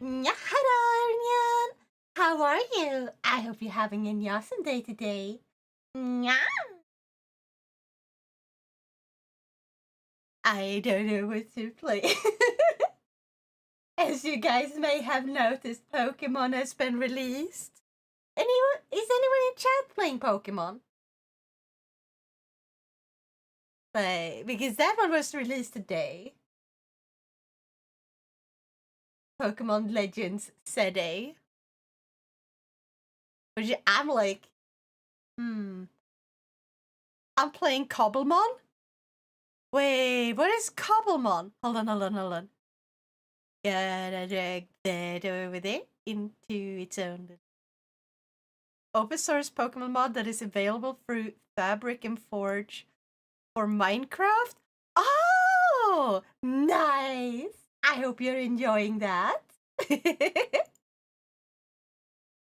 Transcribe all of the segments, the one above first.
Hello, everyone. How are you? I hope you're having an awesome day today. Nya. I don't know what to play. As you guys may have noticed, Pokemon has been released. Is anyone in chat playing Pokemon? Because that one was released today. Pokemon Legends Z-A. Which I'm like, I'm playing Cobblemon? Wait, what is Cobblemon? Hold on. Gotta drag that over there into its own open source Pokemon mod that is available through Fabric and Forge for Minecraft. Oh, nice! I hope you're enjoying that.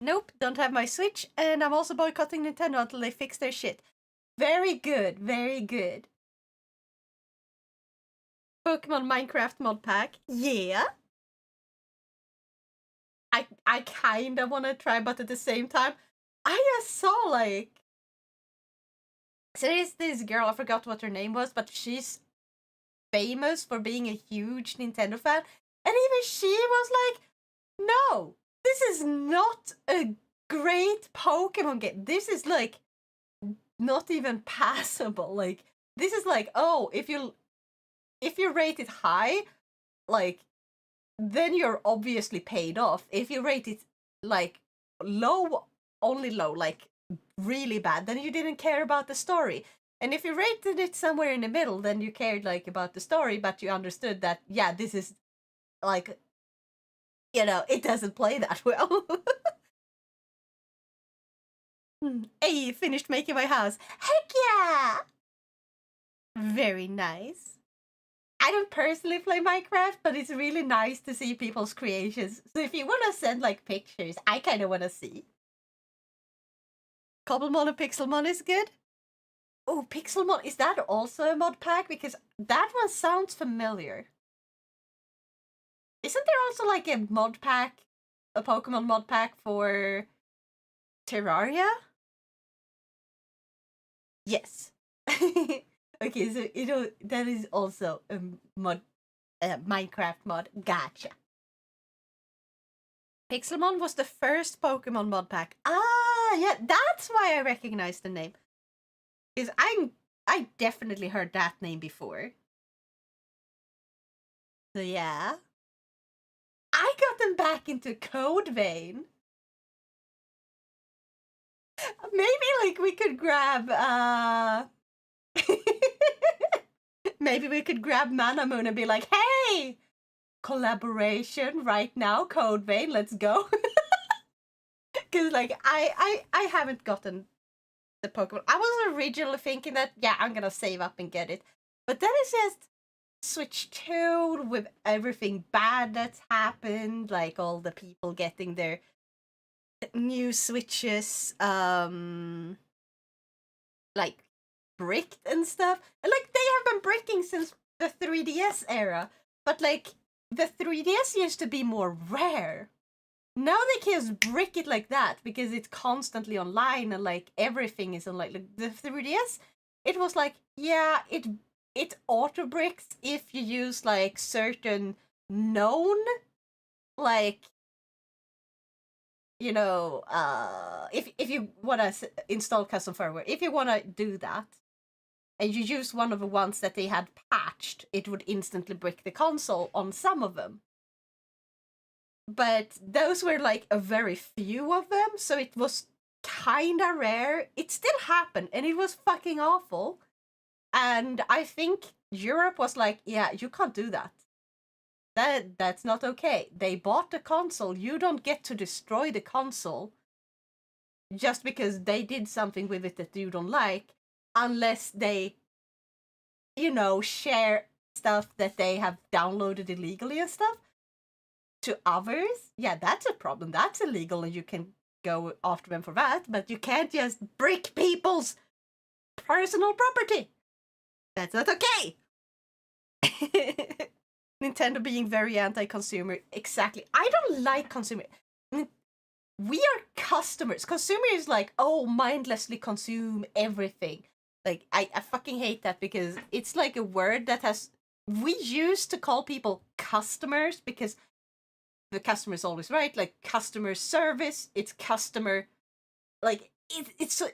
Nope, don't have my Switch, and I'm also boycotting Nintendo until they fix their shit. Very good, very good. Pokemon Minecraft mod pack, yeah. I kind of want to try, but at the same time, I just saw like. So there's this girl, I forgot what her name was, but she's famous for being a huge Nintendo fan. And even she was like, no, this is not a great Pokemon game. This is like not even passable. Like, this is like, oh, if you rate it high, like, then you're obviously paid off. If you rate it like low, only low, like really bad, then you didn't care about the story. And if you rated it somewhere in the middle, then you cared like about the story, but you understood that, yeah, this is like, it doesn't play that well. Hey, finished making my house. Heck yeah! Very nice. I don't personally play Minecraft, but it's really nice to see people's creations. So if you want to send like pictures, I kind of want to see. Cobblemon and Pixelmon is good. Oh, Pixelmon, is that also a mod pack? Because that one sounds familiar. Isn't there also like a mod pack, a Pokemon mod pack for Terraria? Yes. Okay, so that is also a mod, Minecraft mod. Gotcha. Pixelmon was the first Pokemon mod pack. Ah, yeah, that's why I recognize the name. Because I definitely heard that name before. So yeah. I got them back into Code Vein. Maybe like we could grab maybe we could grab Manamoon and be like, hey, collaboration right now, Code Vein, let's go. Because like I haven't gotten the Pokemon. I was originally thinking that, yeah, I'm gonna save up and get it. But then it's just Switch 2 with everything bad that's happened, like all the people getting their new Switches like bricked and stuff. And like they have been bricking since the 3DS era. But like the 3DS used to be more rare. Now they can just brick it like that because it's constantly online and like everything is online. Like the 3DS, it was like, yeah, it auto bricks if you use like certain known like if you want to install custom firmware, if you want to do that and you use one of the ones that they had patched, it would instantly brick the console on some of them. But those were like a very few of them, so it was kinda rare. It still happened, and it was fucking awful. And I think Europe was like, yeah, you can't do that. That's not okay. They bought the console. You don't get to destroy the console just because they did something with it that you don't like, unless they, share stuff that they have downloaded illegally and stuff to others. Yeah, that's a problem. That's illegal, and you can go after them for that. But you can't just brick people's personal property. That's not okay. Nintendo being very anti-consumer. Exactly. I don't like consumer. We are customers. Consumer is like, oh, mindlessly consume everything. Like, I fucking hate that because it's like a word that has. We used to call people customers because the customer is always right. Like, customer service, it's customer. Like, it's a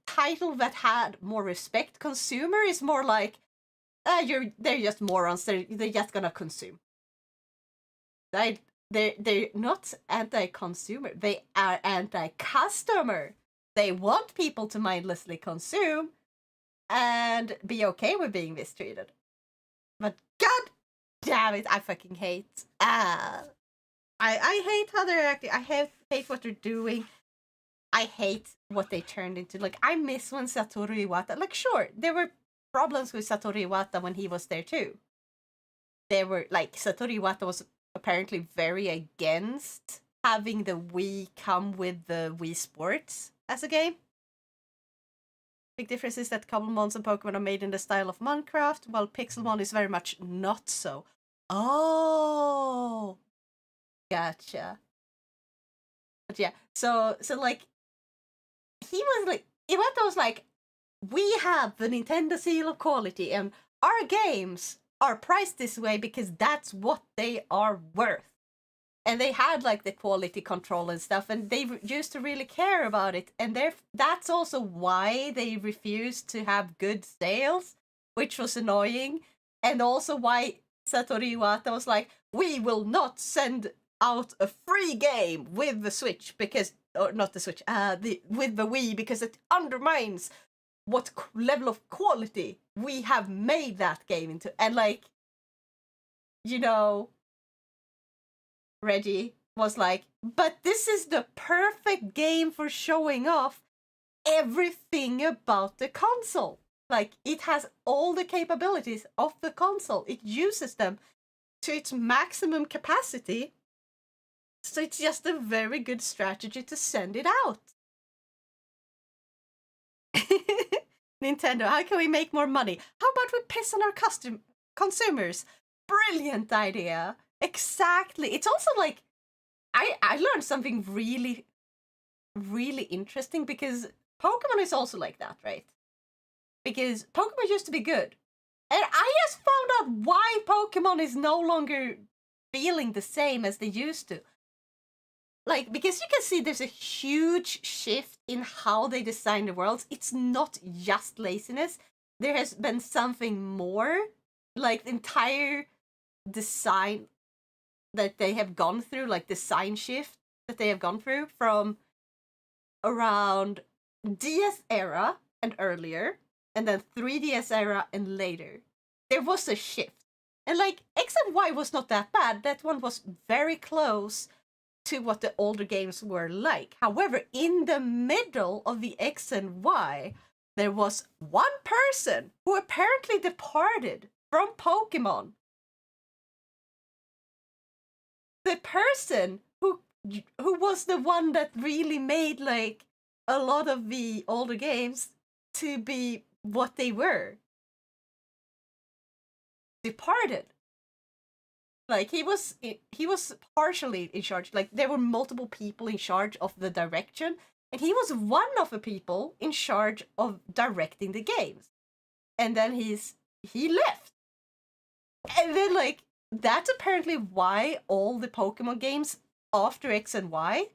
title that had more respect. Consumer is more like, they're just morons. They're just gonna consume. They're not anti-consumer. They are anti-customer. They want people to mindlessly consume and be okay with being mistreated. But god damn it, I fucking hate. I hate how they're acting. I hate what they're doing. I hate what they turned into. Like, I miss when Satoru Iwata. Like, sure, there were problems with Satoru Iwata when he was there too. There were like Satoru Iwata was apparently very against having the Wii come with the Wii Sports as a game. Big difference is that Cobblemons and Pokemon are made in the style of Minecraft, while Pixelmon is very much not so. Oh, gotcha. But yeah, so like he was like Iwata was like, we have the Nintendo seal of quality, and our games are priced this way because that's what they are worth. And they had like the quality control and stuff, and they used to really care about it. And that's also why they refused to have good sales, which was annoying. And also why Satoru Iwata was like, we will not send out a free game with the Switch because, or not the Switch, with the Wii because it undermines what level of quality we have made that game into. And like, you know, Reggie was like, but this is the perfect game for showing off everything about the console. Like, it has all the capabilities of the console. It uses them to its maximum capacity. So it's just a very good strategy to send it out. Nintendo, how can we make more money? How about we piss on our consumers? Brilliant idea. Exactly. It's also like, I learned something really, really interesting because Pokemon is also like that, right? Because Pokemon used to be good. And I just found out why Pokemon is no longer feeling the same as they used to. Like, because you can see there's a huge shift in how they design the worlds. It's not just laziness. There has been something more. Like, the entire design that they have gone through, like design shift that they have gone through from around DS era and earlier, and then 3DS era and later. There was a shift. And like, X and Y was not that bad. That one was very close to what the older games were like. However, in the middle of the X and Y, there was one person who apparently departed from Pokemon. The person who was the one that really made like a lot of the older games to be what they were departed. Like, he was partially in charge. Like, there were multiple people in charge of the direction, and he was one of the people in charge of directing the games. And then he left. And then like, that's apparently why all the Pokemon games after X and Y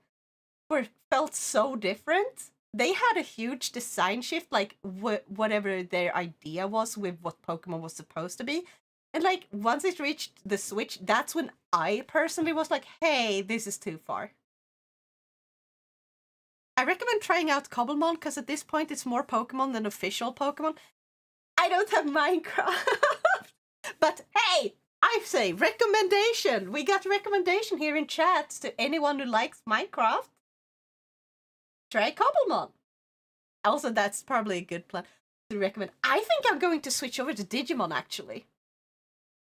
felt so different. They had a huge design shift, like whatever their idea was with what Pokemon was supposed to be. And like, once it reached the Switch, that's when I personally was like, hey, this is too far. I recommend trying out Cobblemon because at this point it's more Pokemon than official Pokemon. I don't have Minecraft. But hey, I say recommendation. We got recommendation here in chat to anyone who likes Minecraft. Try Cobblemon. Also, that's probably a good plan to recommend. I think I'm going to switch over to Digimon actually.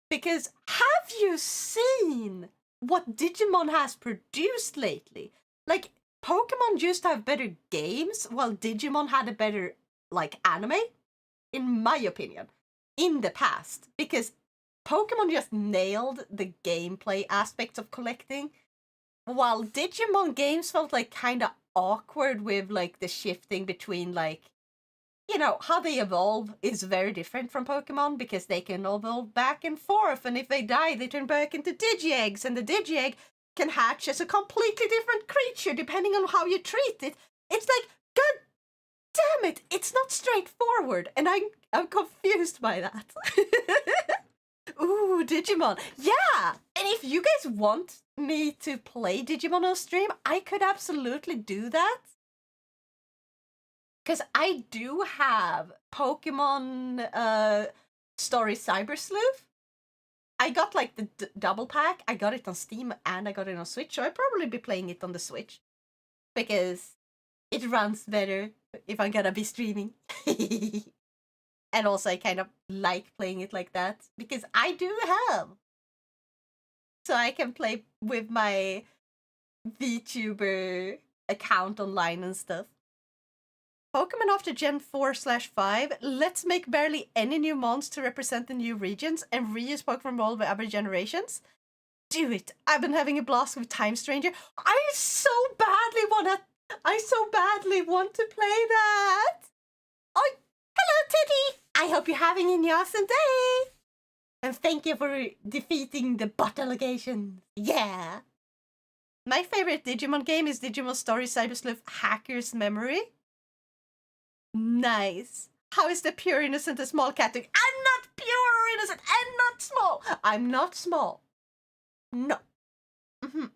Because have you seen what Digimon has produced lately? Like, Pokemon used to have better games, while Digimon had a better, like, anime, in my opinion, in the past. Because Pokemon just nailed the gameplay aspects of collecting, while Digimon games felt like kind of awkward with like the shifting between like, you know, how they evolve is very different from Pokemon because they can evolve back and forth, and if they die, they turn back into Digi-Eggs, and the Digi-Egg can hatch as a completely different creature depending on how you treat it. It's like, god damn it, it's not straightforward, and I'm confused by that. Ooh, Digimon. Yeah! And if you guys want me to play Digimon on stream, I could absolutely do that. Because I do have Pokemon Story Cyber Sleuth. I got like the double pack. I got it on Steam and I got it on Switch, so I'd probably be playing it on the Switch. Because it runs better if I'm gonna be streaming. And also I kind of like playing it like that. Because I do have. So I can play with my VTuber account online and stuff. Pokemon after Gen 4/5, let's make barely any new mons to represent the new regions and reuse Pokemon Ball with other generations. Do it! I've been having a blast with Time Stranger. I so badly want to play that! Oh, hello Teddy! I hope you're having an awesome day! And thank you for defeating the bot allegations. Yeah! My favorite Digimon game is Digimon Story Cyber Sleuth Hacker's Memory. Nice. How is the pure innocent a small cat doing? I'm not pure or innocent and not small. I'm not small. No. And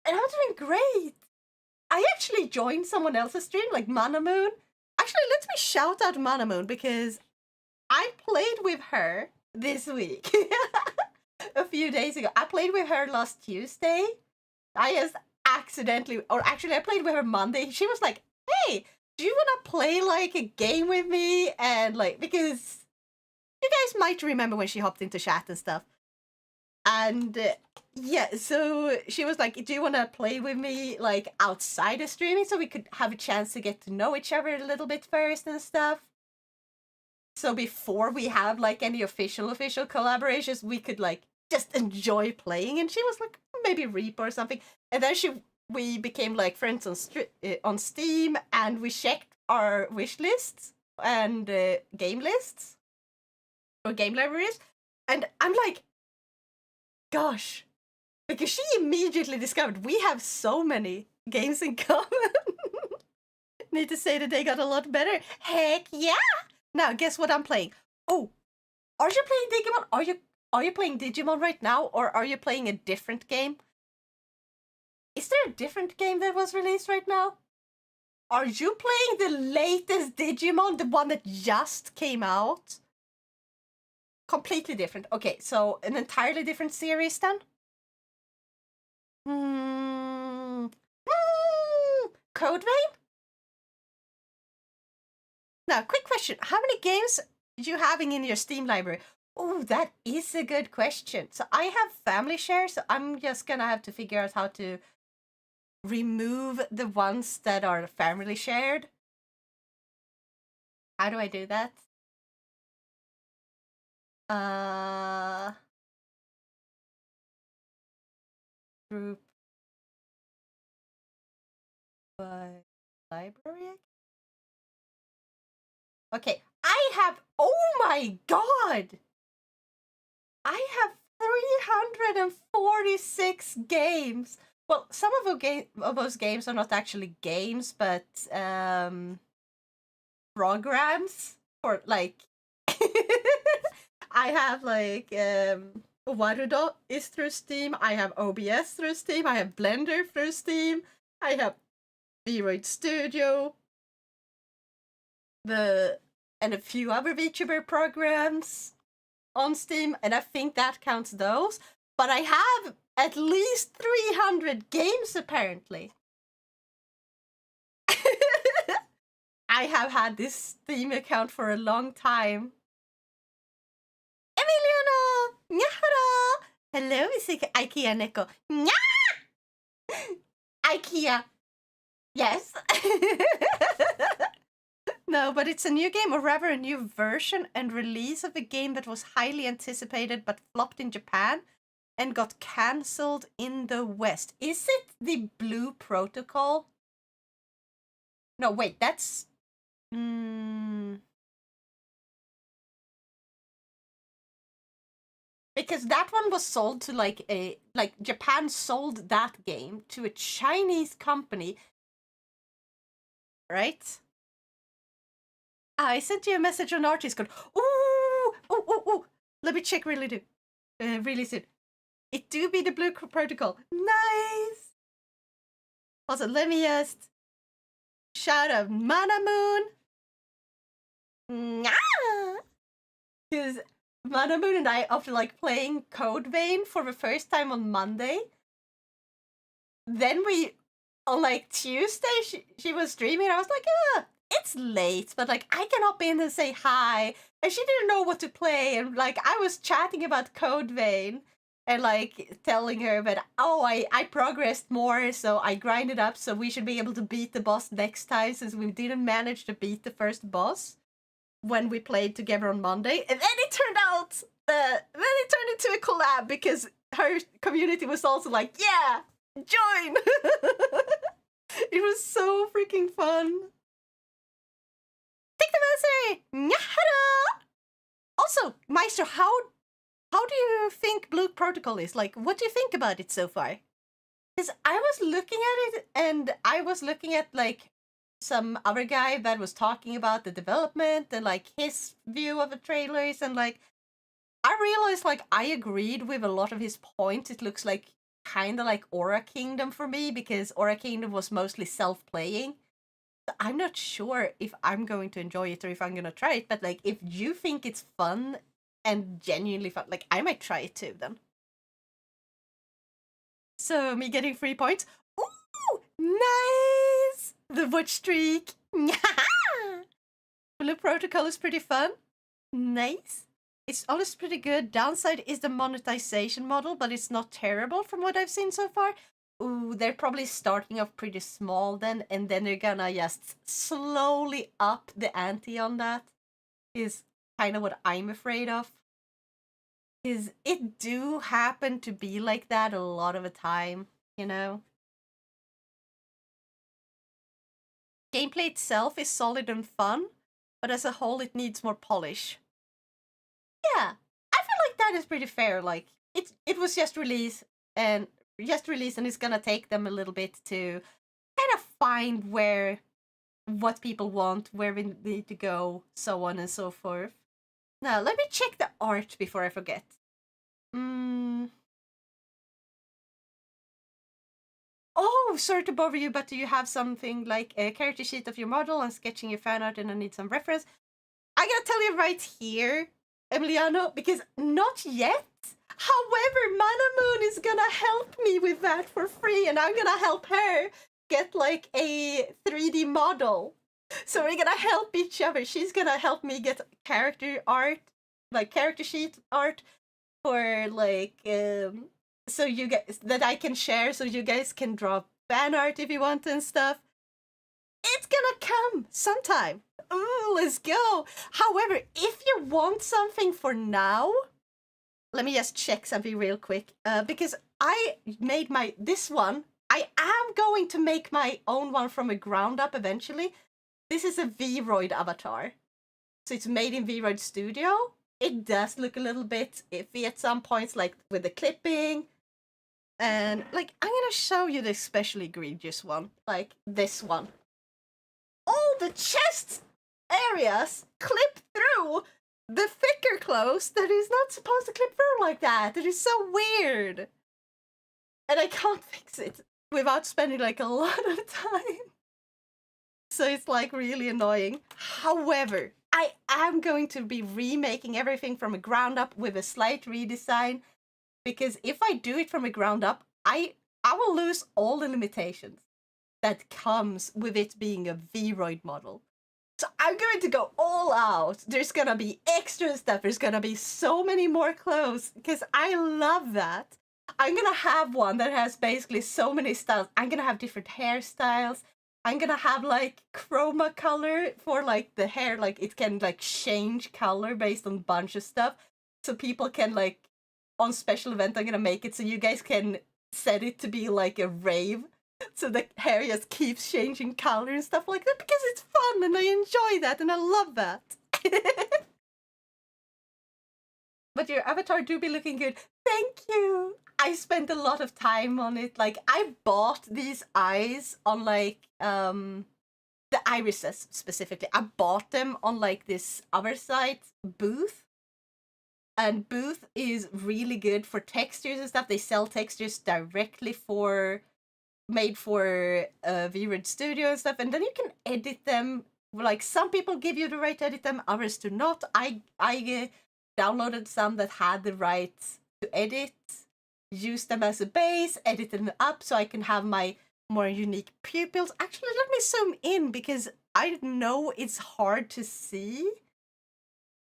I'm doing great. I actually joined someone else's stream, like Manamoon. Actually, let me shout out Manamoon because I played with her this week. A few days ago. I played with her last Tuesday. I just accidentally, or actually I played with her Monday. She was like, hey, do you want to play like a game with me? And like, because you guys might remember when she hopped into chat and stuff. And yeah, so she was like, do you want to play with me like outside of streaming so we could have a chance to get to know each other a little bit first and stuff? So before we have like any official collaborations, we could like just enjoy playing. And she was like, maybe Reap or something. And then we became like friends on Steam, and we checked our wish lists and game lists or game libraries. And I'm like, gosh, because she immediately discovered we have so many games in common. Need to say that they got a lot better. Heck yeah! Now, guess what I'm playing? Oh, are you playing Digimon? Are you playing Digimon right now, or are you playing a different game? Is there a different game that was released right now? Are you playing the latest Digimon, the one that just came out? Completely different. Okay, so an entirely different series then? Code Vein? Now, quick question. How many games are you having in your Steam library? Oh, that is a good question. So I have family share, so I'm just gonna have to figure out how to remove the ones that are family shared. How do I do that? Group by library. Okay, I have, oh my god! I have 346 games. Well, some of those games are not actually games, but programs for like. I have like Warudo is through Steam. I have OBS through Steam. I have Blender through Steam. I have V-Roid Studio. And a few other VTuber programs on Steam, and I think that counts those. But I have at least 300 games apparently. I have had this Steam account for a long time. Emiliano! Nyahara! Hello, IKEA Neko. Nya! IKEA. Yes. No, but it's a new game, or rather a new version and release of a game that was highly anticipated but flopped in Japan and got cancelled in the West. Is it the Blue Protocol? No, wait, that's... Because that one was sold to like Japan sold that game to a Chinese company, right? I sent you a message on Archie's code. Ooh. Let me check really soon. It do be the Blue Protocol. Nice. Also, let me just shout out Mana Moon. Because Mana Moon and I, after like playing Code Vein for the first time on Monday, then on like Tuesday, she was streaming. I was like, it's late, but like I can hop in and say hi. And she didn't know what to play, and like I was chatting about Code Vein and like telling her that I progressed more, so I grinded up, so we should be able to beat the boss next time since we didn't manage to beat the first boss when we played together on Monday. And then it turned out then it turned into a collab because her community was also like, yeah, join. It was so freaking fun. Take the message! Also, Meister, how do you think Blue Protocol is? Like, what do you think about it so far? Because I was looking at it, and I was looking at, like, some other guy that was talking about the development and, like, his view of the trailers, and, like, I realized, like, I agreed with a lot of his points. It looks like kind of like Aura Kingdom for me, because Aura Kingdom was mostly self-playing. I'm not sure if I'm going to enjoy it or if I'm gonna try it, but like if you think it's fun and genuinely fun, like I might try it too then. So me getting 3 points. Ooh, nice! The watch streak. Blue Protocol is pretty fun. Nice. It's honestly pretty good. Downside is the monetization model, but it's not terrible from what I've seen so far. Ooh, they're probably starting off pretty small then, and then they're gonna just slowly up the ante on that. Is kind of what I'm afraid of. Is it do happen to be like that a lot of the time, you know? Gameplay itself is solid and fun, but as a whole it needs more polish. Yeah, I feel like that is pretty fair. Like, it was just released, and it's gonna take them a little bit to kind of find what people want, where we need to go, so on and so forth. Now, let me check the art before I forget. Oh, sorry to bother you, but do you have something like a character sheet of your model and sketching your fan art, and I need some reference? I gotta tell you right here, Emiliano, because not yet. However, Mana Moon is gonna help me with that for free, and I'm gonna help her get like a 3D model. So we're gonna help each other. She's gonna help me get character art, like character sheet art for like so you guys that I can share, so you guys can draw fan art if you want and stuff. It's gonna come sometime. Ooh, let's go. However, if you want something for now, let me just check something real quick. Because I made this one. I am going to make my own one from the ground up eventually. This is a Vroid avatar. So it's made in Vroid Studio. It does look a little bit iffy at some points, like with the clipping. And like, I'm gonna show you the especially egregious one, like this one. All the chest areas clip through the thicker clothes that is not supposed to clip through like that. It is so weird. And I can't fix it without spending like a lot of time. So it's like really annoying. However, I am going to be remaking everything from the ground up with a slight redesign, because if I do it from the ground up, I will lose all the limitations that comes with it being a Vroid model. So I'm going to go all out. There's gonna be extra stuff. There's gonna be so many more clothes, because I love that. I'm gonna have one that has basically so many styles. I'm gonna have different hairstyles. I'm gonna have like chroma color for like the hair, like it can like change color based on a bunch of stuff. So people can like on special event I'm gonna make it so you guys can set it to be like a rave. So the hair just keeps changing color and stuff like that because it's fun and I enjoy that and I love that. But your avatar do be looking good. Thank you. I spent a lot of time on it. Like I bought these eyes on like the irises specifically. I bought them on like this other site, Booth. And Booth is really good for textures and stuff. They sell textures directly for made for V-Red Studio and stuff, and then you can edit them. Like some people give you the right to edit them, others do not. I downloaded some that had the right to edit, use them as a base, edit them up so I can have my more unique pupils. Actually, let me zoom in because I know it's hard to see.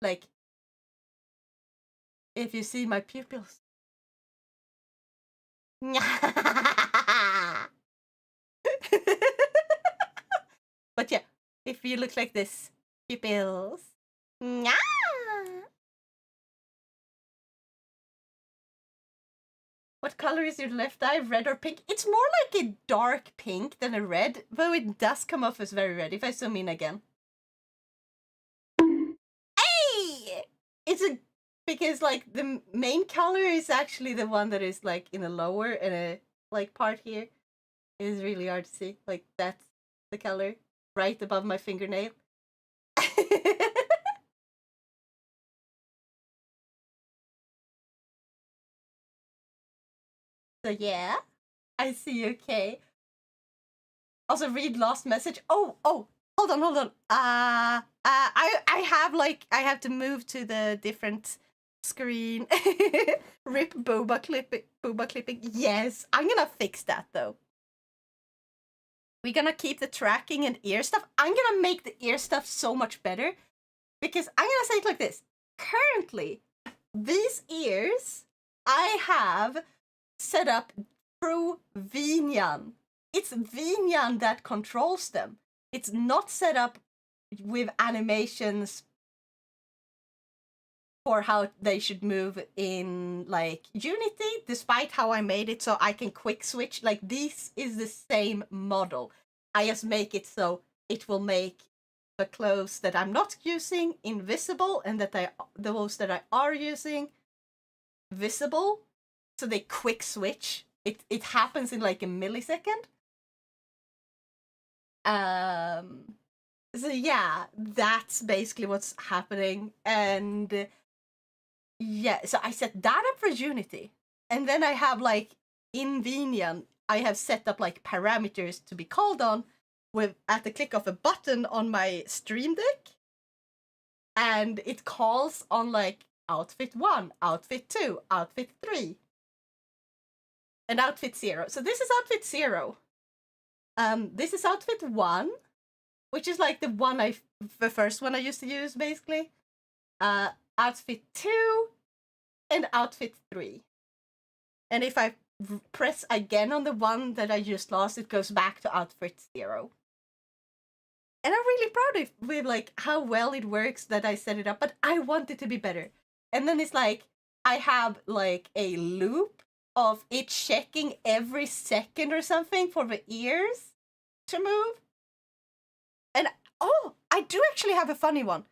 Like, if you see my pupils. But yeah, if you look like this, pupils. What color is your left eye, red or pink? It's more like a dark pink than a red, though it does come off as very red if I zoom in again. Hey! It's a because like the main color is actually the one that is like in the lower and a like part here. It is really hard to see. Like that's the color right above my fingernail. So yeah, I see. Okay. Also, read last message. Oh, hold on. I have like I have to move to the different screen. Rip boba clipping. Yes, I'm gonna fix that though. We're gonna keep the tracking and ear stuff. I'm gonna make the ear stuff so much better because I'm gonna say it like this. Currently, these ears I have set up through Vinyan. It's Vinyan that controls them. It's not set up with animations for how they should move in like Unity, despite how I made it so I can quick switch. Like this is the same model. I just make it so it will make the clothes that I'm not using invisible and that those that I are using visible. So they quick switch. It happens in like a millisecond. So yeah, that's basically what's happening. And yeah, so I set that up for Unity. And then I have like in Venian, I have set up like parameters to be called on with at the click of a button on my Stream Deck. And it calls on like outfit 1, outfit 2, outfit 3, and outfit 0. So this is outfit 0. This is outfit 1, which is like the first one I used to use basically. Outfit 2 and outfit 3. And if I press again on the one that I just lost, it goes back to outfit 0. And I'm really proud of with like how well it works that I set it up, but I want it to be better. And then it's like I have like a loop of it checking every second or something for the ears to move. And oh, I do actually have a funny one.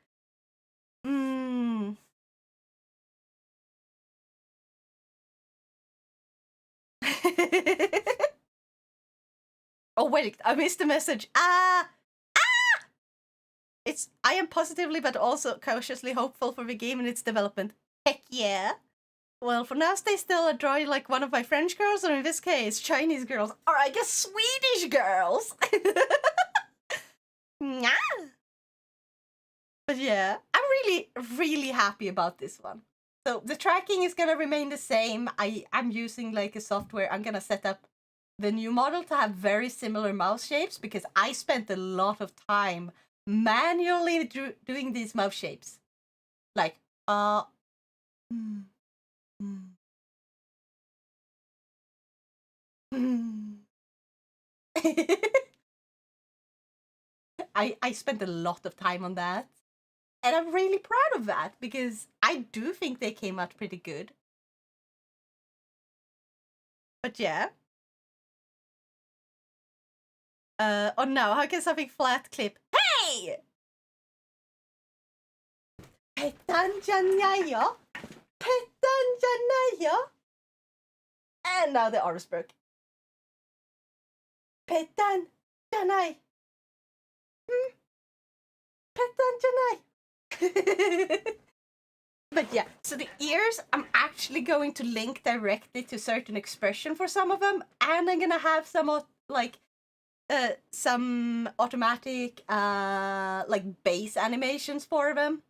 Oh wait, I missed the message. I am positively but also cautiously hopeful for the game and its development. Heck yeah. Well, for now, stay still and draw like one of my French girls, or in this case, Chinese girls, or I guess Swedish girls. But yeah, I'm really, really happy about this one. So the tracking is gonna remain the same. I'm using like a software. I'm gonna set up the new model to have very similar mouse shapes because I spent a lot of time manually doing these mouse shapes. Like, mm, mm, mm. I spent a lot of time on that. And I'm really proud of that because I do think they came out pretty good. But yeah. Oh no, how can something flat clip? Hey! Petanjanayo! Petanjanayo! And now the arms broke. Petanjanai! Petanjanai! But yeah, so the ears, I'm actually going to link directly to certain expression for some of them, and I'm gonna have some like some automatic like base animations for them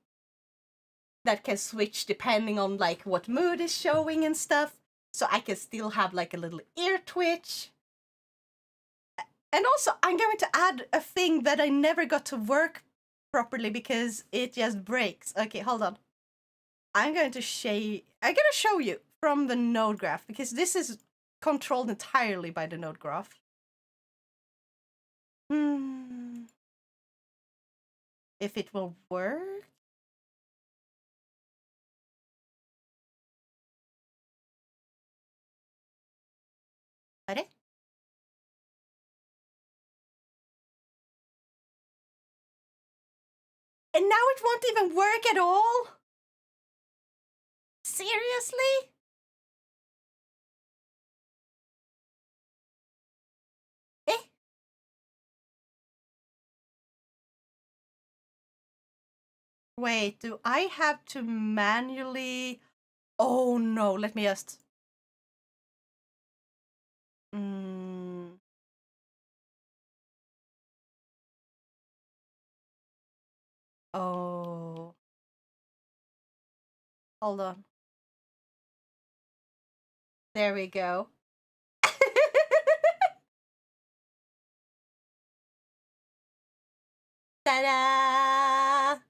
that can switch depending on like what mood is showing and stuff. So I can still have like a little ear twitch. And also, I'm going to add a thing that I never got to work properly because it just breaks. Okay, hold on. I'm going to show you from the node graph because this is controlled entirely by the node graph. If it will work. Ready? And now it won't even work at all? Seriously? Eh? Wait, do I have to manually... Oh no, let me just... Oh. Hold on. There we go. Ta-da!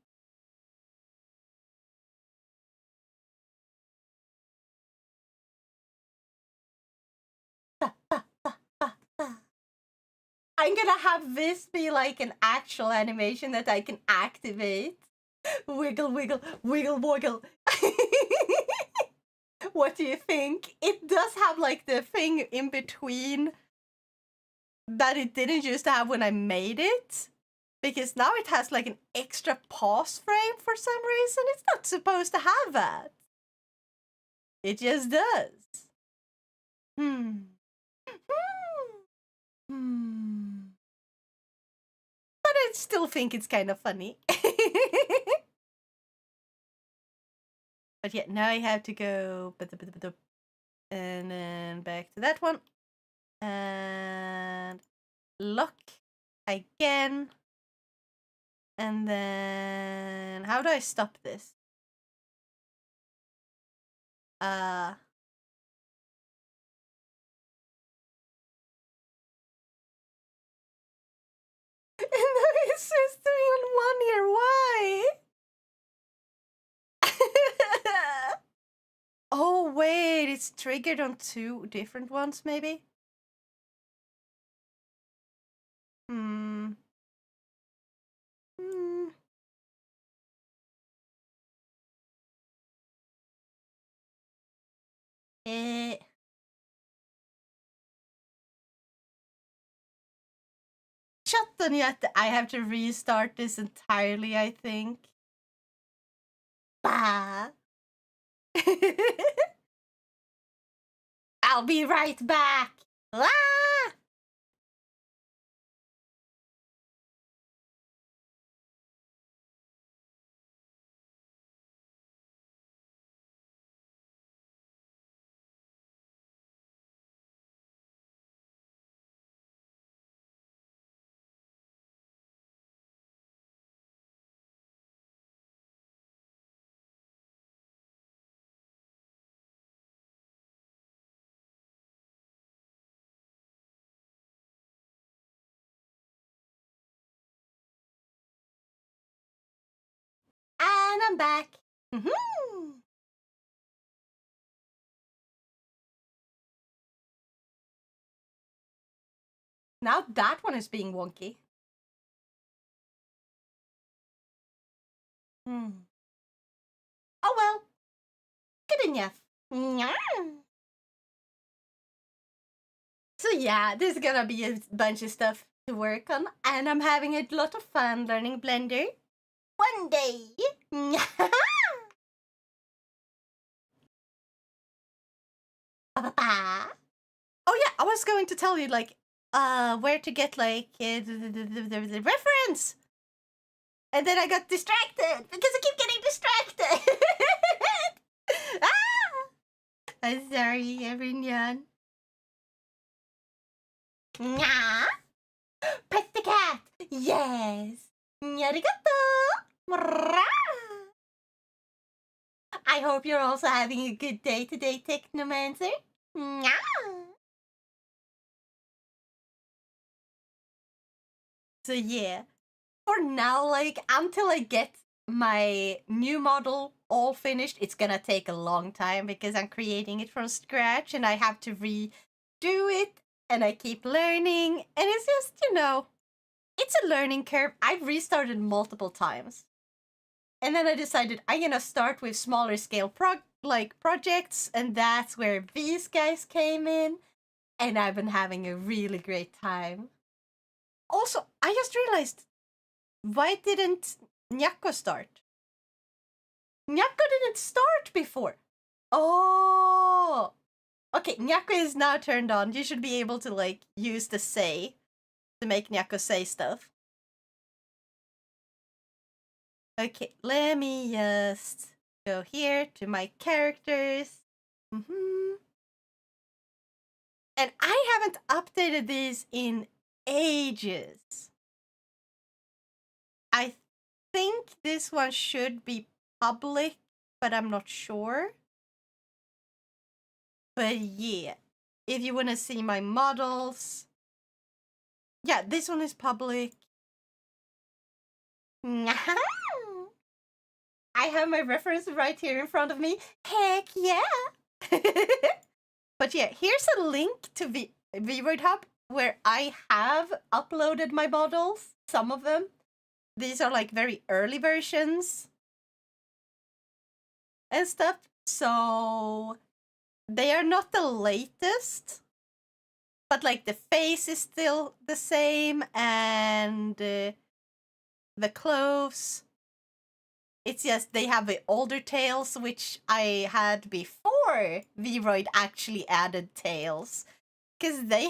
I'm gonna have this be like an actual animation that I can activate. Wiggle, wiggle, wiggle, wiggle. What do you think? It does have like the thing in between that it didn't used to have when I made it. Because now it has like an extra pause frame for some reason. It's not supposed to have that. It just does. But I still think it's kind of funny. But yeah, now I have to go and then back to that one. And lock again. And then how do I stop this? And now it's just doing on one ear. Why? Oh wait, it's triggered on two different ones, maybe? Hmm. Eh. Shut the yet. I have to restart this entirely, I think. Bah. I'll be right back. Ah! And I'm back. Now that one is being wonky. Oh well, good enough. Yeah. So yeah, there's gonna be a bunch of stuff to work on, and I'm having a lot of fun learning Blender. One day. Oh yeah, I was going to tell you like where to get like the reference. And then I got distracted because I keep getting distracted. Ah! I'm sorry, everyone. Nya! Pet the cat. Yes. Arigato. I hope you're also having a good day today, Technomancer. Nya! So yeah, for now, like until I get my new model all finished, it's gonna take a long time because I'm creating it from scratch and I have to redo it and I keep learning and it's just, it's a learning curve. I've restarted multiple times. And then I decided I'm gonna start with smaller scale projects, and that's where these guys came in, and I've been having a really great time. Also, I just realized, why didn't Nyako start? Nyako didn't start before. Oh, okay. Nyako is now turned on. You should be able to like use the say to make Nyako say stuff. Okay, let me just go here to my characters. And I haven't updated these in ages. I think this one should be public, but I'm not sure. But yeah, if you want to see my models, yeah, this one is public. I have my reference right here in front of me. Heck yeah! But yeah, here's a link to VRoid Hub where I have uploaded my models, some of them. These are like very early versions and stuff. So they are not the latest, but like the face is still the same and the clothes. It's just they have the older tails, which I had before VRoid actually added tails. Because they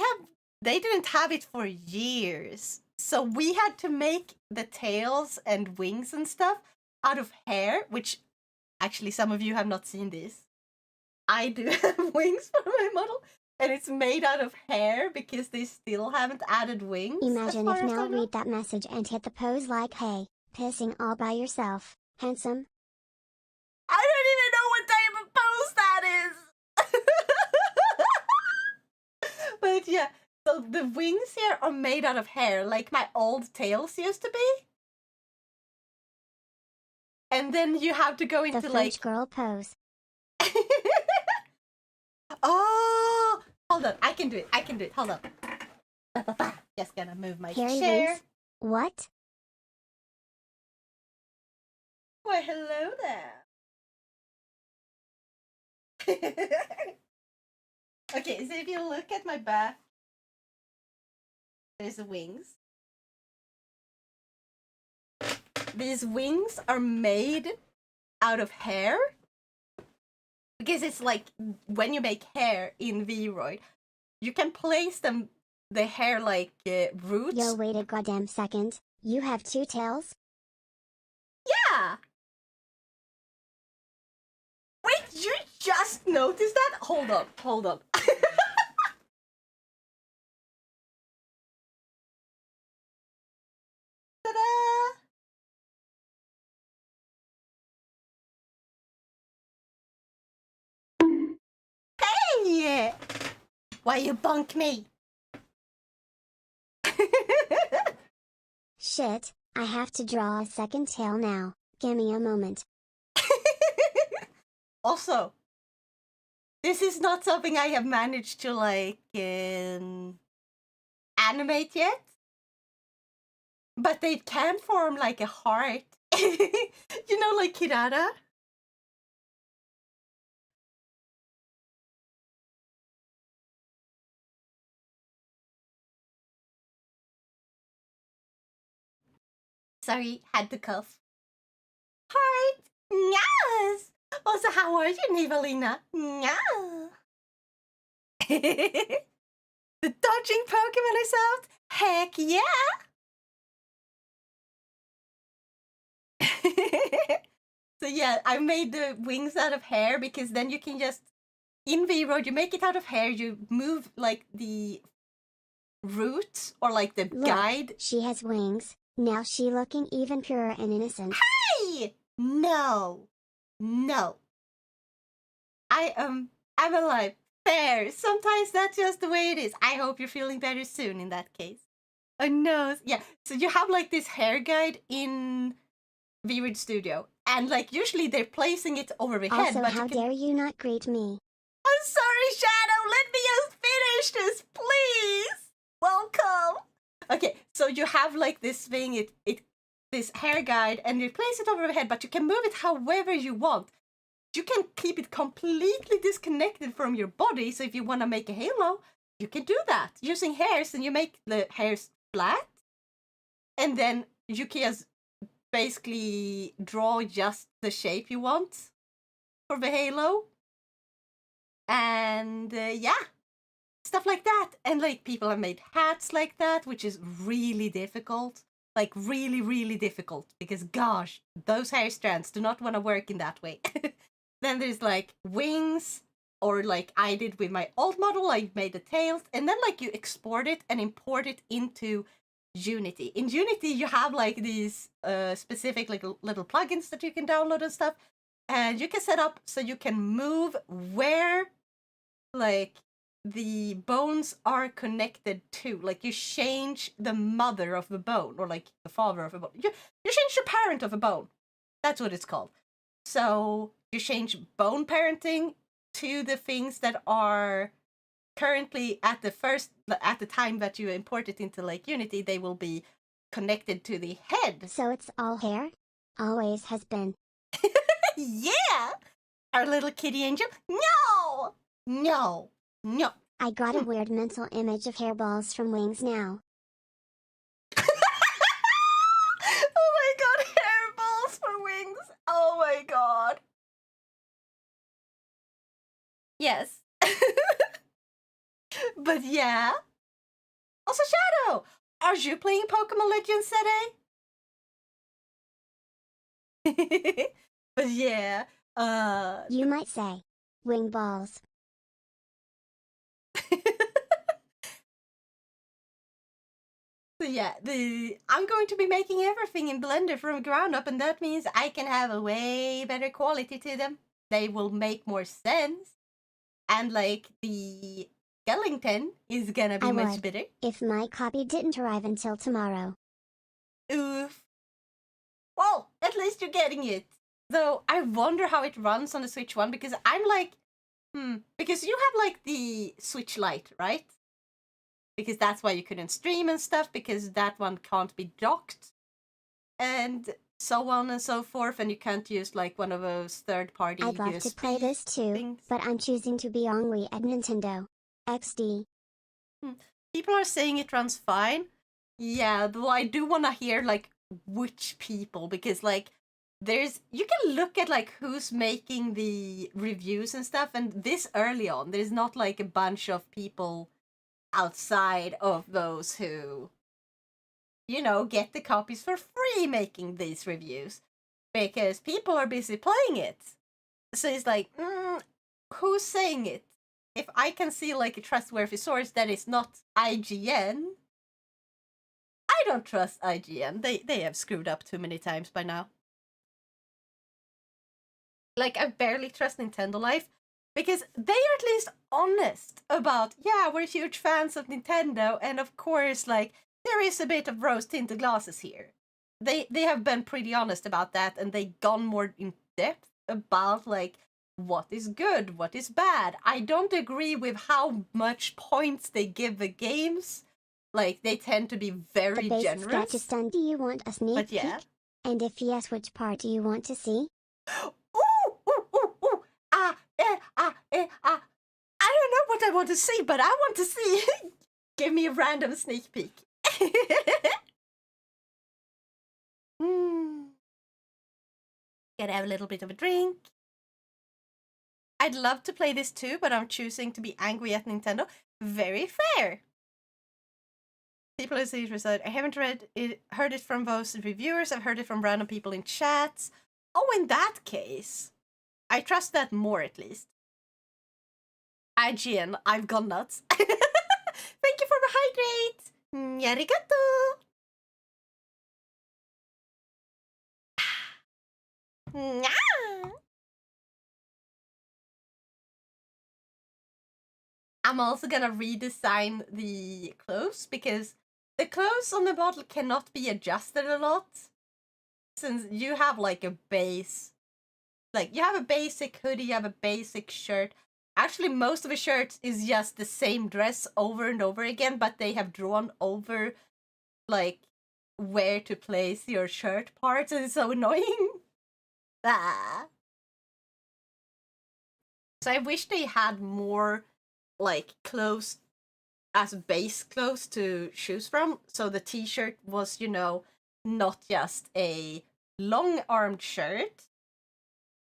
didn't have it for years. So we had to make the tails and wings and stuff out of hair, which actually some of you have not seen this. I do have wings for my model, and it's made out of hair because they still haven't added wings. Imagine if Nell read that message and hit the pose like, hey, pissing all by yourself, handsome. I don't even know what type of pose that is. But yeah, so the wings here are made out of hair, like my old tails used to be. And then you have to go into the like French girl pose. Oh, hold on. I can do it. Hold on. Just gonna move my Harry chair. Vince? What? Why, hello there. Okay, so if you look at my back, there's the wings. These wings are made out of hair. Because it's like when you make hair in VRoid, you can place them, the hair like roots. Yo, wait a goddamn second. You have two tails? Yeah. Wait, you just noticed that? Hold on. Ta-da! Hey! Why you bunk me? Shit, I have to draw a second tail now. Give me a moment. Also, this is not something I have managed to like animate yet. But they can form like a heart You know, like Kirara? Sorry, had to cough. Heart! Yes! Also, how are you, Nivalina? Yeah. The dodging Pokemon is out? Heck yeah! So yeah, I made the wings out of hair because then you can just, in V-Road, you make it out of hair, you move like the root or like the Look, guide. she has wings. Now she looking even purer and innocent. Hey! No. No. I'm alive. Fair. Sometimes that's just the way it is. I hope you're feeling better soon in that case. Oh no. Yeah. So you have like this hair guide in V-Read Studio. And like usually they're placing it over the head. Also, but how dare you not greet me? I'm sorry, Shadow. Let me just finish this, please. Welcome. Okay, so you have like this thing, this hair guide, and you place it over the head, but you can move it however you want. You can keep it completely disconnected from your body. So if you want to make a halo, you can do that using hairs, and you make the hairs flat, and then you can just basically draw just the shape you want for the halo. And yeah, stuff like that. And like people have made hats like that, which is really difficult. Like really, really difficult because gosh, those hair strands do not want to work in that way. Then there's like wings, or like I did with my old model, I made the tails, and then like you export it and import it into Unity. In Unity, you have like these specific like little plugins that you can download and stuff, and you can set up so you can move where like the bones are connected to. Like you change the mother of the bone, or like the father of a bone. You change the parent of a bone. That's what it's called. So you change bone parenting to the things that are currently at the time that you import it into like Unity, they will be connected to the head. So it's all hair? Always has been. Yeah! Our little kitty angel. No! No. No. I got a weird mental image of hairballs from wings now. Oh my god, hairballs for wings. Oh my god. Yes. But yeah. Also, Shadow, are you playing Pokémon Legends Z-A? But yeah, You might say, wing balls. so yeah, I'm going to be making everything in Blender from ground up, and that means I can have a way better quality to them. They will make more sense, and like the skeleton is gonna be much better. If my copy didn't arrive until tomorrow. Oof. Well, at least you're getting it. Though I wonder how it runs on the Switch One, because I'm like, because you have like the Switch Lite, right? Because that's why you couldn't stream and stuff, because that one can't be docked, and so on and so forth, and you can't use like one of those third-party I'd love to play this too, things. but I'm choosing to be Ongli at Nintendo XD. People are saying it runs fine. Yeah, though I do want to hear like which people, because like you can look at like who's making the reviews and stuff, and this early on there's not like a bunch of people outside of those who, you know, get the copies for free making these reviews, because people are busy playing it. So it's like, who's saying it? If I can see like a trustworthy source that is not IGN, I don't trust IGN. They have screwed up too many times by now. Like, I barely trust Nintendo Life, because they are at least honest about, yeah, we're huge fans of Nintendo, and of course, like, there is a bit of rose-tinted glasses here. They have been pretty honest about that, and they've gone more in depth about, like, what is good, what is bad. I don't agree with how much points they give the games. Like, they tend to be very the generous. Do you want a sneak But yeah. peek? And if yes, which part do you want to see? Ooh, ooh, ooh, ooh. I don't know what I want to see, but I want to see. Give me a random sneak peek. Gotta have a little bit of a drink. I'd love to play this too, but I'm choosing to be angry at Nintendo. Very fair. People who see it said, I haven't heard it from those reviewers. I've heard it from random people in chats. Oh, in that case, I trust that more at least. IGN, I've gone nuts. Thank you for the hydrate. Arigato. I'm also gonna redesign the clothes because the clothes on the bottle cannot be adjusted a lot. Since you have like a base, like you have a basic hoodie, you have a basic shirt. Actually, most of the shirts is just the same dress over and over again, but they have drawn over like where to place your shirt parts, and it's so annoying. So I wish they had more like clothes as base clothes to choose from. So the t-shirt was, not just a long-armed shirt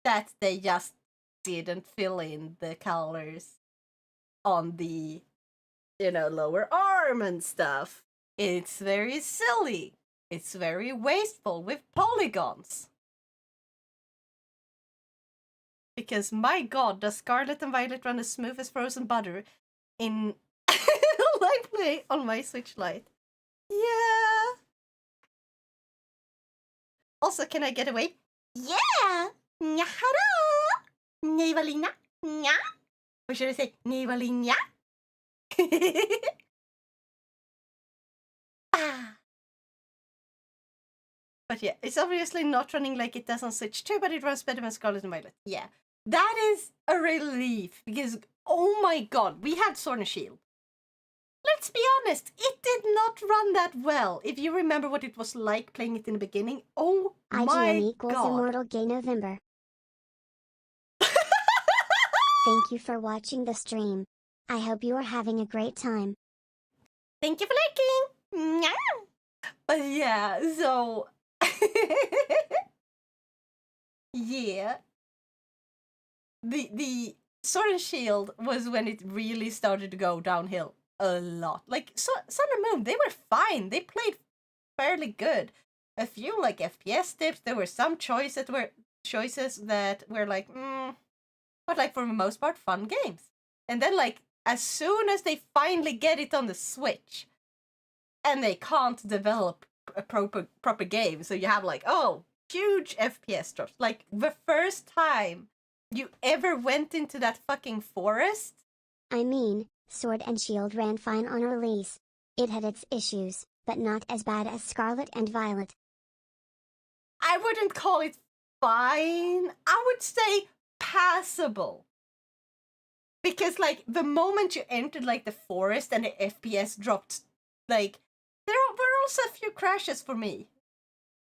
that they just didn't fill in the colors on the, lower arm and stuff. It's very silly. It's very wasteful with polygons. Because my god, does Scarlet and Violet run as smooth as frozen butter in live play on my Switch Lite? Yeah. Also, can I get away? Yeah. Nyahara. Nevalina. Nya. Or should I say Nevalina? But yeah, it's obviously not running like it does on Switch 2, but it runs better than Scarlet and Violet. Yeah. That is a relief because, oh my god, we had Sword and Shield. Let's be honest, it did not run that well. If you remember what it was like playing it in the beginning, oh my IGN equals god. Immortal Gay November. Thank you for watching the stream. I hope you are having a great time. Thank you for liking. But yeah, so yeah. The Sword and Shield was when it really started to go downhill a lot. Like Sun and Moon, they were fine. They played fairly good. A few like FPS tips. There were some choices that were like, but like for the most part, fun games. And then like as soon as they finally get it on the Switch, and they can't develop a proper game, so you have like huge FPS drops. Like the first time you ever went into that fucking forest. I mean, Sword and Shield ran fine on release. It had its issues, but not as bad as Scarlet and Violet. I wouldn't call it fine. I would say passable. Because like the moment you entered like the forest and the FPS dropped, like there were also a few crashes for me.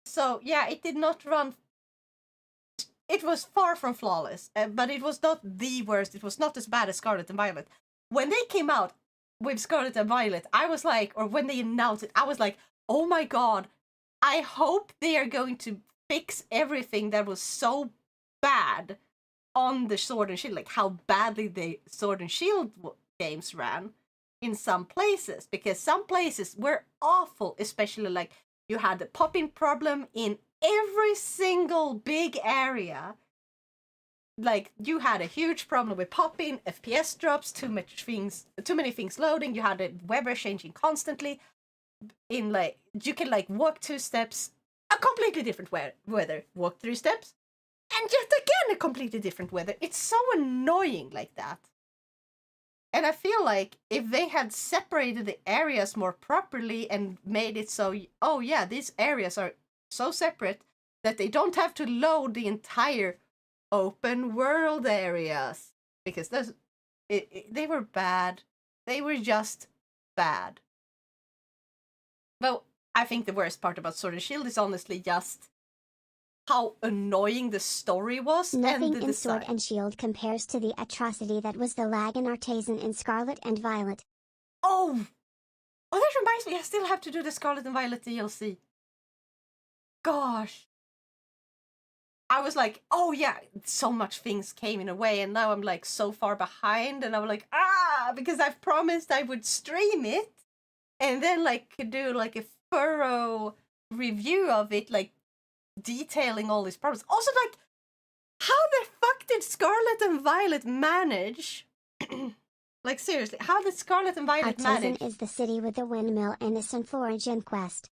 So yeah, it did not run. It was far from flawless, but it was not the worst. It was not as bad as Scarlet and Violet. When they came out with Scarlet and Violet, I was like, or when they announced it, I was like, oh my god, I hope they are going to fix everything that was so bad on the Sword and Shield, like how badly the Sword and Shield games ran in some places, because some places were awful, especially like you had the pop-in problem in every single big area. Like you had a huge problem with pop-in, FPS drops, too many things loading. You had the weather changing constantly. In like you can like walk 2 steps, a completely different weather. Walk 3 steps, and yet again a completely different weather. It's so annoying like that. And I feel like if they had separated the areas more properly and made it so, oh yeah, these areas are so separate that they don't have to load the entire open world areas. Because they were bad. They were just bad. Well, I think the worst part about Sword and Shield is honestly just how annoying the story was Nothing and the in design. Sword and Shield compares to the atrocity that was the lag in Artisan in Scarlet and Violet. Oh, that reminds me. I still have to do the Scarlet and Violet DLC. Gosh. I was like, oh yeah, so much things came in a way, and now I'm like so far behind, and I'm like, because I've promised I would stream it, and then like do like a thorough review of it, like detailing all these problems. Also, like, how the fuck did Scarlet and Violet manage? Like seriously, how did Scarlet and Violet Artisan manage? is the city with the windmill and the Sunflora gem quest.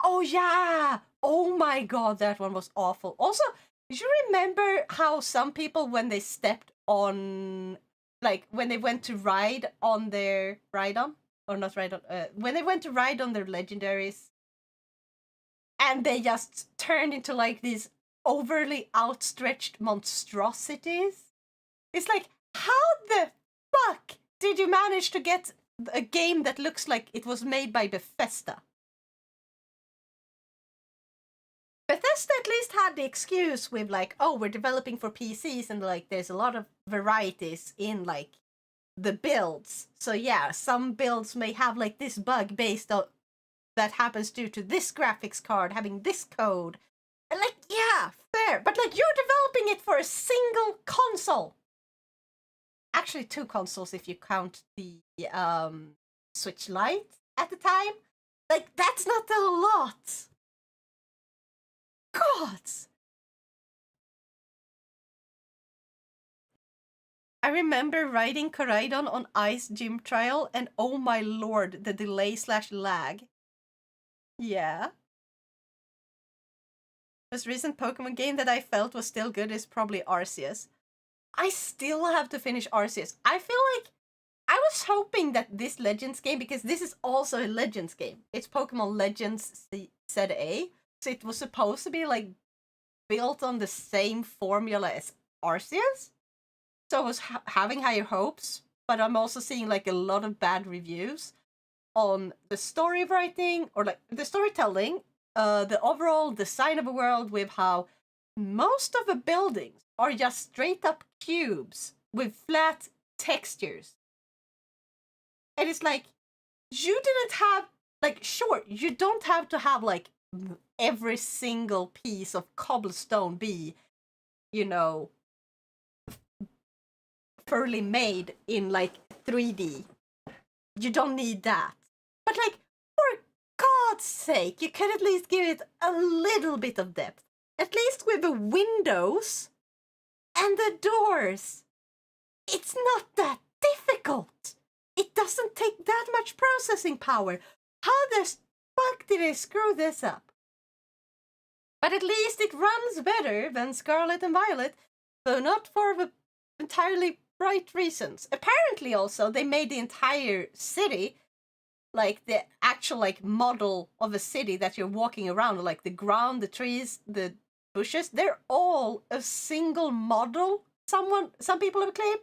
Oh yeah! Oh my god, that one was awful. Also, did you remember how some people, when they stepped on, like when they went to ride on their ride on, or not ride on, when they went to ride on their legendaries, and they just turned into like these overly outstretched monstrosities? It's like, how the fuck did you manage to get a game that looks like it was made by Bethesda? Bethesda at least had the excuse with like, oh, we're developing for PCs and like there's a lot of varieties in like the builds. So yeah, some builds may have like this bug based on that happens due to this graphics card having this code. And like, yeah, fair. But like you're developing it for a single console. Actually 2 consoles if you count the Switch Lite at the time. Like that's not a lot. God! I remember riding Koraidon on Ice Gym Trial, and oh my lord, the delay/lag. Yeah. Most recent Pokemon game that I felt was still good is probably Arceus. I still have to finish Arceus. I feel like I was hoping that this Legends game, because this is also a Legends game, it's Pokémon Legends Z-A, so it was supposed to be like built on the same formula as Arceus. So I was having higher hopes, but I'm also seeing like a lot of bad reviews on the story writing or like the storytelling, the overall design of a world, with how most of the buildings are just straight up cubes with flat textures. And it's like, you didn't have, like, sure, you don't have to have like every single piece of cobblestone be, you know, fully made in like 3D. You don't need that. But like, for God's sake, you could at least give it a little bit of depth. At least with the windows and the doors. It's not that difficult. It doesn't take that much processing power. How the fuck did they screw this up? But at least it runs better than Scarlet and Violet, though not for the entirely right reasons. Apparently also, they made the entire city, like the actual like model of a city that you're walking around, like the ground, the trees, the bushes, they're all a single model. Some people have claimed.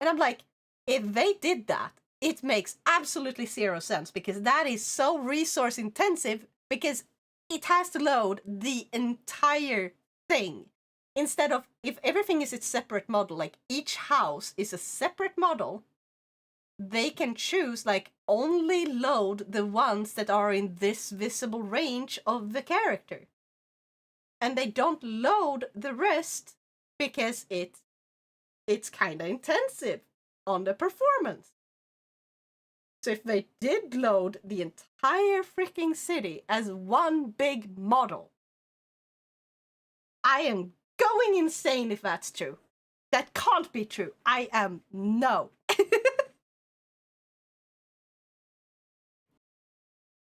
And I'm like, if they did that, it makes absolutely zero sense, because that is so resource intensive, because it has to load the entire thing. Instead of, if everything is its separate model, like each house is a separate model, they can choose like only load the ones that are in this visible range of the character. And they don't load the rest because it's kind of intensive on the performance. So if they did load the entire freaking city as one big model, I am going insane if that's true. That can't be true. I am no.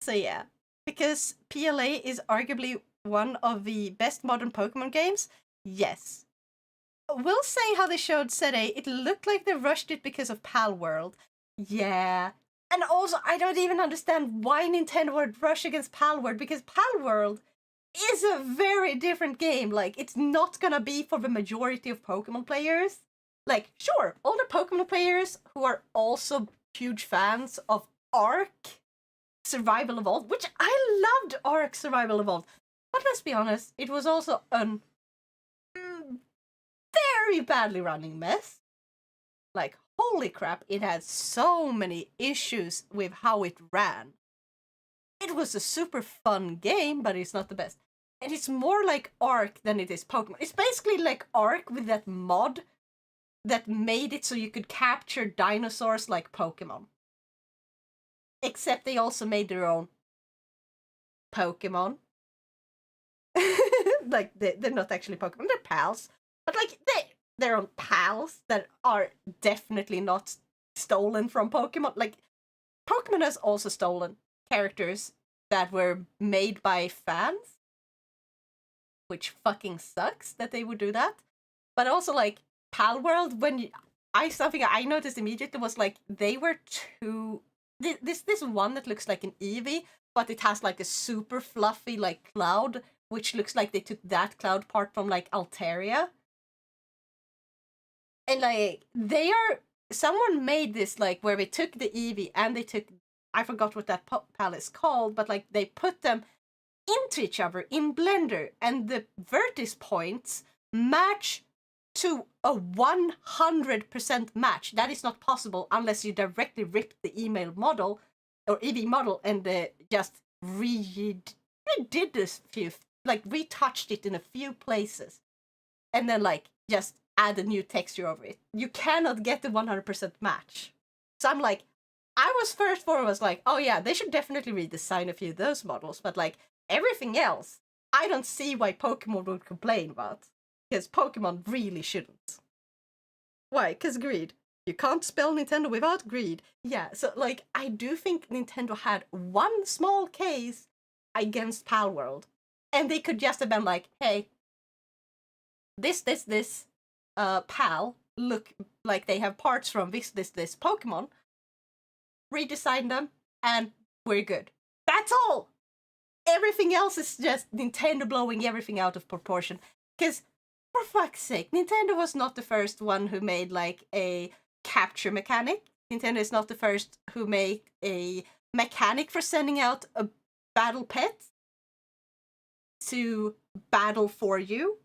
So yeah, because PLA is arguably one of the best modern Pokemon games, yes. We'll say how they showed Z-A, it looked like they rushed it because of Palworld. Yeah. And also, I don't even understand why Nintendo would rush against Palworld, because Palworld is a very different game. Like, it's not gonna be for the majority of Pokemon players. Like, sure, all the Pokemon players who are also huge fans of Arc Survival Evolved, which I loved Arc Survival Evolved. But let's be honest, it was also an very badly running mess. Like, holy crap, it had so many issues with how it ran. It was a super fun game, but it's not the best. And it's more like Ark than it is Pokemon. It's basically like Ark with that mod that made it so you could capture dinosaurs like Pokemon. Except they also made their own Pokemon. Like, they're not actually Pokemon, they're pals. But, like, they're on pals that are definitely not stolen from Pokemon. Like, Pokemon has also stolen characters that were made by fans, which fucking sucks that they would do that. But also, like, Pal World, something I noticed immediately was, like, they were too... This one that looks like an Eevee, but it has, like, a super fluffy, like, cloud, which looks like they took that cloud part from, like, Altaria. And, like, someone made this, like, where they took the Eevee and they took... I forgot what that pal is called, but, like, they put them into each other in Blender, and the vertex points match to a 100% match. That is not possible unless you directly rip the email model or Eevee model and just redid this retouched it in a few places, and then, like, just add a new texture over it. You cannot get the 100% match. So I'm like, I was like, oh yeah, they should definitely redesign a few of those models, but, like, everything else, I don't see why Pokemon would complain about. Because Pokemon really shouldn't. Why? Because greed. You can't spell Nintendo without greed. Yeah, so, like, I do think Nintendo had one small case against Pal World. And they could just have been like, hey, this, Pal look like they have parts from this Pokemon. Redesign them, and we're good. That's all! Everything else is just Nintendo blowing everything out of proportion. Because, for fuck's sake, Nintendo was not the first one who made, like, a capture mechanic. Nintendo is not the first who made a mechanic for sending out a battle pet to battle for you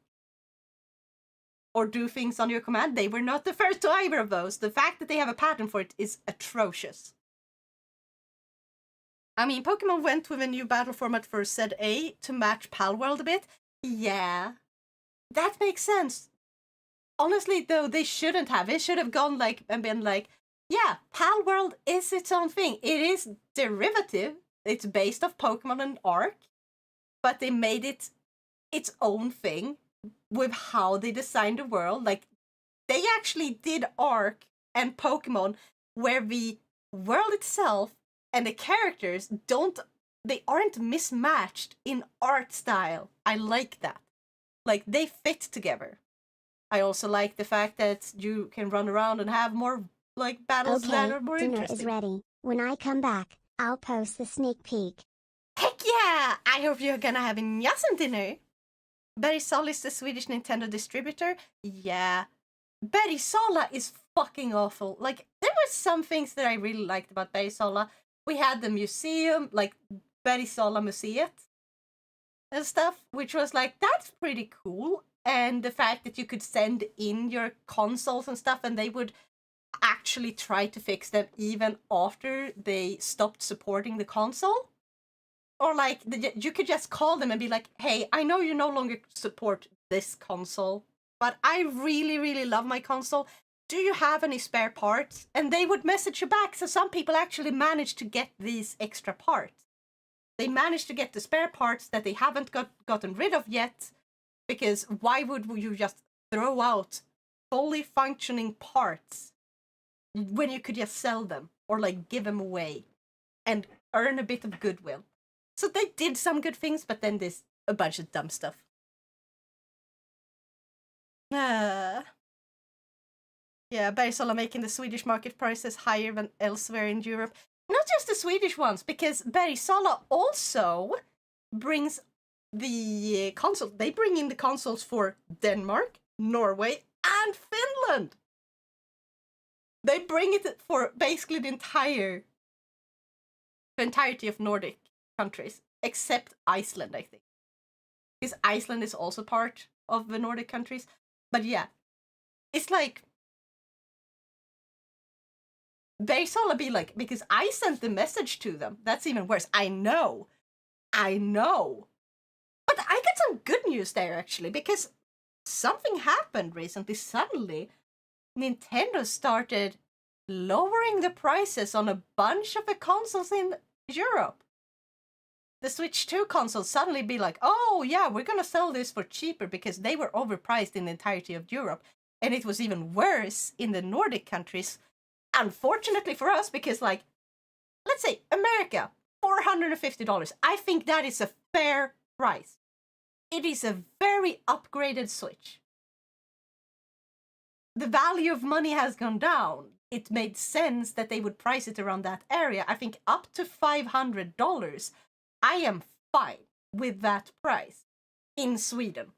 or do things on your command. They were not the first to either of those. The fact that they have a patent for it is atrocious. I mean, Pokemon went with a new battle format for Z-A to match Palworld a bit. Yeah, that makes sense. Honestly, though, they shouldn't have. It should have gone, like, and been like, yeah, Palworld is its own thing. It is derivative. It's based off Pokemon and Ark, but they made it its own thing with how they designed the world. Like, they actually did Ark and Pokemon where the world itself and the characters aren't mismatched in art style. I like that. Like, they fit together. I also like the fact that you can run around and have more, like, battles that are more dinner interesting. Is ready. When I come back, I'll post the sneak peek. Heck yeah! I hope you're gonna have an awesome dinner. Bergsala is the Swedish Nintendo distributor. Yeah. Bergsala is fucking awful. Like, there were some things that I really liked about Bergsala. We had the museum, like, Bergsala Museet and stuff, which was like, that's pretty cool. And the fact that you could send in your consoles and stuff, and they would actually try to fix them even after they stopped supporting the console. Or, like, you could just call them and be like, hey, I know you no longer support this console, but I really, really love my console. Do you have any spare parts? And they would message you back. So some people actually managed to get these extra parts. They managed to get the spare parts that they haven't gotten rid of yet, because why would you just throw out fully functioning parts when you could just sell them or, like, give them away and earn a bit of goodwill? So they did some good things, but then there's a bunch of dumb stuff. Yeah, Bergsala making the Swedish market prices higher than elsewhere in Europe. Not just the Swedish ones, because Bergsala also brings the console. They bring in the consoles for Denmark, Norway, and Finland. They bring it for basically the entirety of Nordic countries, except Iceland, I think. because Iceland is also part of the Nordic countries. But yeah, it's like they all be like, because I sent the message to them. That's even worse. I know. But I got some good news there actually, because something happened recently. Suddenly, Nintendo started lowering the prices on a bunch of the consoles in Europe. The Switch 2 consoles suddenly be like, oh yeah, we're gonna sell this for cheaper because they were overpriced in the entirety of Europe. And it was even worse in the Nordic countries. Unfortunately for us, because like, let's say America, $450. I think that is a fair price. It is a very upgraded Switch. The value of money has gone down. It made sense that they would price it around that area. I think up to $500. I am fine with that price in Sweden.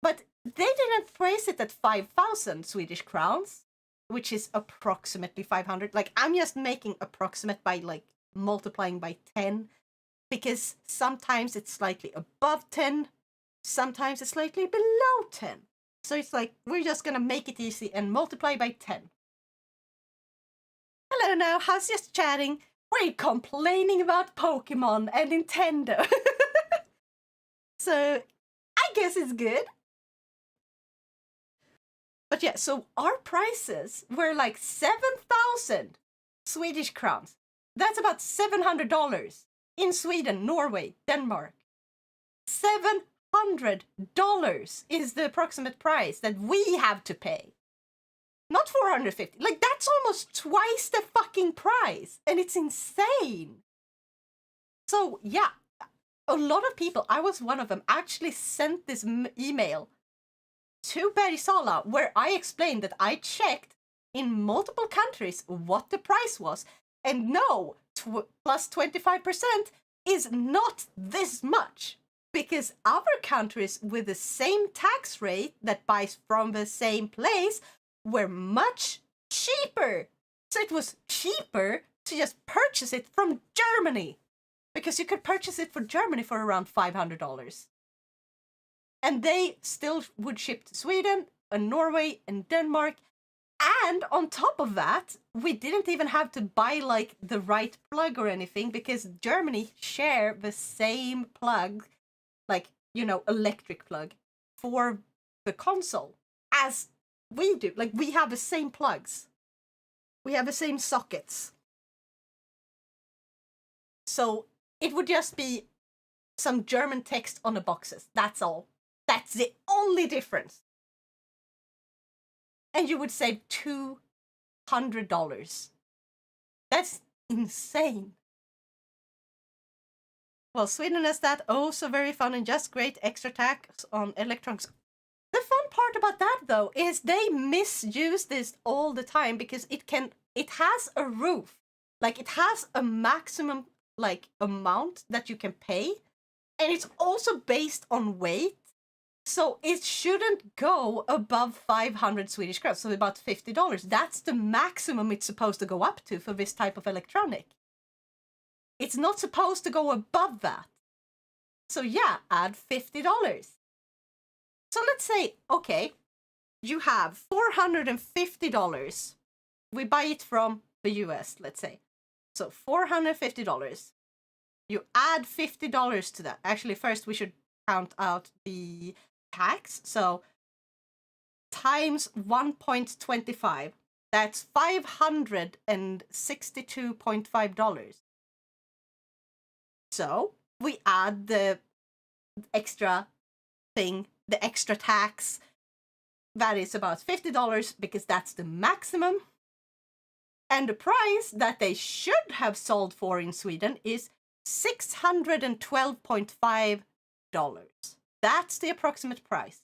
But they didn't price it at 5,000 Swedish crowns, which is approximately 500. Like, I'm just making approximate by like multiplying by 10, because sometimes it's slightly above 10, sometimes it's slightly below 10. So it's like, we're just gonna make it easy and multiply by 10. Hello now, how's just chatting? We're complaining about Pokemon and Nintendo. So, I guess it's good. But yeah, so our prices were like 7,000 Swedish crowns. That's about $700 in Sweden, Norway, Denmark. $700 is the approximate price that we have to pay. Not 450. Like, that's almost twice the fucking price. And it's insane. So, yeah, a lot of people, I was one of them, actually sent this email to Berisala where I explained that I checked in multiple countries what the price was. And no, plus 25% is not this much. Because other countries with the same tax rate that buys from the same place were much cheaper. So it was cheaper to just purchase it from Germany. Because you could purchase it for Germany for around $500. And they still would ship to Sweden and Norway and Denmark. And on top of that, we didn't even have to buy like the right plug or anything, because Germany share the same plug, like, you know, electric plug for the console as we do. Like, we have the same plugs. We have the same sockets. So it would just be some German text on the boxes. That's all. That's the only difference. And you would save $200. That's insane. Well, Sweden has that. Oh, so very fun and just great extra tax on electronics. The fun part about that, though, is they misuse this all the time, because it has a roof. Like, it has a maximum, like, amount that you can pay. And it's also based on weight. So it shouldn't go above 500 Swedish crowns, so about $50. That's the maximum it's supposed to go up to for this type of electronic. It's not supposed to go above that. So yeah, add $50. So let's say, okay, you have $450. We buy it from the US, let's say. So $450. You add $50 to that. Actually, first we should count out the tax. So times 1.25, that's $562.5. So we add the extra thing, the extra tax. That is about $50, because that's the maximum. And the price that they should have sold for in Sweden is $612.5. That's the approximate price.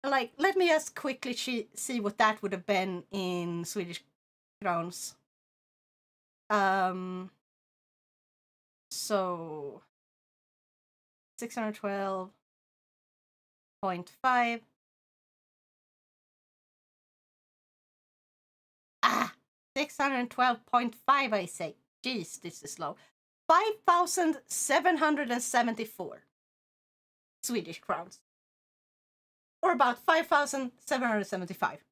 Like, let me just quickly see what that would have been in Swedish crowns. So 612.5. 612.5, I say. Jeez, this is slow. 5,774. Swedish crowns. Or about 5,775.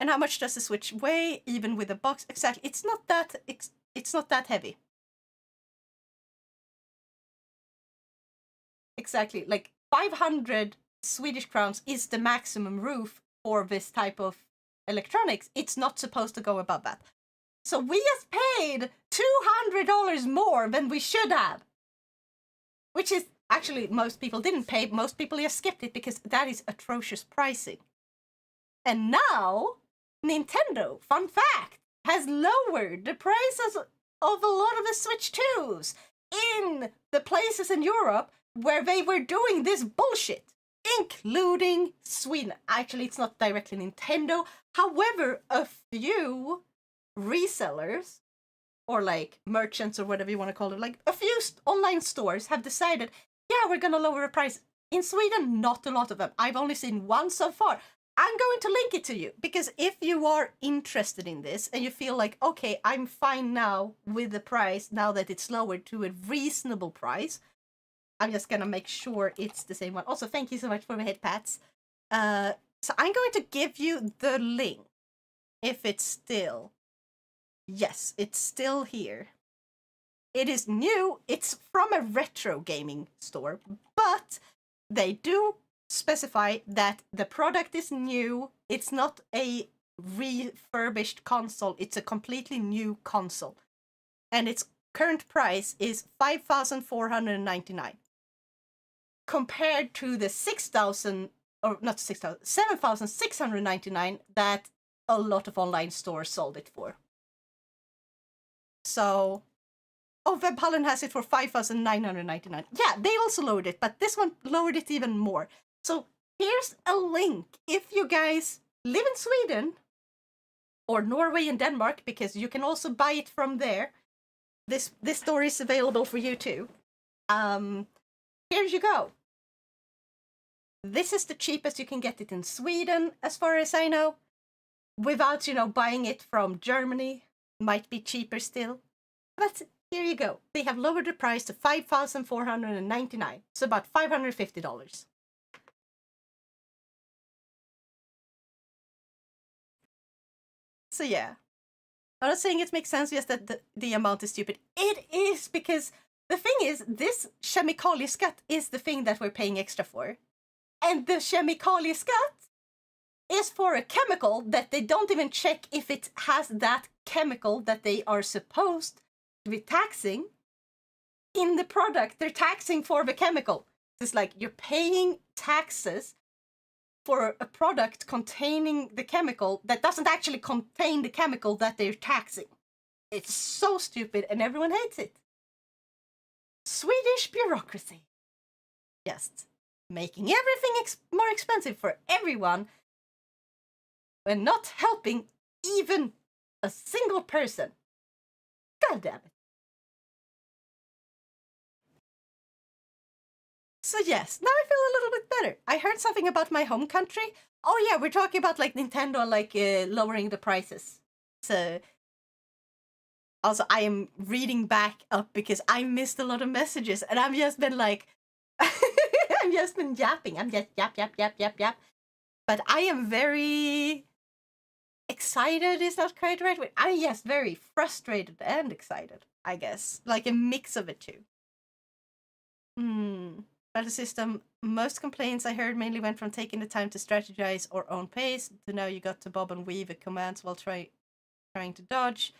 And how much does the Switch weigh, even with the box? Exactly, it's not that heavy. Exactly, like 500 Swedish crowns is the maximum roof for this type of electronics. It's not supposed to go above that. So we just paid $200 more than we should have. Which is, actually, most people didn't pay. Most people just skipped it because that is atrocious pricing. And now, Nintendo, fun fact, has lowered the prices of a lot of the Switch 2s in the places in Europe where they were doing this bullshit, including Sweden. Actually, it's not directly Nintendo. However, a few resellers, or like merchants or whatever you want to call it, like a few online stores have decided, yeah, we're gonna lower the price. In Sweden, not a lot of them. I've only seen one so far. I'm going to link it to you, because if you are interested in this and you feel like, okay, I'm fine now with the price now that it's lowered to a reasonable price, I'm just gonna make sure it's the same one. Also, thank you so much for the head pats. So I'm going to give you the link, if it's still... Yes, it's still here. It is new. It's from a retro gaming store, but they do specify that the product is new. It's not a refurbished console. It's a completely new console. And its current price is $5,499. Compared to the 6,000, or not 6,000, 7,699 that a lot of online stores sold it for. So, oh, Webhallen has it for 5,999. Yeah, they also lowered it, but this one lowered it even more. So here's a link. If you guys live in Sweden, or Norway and Denmark, because you can also buy it from there, this store is available for you too. Here you go. This is the cheapest you can get it in Sweden, as far as I know, without, buying it from Germany. Might be cheaper still. But here you go. They have lowered the price to $5,499. So about $550. So yeah. I'm not saying it makes sense, just that the amount is stupid. It is, because the thing is, this kemikalieskatt is the thing that we're paying extra for. And the kemikalieskatt is for a chemical that they don't even check if it has that chemical that they are supposed to be taxing in the product. They're taxing for the chemical. It's like you're paying taxes for a product containing the chemical that doesn't actually contain the chemical that they're taxing. It's so stupid and everyone hates it. Swedish bureaucracy. Just making everything more expensive for everyone and not helping even a single person. God damn it. So yes, now I feel a little bit better. I heard something about my home country. Oh yeah, we're talking about like Nintendo, like lowering the prices. So also I am reading back up because I missed a lot of messages and I've just been like, I've just been yapping. I'm just yap. But I am very excited is not quite the right word. I'm just very frustrated and excited, I guess. Like a mix of it two. Battle system, most complaints I heard mainly went from taking the time to strategize or own pace to now you got to bob and weave at commands while trying to dodge.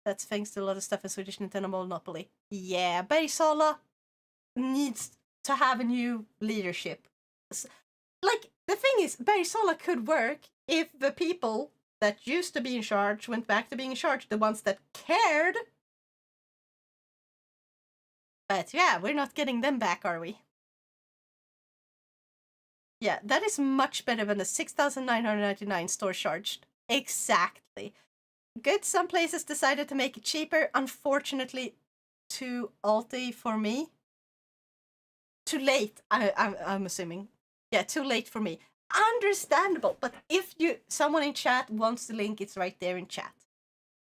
That's thanks to a lot of stuff in Swedish Nintendo Monopoly. Yeah, Bergsala needs to have a new leadership. Like, the thing is, Bergsala could work if the people that used to be in charge went back to being in charge, the ones that cared. But yeah, we're not getting them back, are we? Yeah, that is much better than the 6,999 store charged. Exactly. Good, some places decided to make it cheaper. Unfortunately, too alty for me. Too late, I'm assuming. Yeah, too late for me. Understandable, but if someone in chat wants the link, it's right there in chat.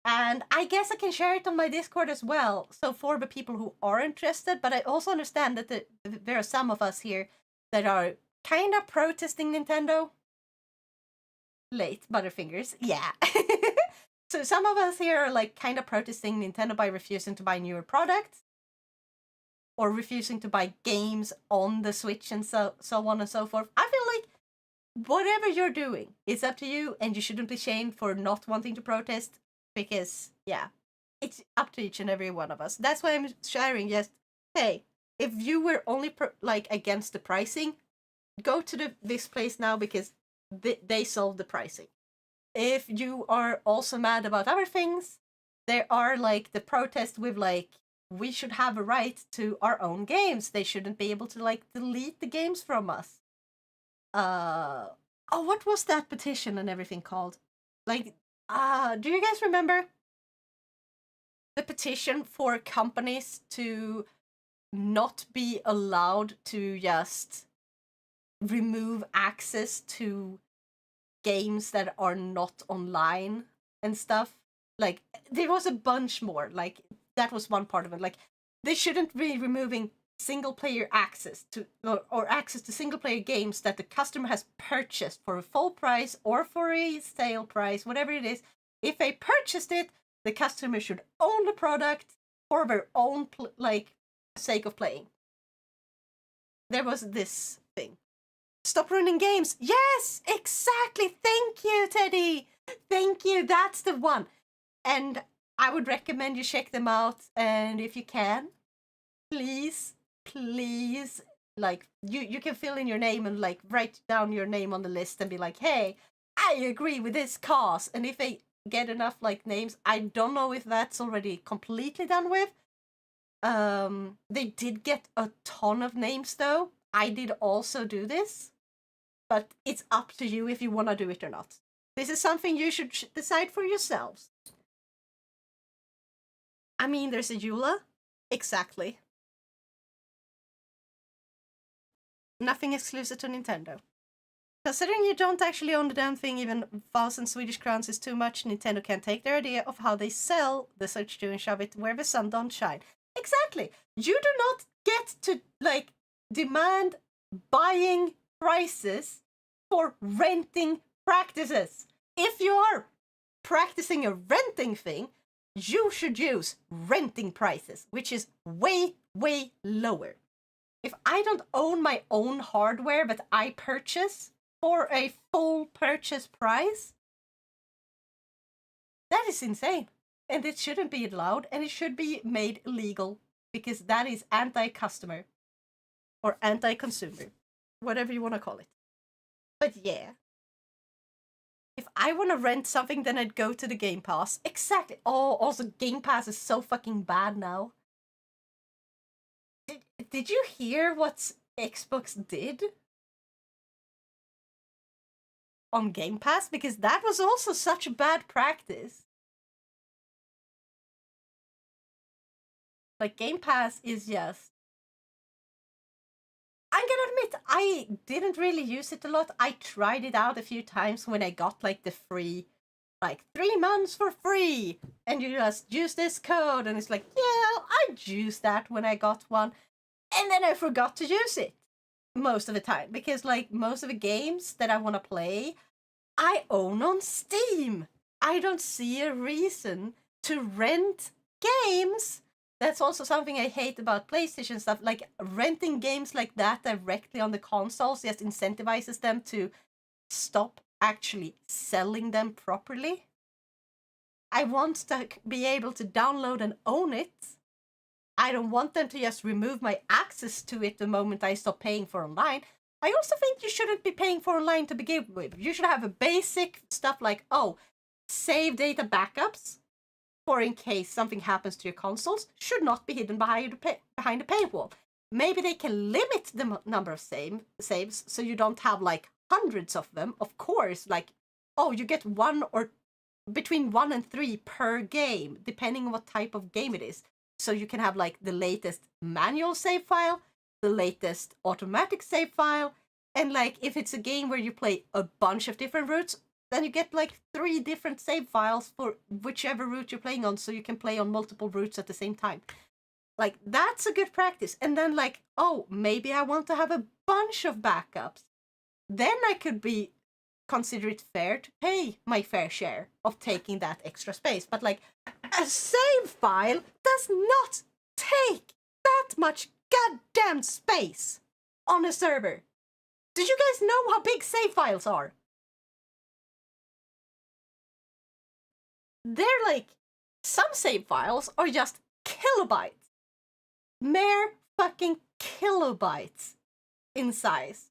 And I guess I can share it on my Discord as well. So for the people who are interested, but I also understand that there are some of us here that are kind of protesting Nintendo. Late, Butterfingers. Yeah. So some of us here are like kind of protesting Nintendo by refusing to buy newer products or refusing to buy games on the Switch and so on and so forth. I feel like whatever you're doing, it's up to you, and you shouldn't be shamed for not wanting to protest because, yeah, it's up to each and every one of us. That's why I'm sharing. Just hey, if you were only like against the pricing, go to this place now because they solved the pricing. If you are also mad about other things, there are like the protest with like we should have a right to our own games. They shouldn't be able to like delete the games from us. Oh, what was that petition and everything called? Like, do you guys remember the petition for companies to not be allowed to just remove access to games that are not online and stuff? Like, there was a bunch more. Like, that was one part of it. Like, they shouldn't be removing single player access to or access to single player games that the customer has purchased for a full price or for a sale price, whatever it is. If they purchased it, the customer should own the product for their own like sake of playing. There was this thing. Stop ruining games. Yes, exactly. Thank you, Teddy. Thank you. That's the one. And I would recommend you check them out. And if you can, please, please, like you can fill in your name and like write down your name on the list and be like, hey, I agree with this cause. And if they get enough like names, I don't know if that's already completely done with. They did get a ton of names though. I did also do this, but it's up to you if you want to do it or not. This is something you should decide for yourselves. I mean, there's a Eula. Exactly. Nothing exclusive to Nintendo. Considering you don't actually own the damn thing, even 1,000 Swedish crowns is too much. Nintendo can take their idea of how they sell the Switch to and shove it where the sun don't shine. Exactly. You do not get to, like, demand buying prices for renting practices. If you are practicing a renting thing, you should use renting prices, which is way, way lower. If I don't own my own hardware that I purchase for a full purchase price, that is insane. And it shouldn't be allowed, and it should be made illegal because that is anti-customer or anti-consumer, whatever you want to call it. But yeah, if I want to rent something, then I'd go to the Game Pass. Exactly. Oh, also Game Pass is so fucking bad now. Did you hear what Xbox did on Game Pass? Because that was also such a bad practice. Like, Game Pass is just... I'm gonna admit, I didn't really use it a lot. I tried it out a few times when I got, like, the free... Like, 3 months for free! And you just use this code, and it's like, yeah, I'd use that when I got one. And then I forgot to use it most of the time. Because, like, most of the games that I want to play, I own on Steam. I don't see a reason to rent games. That's also something I hate about PlayStation stuff. Like, renting games like that directly on the consoles just incentivizes them to stop actually selling them properly. I want to be able to download and own it. I don't want them to just remove my access to it the moment I stop paying for online. I also think you shouldn't be paying for online to begin with. You should have a basic stuff like, oh, save data backups for in case something happens to your consoles should not be hidden behind a paywall. Maybe they can limit the number of saves so you don't have like hundreds of them. Of course, like, oh, you get one or between 1 and 3 per game, depending on what type of game it is. So you can have like the latest manual save file, the latest automatic save file, and like if it's a game where you play a bunch of different routes, Then you get like 3 different save files for whichever route you're playing on, so you can play on multiple routes at the same time. Like, that's a good practice. And then like, oh, maybe I want to have a bunch of backups. Then I could consider it fair to pay my fair share of taking that extra space. But like, a save file does not take that much goddamn space on a server. Did you guys know how big save files are? They're like, some save files are just kilobytes. Mere fucking kilobytes in size.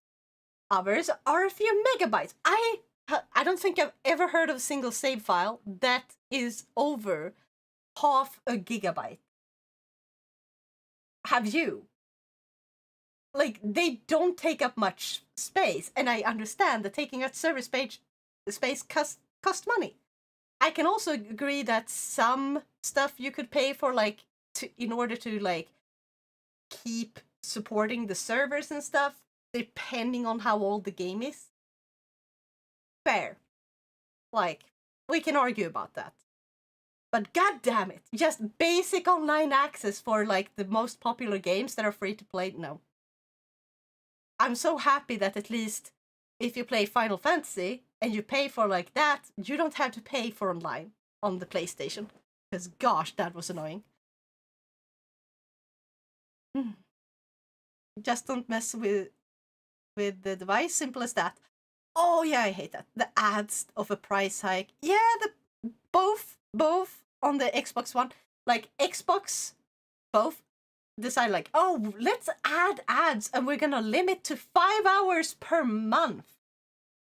Others are a few megabytes. I don't think I've ever heard of a single save file that is over half a gigabyte. Have you? Like, they don't take up much space, and I understand that taking up server space cost money. I can also agree that some stuff you could pay for, like, in order to like keep supporting the servers and stuff, depending on how old the game is. Fair. Like, we can argue about that. But god damn it, just basic online access for like the most popular games that are free to play, no. I'm so happy that at least if you play Final Fantasy and you pay for like that, you don't have to pay for online on the PlayStation. Because gosh, that was annoying. Just don't mess with the device, simple as that. Oh yeah, I hate that. The ads of a price hike. Yeah, both on the Xbox One. Like, Xbox both decide like, oh, let's add ads and we're gonna limit to 5 hours per month.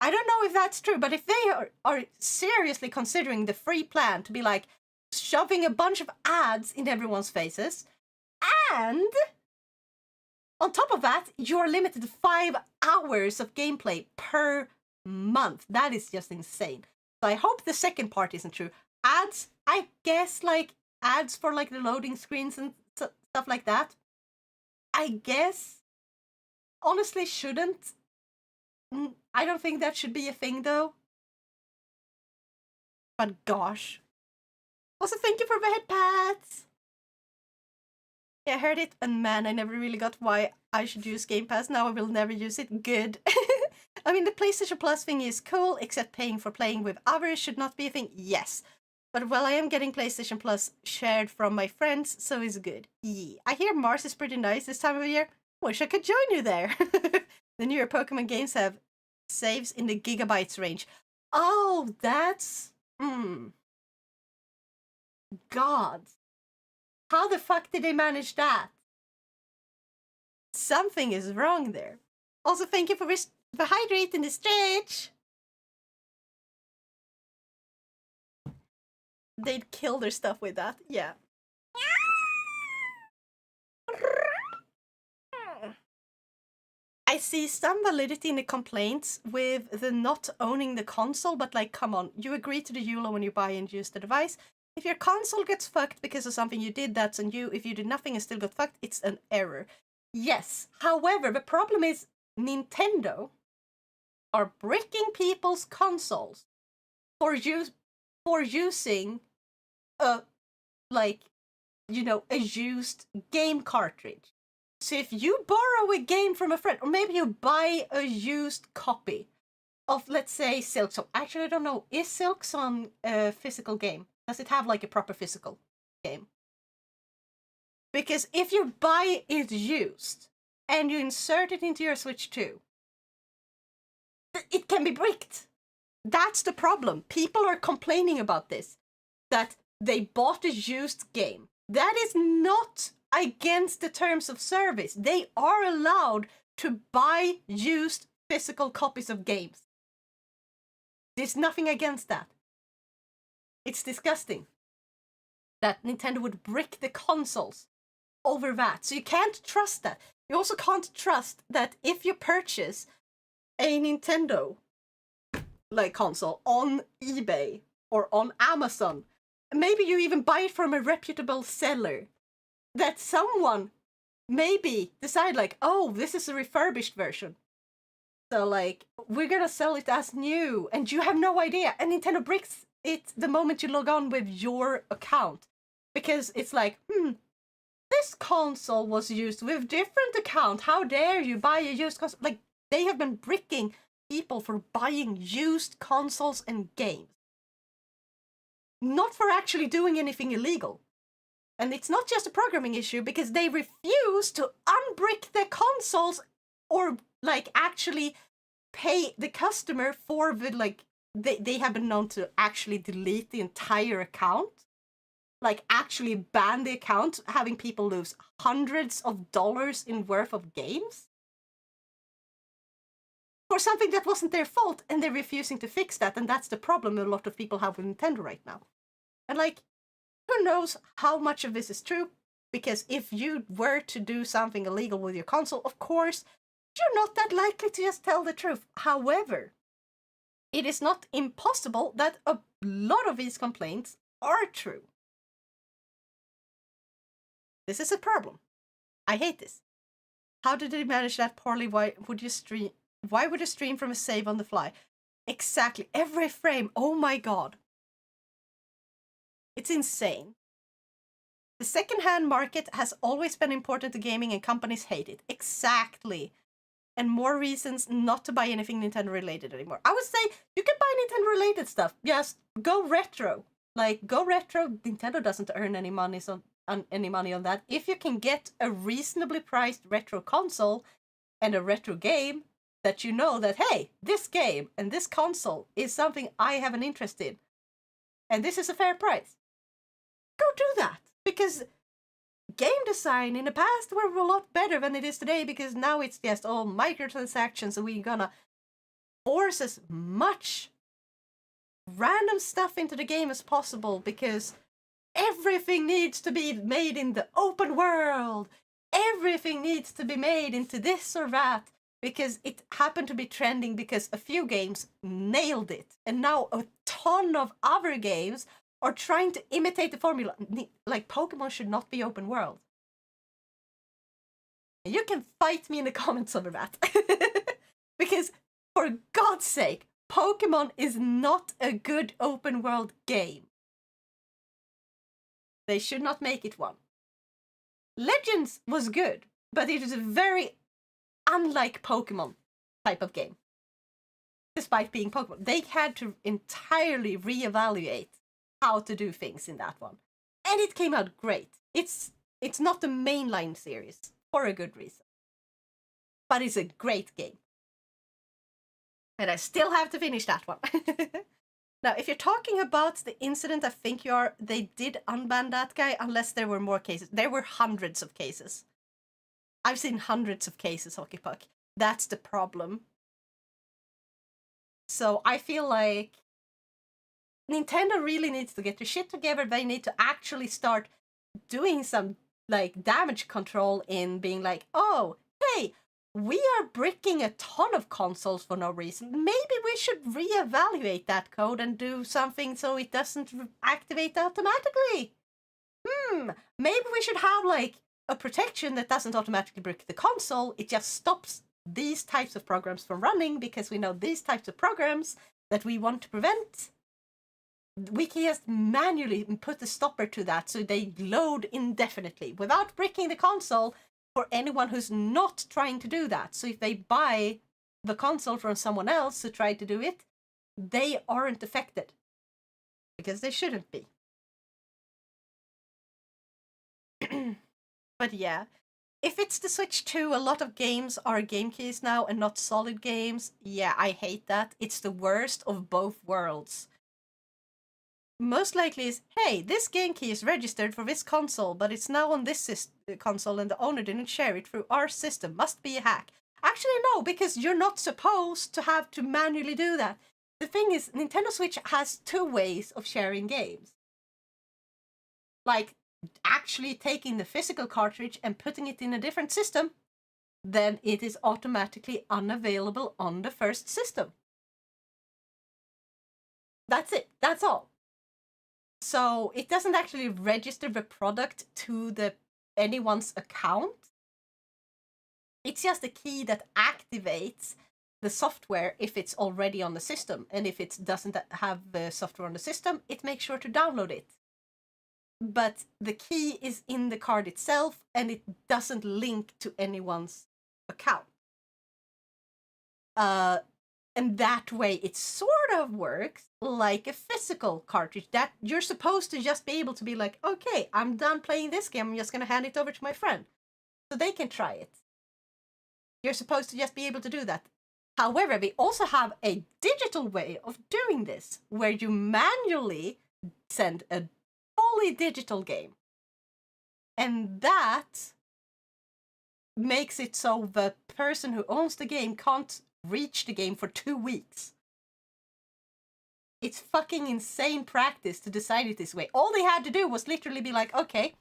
I don't know if that's true, but if they are seriously considering the free plan to be like shoving a bunch of ads in everyone's faces, and on top of that, you're limited to 5 hours of gameplay per month. That is just insane. So I hope the second part isn't true. Ads, I guess, like ads for like the loading screens and stuff like that, I guess, honestly shouldn't. I don't think that should be a thing though. But gosh. Also, thank you for the head pats. Yeah, I heard it, and man, I never really got why I should use Game Pass. Now I will never use it. Good. I mean, the PlayStation Plus thing is cool, except paying for playing with others should not be a thing. Yes. But well, I am getting PlayStation Plus shared from my friends, so it's good. Yeah. I hear Mars is pretty nice this time of year. Wish I could join you there. The newer Pokemon games have saves in the gigabytes range. Oh, that's... God. How the fuck did they manage that? Something is wrong there. Also, thank you for hydrating the stretch. They'd kill their stuff with that, yeah. I see some validity in the complaints with the not owning the console, but like, come on, you agree to the EULA when you buy and use the device. If your console gets fucked because of something you did, that's on you. If you did nothing and still got fucked, it's an error. Yes, however, the problem is Nintendo are bricking people's consoles for using a, like, you know, a used game cartridge. So if you borrow a game from a friend, or maybe you buy a used copy of, let's say, Silksong. Actually, I don't know. Is Silksong a physical game? Does it have like a proper physical game? Because if you buy it used and you insert it into your Switch 2, it can be bricked. That's the problem. People are complaining about this, that they bought a used game. That is not against the terms of service. They are allowed to buy used physical copies of games. There's nothing against that. It's disgusting that Nintendo would brick the consoles over that. So you can't trust that. You also can't trust that if you purchase a Nintendo like console on eBay or on Amazon, maybe you even buy it from a reputable seller, that someone maybe decide like, oh, this is a refurbished version. So, like, we're gonna sell it as new, and you have no idea. And Nintendo bricks it the moment you log on with your account. Because it's like, this console was used with different account. How dare you buy a used console? Like, they have been bricking people for buying used consoles and games. Not for actually doing anything illegal. And it's not just a programming issue, because they refuse to unbrick their consoles or, like, actually pay the customer for the, like, they have been known to actually delete the entire account. Like, actually ban the account, having people lose hundreds of dollars in worth of games for something that wasn't their fault, and they're refusing to fix that, and that's the problem a lot of people have with Nintendo right now. And, like, who knows how much of this is true, because if you were to do something illegal with your console, of course, you're not that likely to just tell the truth. However, it is not impossible that a lot of these complaints are true. This is a problem. I hate this. How did they manage that poorly? Why would you stream from a save on the fly? Exactly. Every frame. Oh my god. It's insane. The second-hand market has always been important to gaming, and companies hate it. Exactly. And more reasons not to buy anything Nintendo related anymore. I would say you can buy Nintendo related stuff. Just go retro. Like, go retro. Nintendo doesn't earn any money on that. If you can get a reasonably priced retro console and a retro game that you know that, hey, this game and this console is something I have an interest in, and this is a fair price, go do that. Because game design in the past were a lot better than it is today, because now it's just all microtransactions, and we're gonna force as much random stuff into the game as possible, because everything needs to be made in the open world. Everything needs to be made into this or that, because it happened to be trending because a few games nailed it. And now a ton of other games are trying to imitate the formula. Like, Pokemon should not be open world. You can fight me in the comments over that. Because, for God's sake, Pokemon is not a good open world game. They should not make it one. Legends was good, but it is a very unlike Pokemon type of game. Despite being Pokemon, they had to entirely reevaluate how to do things in that one. And it came out great. It's not the mainline series, for a good reason. But it's a great game. And I still have to finish that one. Now, if you're talking about the incident, I think you are, they did unban that guy, unless there were more cases. There were hundreds of cases. I've seen hundreds of cases, Hockey Puck. That's the problem. So I feel like Nintendo really needs to get their shit together. They need to actually start doing some, like, damage control in being like, oh, hey, we are bricking a ton of consoles for no reason. Maybe we should reevaluate that code and do something so it doesn't activate automatically. Maybe we should have, like, a protection that doesn't automatically brick the console. It just stops these types of programs from running, because we know these types of programs that we want to prevent. We can just manually put a stopper to that so they load indefinitely without bricking the console for anyone who's not trying to do that. So if they buy the console from someone else who tried to do it, they aren't affected. Because they shouldn't be. But yeah, if it's the Switch 2, a lot of games are game keys now and not solid games. Yeah, I hate that. It's the worst of both worlds. Most likely is, hey, this game key is registered for this console, but it's now on this console and the owner didn't share it through our system. Must be a hack. Actually, no, because you're not supposed to have to manually do that. The thing is, Nintendo Switch has two ways of sharing games. Like, actually taking the physical cartridge and putting it in a different system, then it is automatically unavailable on the first system. That's it. That's all. So it doesn't actually register the product to anyone's account. It's just a key that activates the software if it's already on the system, and if it doesn't have the software on the system, it makes sure to download it. But the key is in the card itself, and it doesn't link to anyone's account. And that way it sort of works like a physical cartridge, that you're supposed to just be able to be like, okay, I'm done playing this game, I'm just gonna hand it over to my friend so they can try it. You're supposed to just be able to do that. However, we also have a digital way of doing this, where you manually send a fully digital game. And that makes it so the person who owns the game can't reach the game for 2 weeks. It's fucking insane practice to decide it this way. All they had to do was literally be like, okay,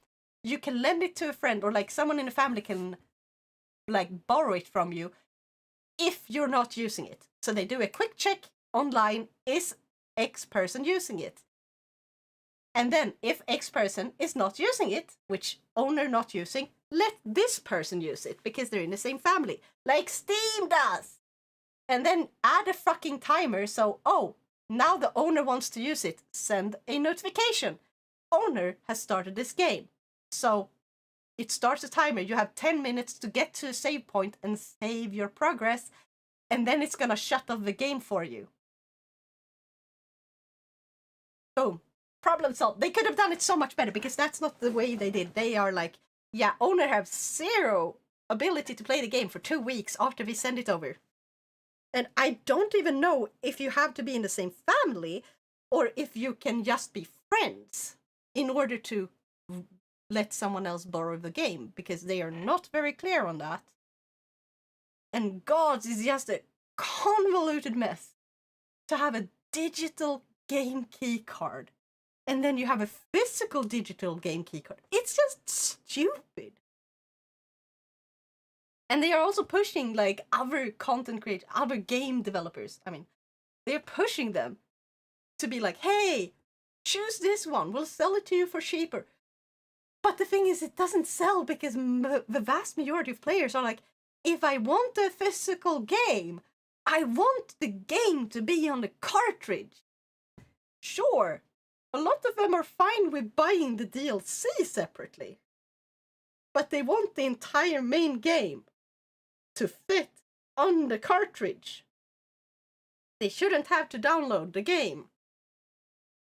you can lend it to a friend, or like someone in the family can like borrow it from you if you're not using it. So they do a quick check online, is X person using it? And then if X person is not using it, which owner not using, let this person use it because they're in the same family, like Steam does. And then add a fucking timer, so, oh, now the owner wants to use it, send a notification. Owner has started this game. So it starts a timer. You have 10 minutes to get to a save point and save your progress, and then it's gonna shut off the game for you. Boom. Problem solved. They could have done it so much better, because that's not the way they did. They are like, yeah, owner has zero ability to play the game for 2 weeks after we send it over. And I don't even know if you have to be in the same family or if you can just be friends in order to let someone else borrow the game, because they are not very clear on that. And God, it's just a convoluted mess to have a digital game key card, and then you have a physical digital game key card. It's just stupid. And they are also pushing like other content creators, other game developers. I mean, they're pushing them to be like, hey, choose this one, we'll sell it to you for cheaper. But the thing is, it doesn't sell because the vast majority of players are like, if I want a physical game, I want the game to be on the cartridge. Sure, a lot of them are fine with buying the DLC separately, but they want the entire main game to fit on the cartridge. They shouldn't have to download the game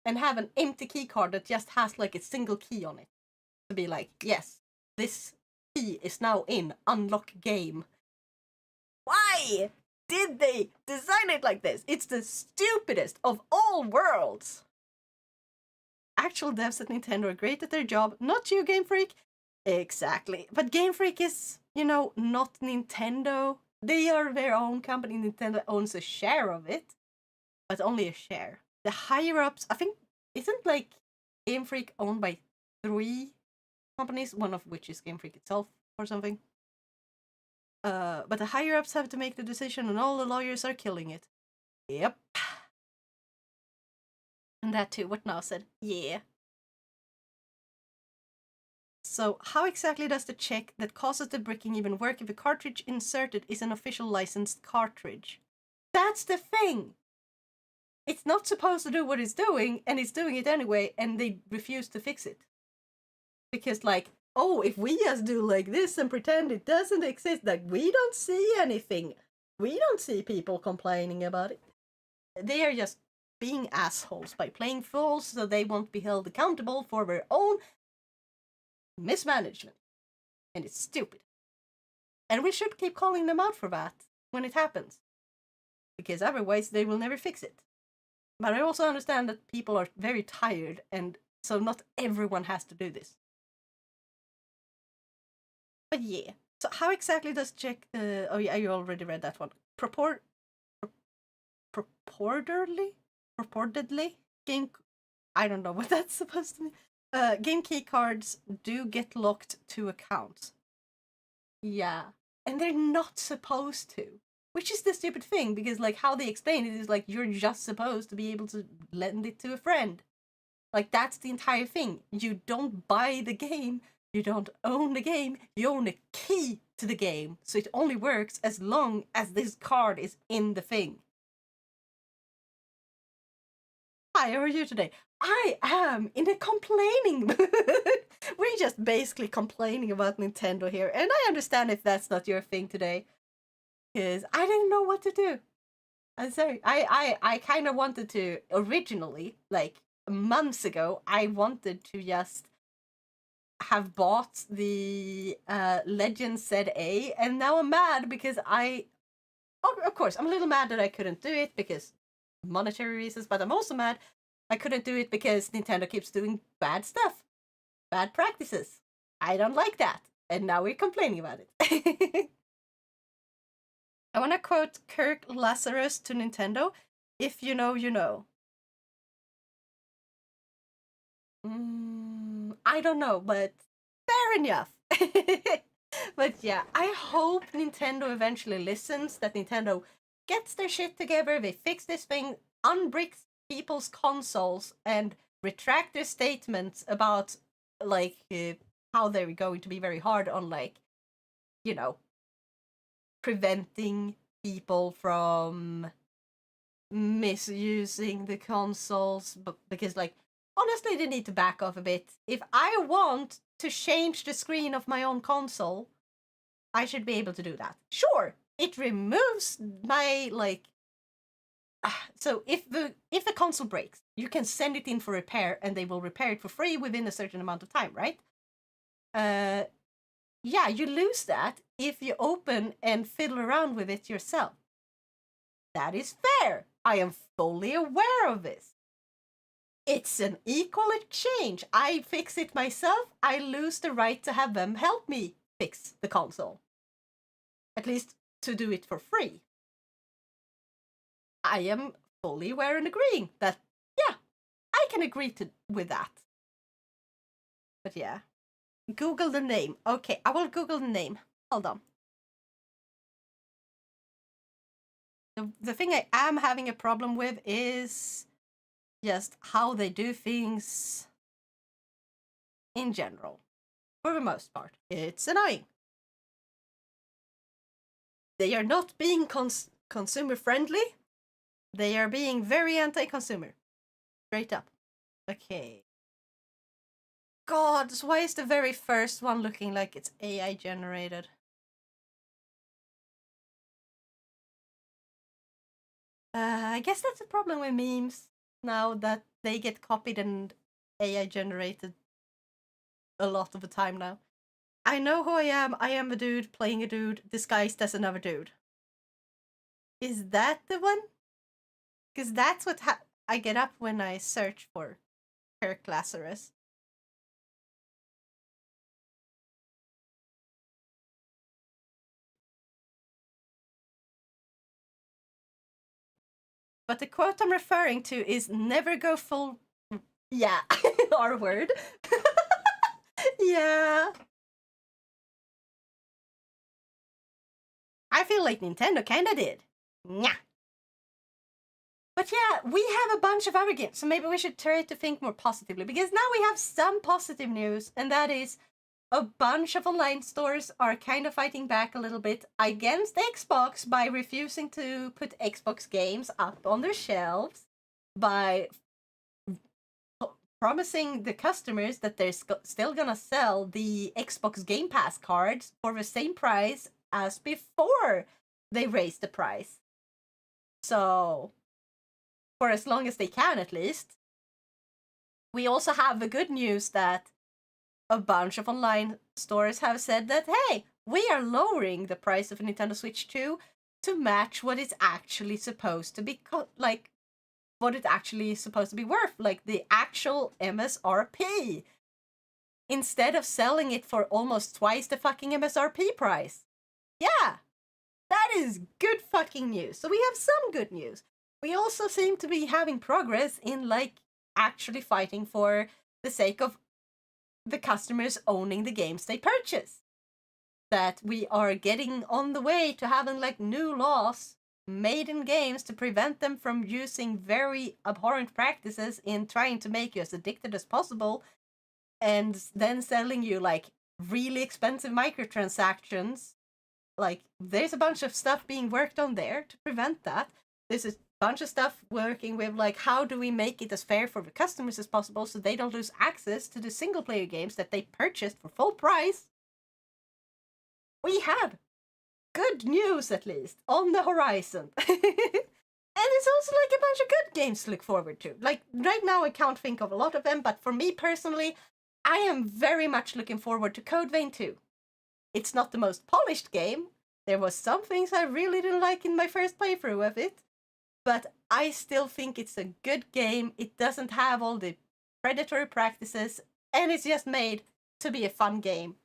and have an empty key card that just has like a single key on it to be like, yes, this key is now in unlock game. Why did they design it like this? It's the stupidest of all worlds. Actual devs at Nintendo are great at their job, not you, Game Freak. Exactly. But Game Freak is, you know, not Nintendo. They are their own company. Nintendo owns a share of it, but only a share. The higher-ups, I think, isn't like Game Freak owned by 3 companies, one of which is Game Freak itself or something. But the higher-ups have to make the decision, and all the lawyers are killing it. Yep. And that too, what now said, yeah. So how exactly does the check that causes the bricking even work if a cartridge inserted is an official licensed cartridge? That's the thing! It's not supposed to do what it's doing, and it's doing it anyway, and they refuse to fix it. Because like, oh, if we just do like this and pretend it doesn't exist, like we don't see anything. We don't see people complaining about it. They are just being assholes by playing fools so they won't be held accountable for their own mismanagement. And it's stupid. And we should keep calling them out for that when it happens. Because otherwise they will never fix it. But I also understand that people are very tired, and so not everyone has to do this. But yeah. So how exactly does check... oh yeah, you already read that one. Purportedly? Game... I don't know what that's supposed to mean. Game key cards do get locked to accounts. Yeah. And they're not supposed to. Which is the stupid thing, because like how they explain it is like you're just supposed to be able to lend it to a friend. Like that's the entire thing. You don't buy the game You don't own the game, you own a key to the game, so it only works as long as this card is in the thing. Hi, how are you today? I am in a complaining mood. We're just basically complaining about Nintendo here, and I understand if that's not your thing today, because I didn't know what to do. I'm sorry. I kind of wanted to originally, like months ago, I wanted to just have bought the Legends Z-A, and now I'm mad because of course, I'm a little mad that I couldn't do it because monetary reasons, but I'm also mad I couldn't do it because Nintendo keeps doing bad stuff, bad practices. I don't like that, and now we're complaining about it. I want to quote Kirk Lazarus to Nintendo: "If you know, you know." I don't know, but fair enough. But yeah, I hope Nintendo eventually listens, that Nintendo gets their shit together, they fix this thing, unbrick people's consoles, and retract their statements about, like, how they're going to be very hard on, like, you know, preventing people from misusing the consoles, but because, like, honestly, they need to back off a bit. If I want to change the screen of my own console, I should be able to do that. Sure, it removes my, like, so if the console breaks, you can send it in for repair and they will repair it for free within a certain amount of time, right? Yeah, you lose that if you open and fiddle around with it yourself. That is fair. I am fully aware of this. It's an equal exchange. I fix it myself, I lose the right to have them help me fix the console. At least to do it for free. I am fully aware and agreeing that, yeah, I can agree with that. But yeah. Google the name. Okay, I will Google the name. Hold on. The thing I am having a problem with is just how they do things in general. For the most part, it's annoying. They are not being consumer friendly. They are being very anti-consumer. Straight up. Okay. God, why is the very first one looking like it's AI generated? I guess that's a problem with memes now, that they get copied and AI generated a lot of the time now. I know who I am. I am a dude playing a dude disguised as another dude. Is that the one? Because that's what I get up when I search for Kirk Lazarus. But the quote I'm referring to is never go full. Yeah, our word. Yeah. I feel like Nintendo kinda did. Yeah. But yeah, we have a bunch of other games, so maybe we should try to think more positively, because now we have some positive news, and that is a bunch of online stores are kind of fighting back a little bit against Xbox by refusing to put Xbox games up on their shelves, by promising the customers that they're still gonna sell the Xbox Game Pass cards for the same price as before they raised the price. So, for as long as they can, at least. We also have the good news that a bunch of online stores have said that, hey, we are lowering the price of a Nintendo Switch 2 to match what it's actually supposed to be, like, what it actually is supposed to be worth, like the actual MSRP, instead of selling it for almost twice the fucking MSRP price. Yeah, that is good fucking news. So we have some good news. We also seem to be having progress in, like, actually fighting for the sake of the customers owning the games they purchase. That we are getting on the way to having, like, new laws made in games to prevent them from using very abhorrent practices in trying to make you as addicted as possible, and then selling you, like, really expensive microtransactions. Like, there's a bunch of stuff being worked on there to prevent that. There's a bunch of stuff working with, like, how do we make it as fair for the customers as possible so they don't lose access to the single-player games that they purchased for full price. We had good news, at least, on the horizon. And it's also like a bunch of good games to look forward to. Like, right now I can't think of a lot of them, but for me personally, I am very much looking forward to Code Vein 2. It's not the most polished game. There was some things I really didn't like in my first playthrough of it, but I still think it's a good game. It doesn't have all the predatory practices, and it's just made to be a fun game.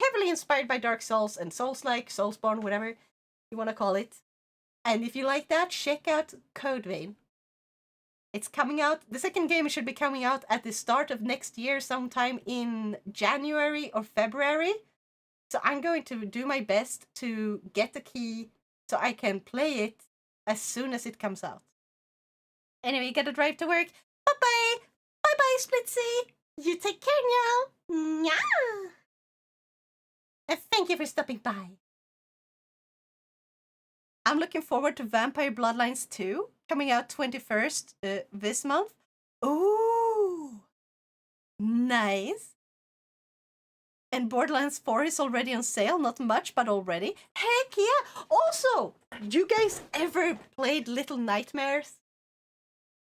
Heavily inspired by Dark Souls and Souls-like, Soulsborne, whatever you want to call it. And if you like that, check out Code Vein. It's coming out, the second game should be coming out at the start of next year, sometime in January or February. So I'm going to do my best to get the key so I can play it as soon as it comes out. Anyway, gotta drive to work. Bye-bye! Bye-bye, Splitzy! You take care now! Nya! And thank you for stopping by. I'm looking forward to Vampire Bloodlines 2, coming out 21st this month. Ooh! Nice! And Borderlands 4 is already on sale, not much, but already. Heck yeah! Also, you guys ever played Little Nightmares?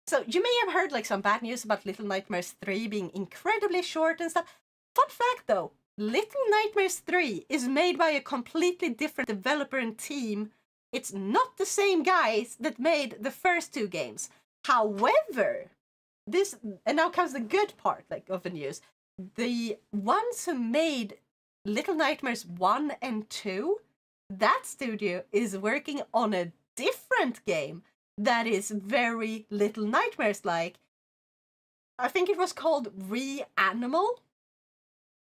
So, you may have heard like some bad news about Little Nightmares 3 being incredibly short and stuff. Fun fact though, Little Nightmares 3 is made by a completely different developer and team. It's not the same guys that made the first two games. However, this, and now comes the good part like of the news. The ones who made Little Nightmares 1 and 2, that studio is working on a different game that is very Little Nightmares-like. I think it was called Reanimal.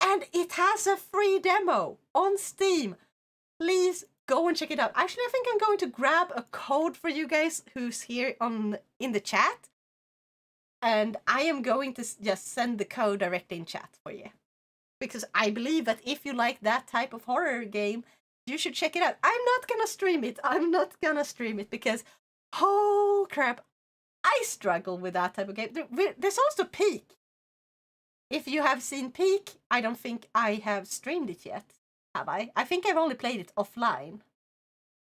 And it has a free demo on Steam. Please go and check it out. Actually, I think I'm going to grab a code for you guys who's here in the chat. And I am going to just send the code directly in chat for you. Because I believe that if you like that type of horror game, you should check it out. I'm not gonna stream it. Because, oh crap, I struggle with that type of game. There's also Peak. If you have seen Peak, I don't think I have streamed it yet, have I? I think I've only played it offline.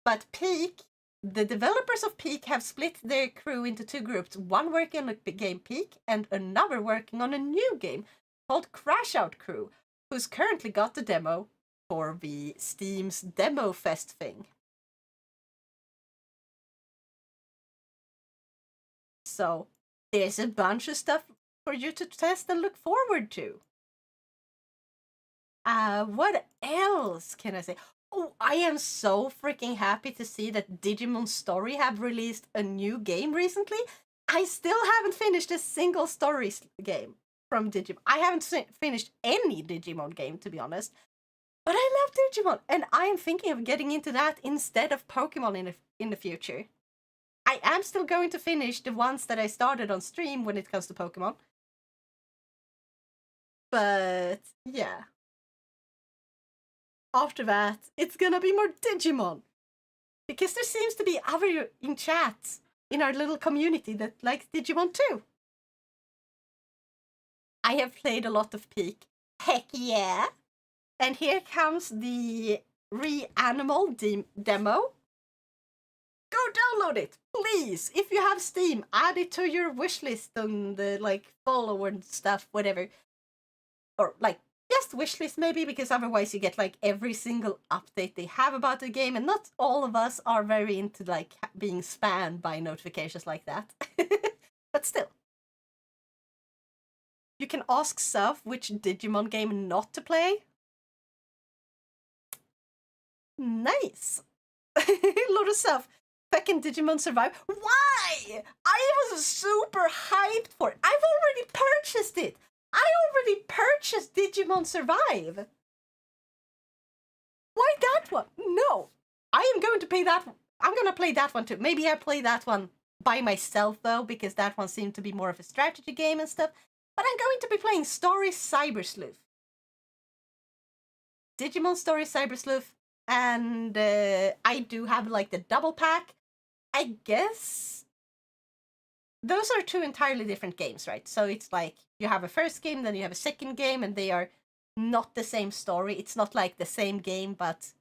But Peak, the developers of Peak have split their crew into two groups, one working on the game Peak and another working on a new game called Crash Out Crew, who's currently got the demo for the Steam's Demo Fest thing. So there's a bunch of stuff for you to test and look forward to. What else can I say? Oh, I am so freaking happy to see that Digimon Story have released a new game recently. I still haven't finished a single story game from Digimon. I haven't finished any Digimon game, to be honest. But I love Digimon, and I am thinking of getting into that instead of Pokemon in the future. I am still going to finish the ones that I started on stream when it comes to Pokemon. But, yeah. After that, it's gonna be more Digimon. Because there seems to be other in chat in our little community that likes Digimon too. I have played a lot of Peak. Heck yeah! And here comes the Reanimal demo. Go download it, please! If you have Steam, add it to your wishlist on the, like, follow and stuff, whatever. Or, like, just wishlist maybe, because otherwise you get, like, every single update they have about the game, and not all of us are very into, like, being spammed by notifications like that. But still. You can ask Soph which Digimon game not to play. Nice! Lord of Soph. Fucking Digimon Survive. Why? I was super hyped for it. I've already purchased it. I already purchased Digimon Survive. Why that one? No. I am going to play that. I'm going to play that one too. Maybe I play that one by myself though, because that one seemed to be more of a strategy game and stuff. But I'm going to be playing Story Cyber Sleuth. Digimon Story Cyber Sleuth, and I do have like the double pack. I guess those are two entirely different games, right? So it's like you have a first game, then you have a second game, and they are not the same story. It's not like the same game, but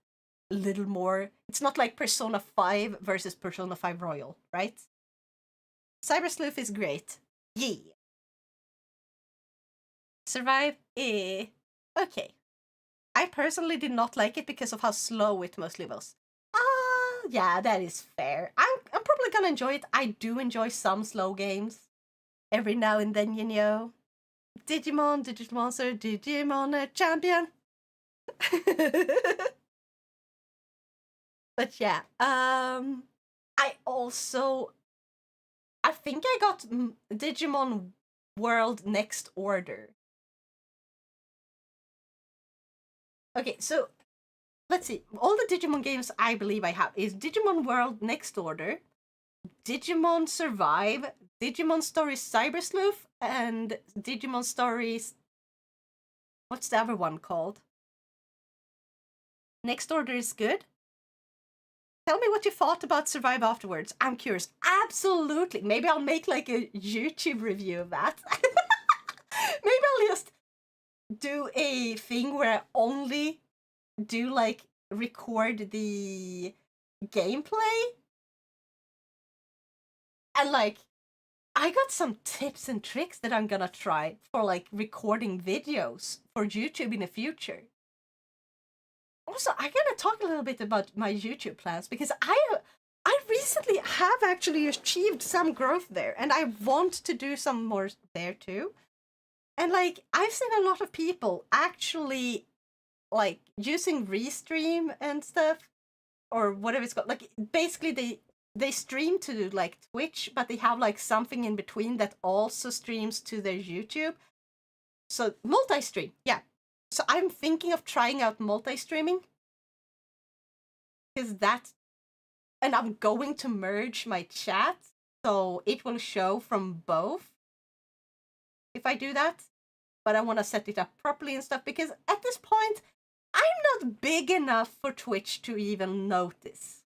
a little more. It's not like Persona 5 versus Persona 5 Royal, right? Cyber Sleuth is great. Yeah. Survive? Okay. I personally did not like it because of how slow it mostly was. Yeah, that is fair. I'm probably gonna enjoy it. I do enjoy some slow games. Every now and then, you know. Digimon, Digimonster, Digimon champion. But yeah, I also, I think I got Digimon World Next Order. Okay, so let's see. All the Digimon games I believe I have is Digimon World Next Order, Digimon Survive, Digimon Stories Cyber Sleuth, and Digimon Stories. What's the other one called? Next Order is good. Tell me what you thought about Survive afterwards. I'm curious. Absolutely. Maybe I'll make like a YouTube review of that. Maybe I'll just do a thing where I only do like record the gameplay. And like, I got some tips and tricks that I'm gonna try for like recording videos for YouTube in the future. Also, I gotta talk a little bit about my YouTube plans because I recently have actually achieved some growth there, and I want to do some more there too. And like, I've seen a lot of people actually like using Restream and stuff, or whatever it's called. Like, basically they stream to like Twitch, but they have like something in between that also streams to their YouTube. So multi-stream, yeah. So I'm thinking of trying out multi-streaming because that, and I'm going to merge my chat so it will show from both if I do that. But I want to set it up properly and stuff because at this point, I'm not big enough for Twitch to even notice.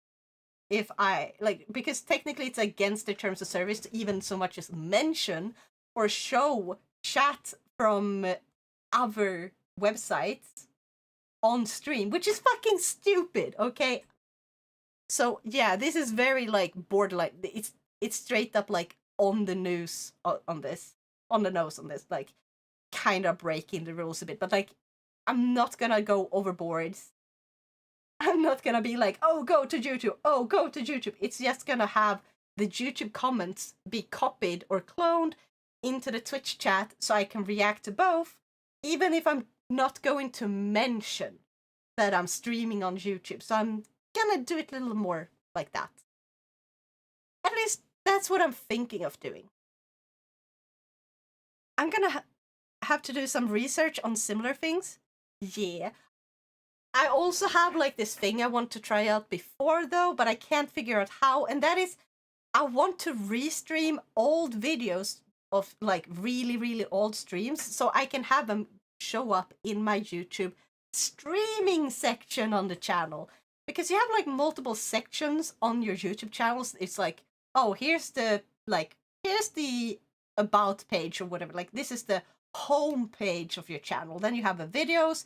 If I, like, because technically it's against the terms of service to even so much as mention or show chat from other websites on stream, which is fucking stupid, okay? So yeah, this is very like borderline. It's straight up like on the news on this, on the nose on this, like kind of breaking the rules a bit. But like, I'm not gonna go overboard. I'm not gonna be like, oh, go to YouTube, oh, go to YouTube. It's just gonna have the YouTube comments be copied or cloned into the Twitch chat so I can react to both, even if I'm not going to mention that I'm streaming on YouTube. So I'm gonna do it a little more like that. At least that's what I'm thinking of doing. I'm gonna have to do some research on similar things. Yeah. I also have like this thing I want to try out before though, but I can't figure out how, and that is I want to restream old videos of like really, really old streams so I can have them show up in my YouTube streaming section on the channel. Because you have like multiple sections on your YouTube channels. It's like, oh, here's the about page or whatever. Like, this is the home page of your channel. Then you have the videos,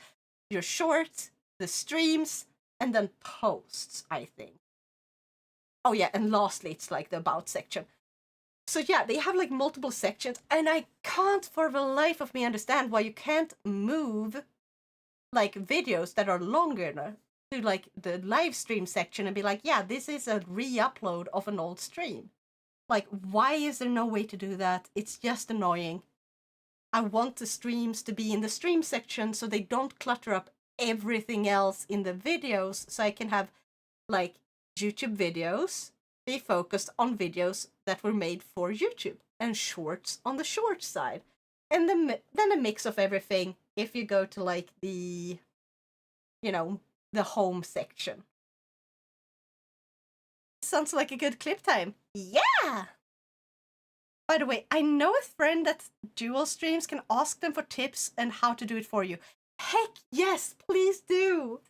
your shorts, the streams, and then posts, I think. Oh yeah, and lastly, it's like the about section. So yeah, they have like multiple sections, and I can't for the life of me understand why you can't move like videos that are longer to like the live stream section and be like, yeah, this is a re-upload of an old stream. Like, why is there no way to do that? It's just annoying. I want the streams to be in the stream section so they don't clutter up everything else in the videos, so I can have like YouTube videos be focused on videos that were made for YouTube and shorts on the short side. And then a mix of everything if you go to like the, you know, the home section. Sounds like a good clip time. Yeah! By the way, I know a friend that dual streams. Can ask them for tips and how to do it for you. Heck yes, please do.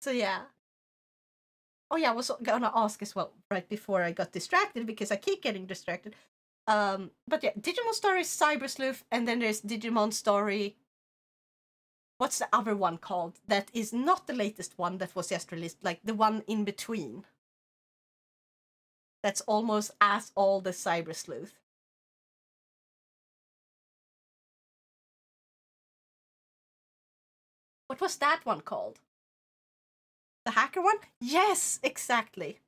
So yeah. Oh yeah, I was gonna ask as well right before I got distracted because I keep getting distracted. But yeah, Digimon Story Cyber Sleuth, and then there's Digimon Story. What's the other one called? That is not the latest one that was just released, like the one in between. That's almost as old as Cyber Sleuth. What was that one called? The hacker one? Yes, exactly.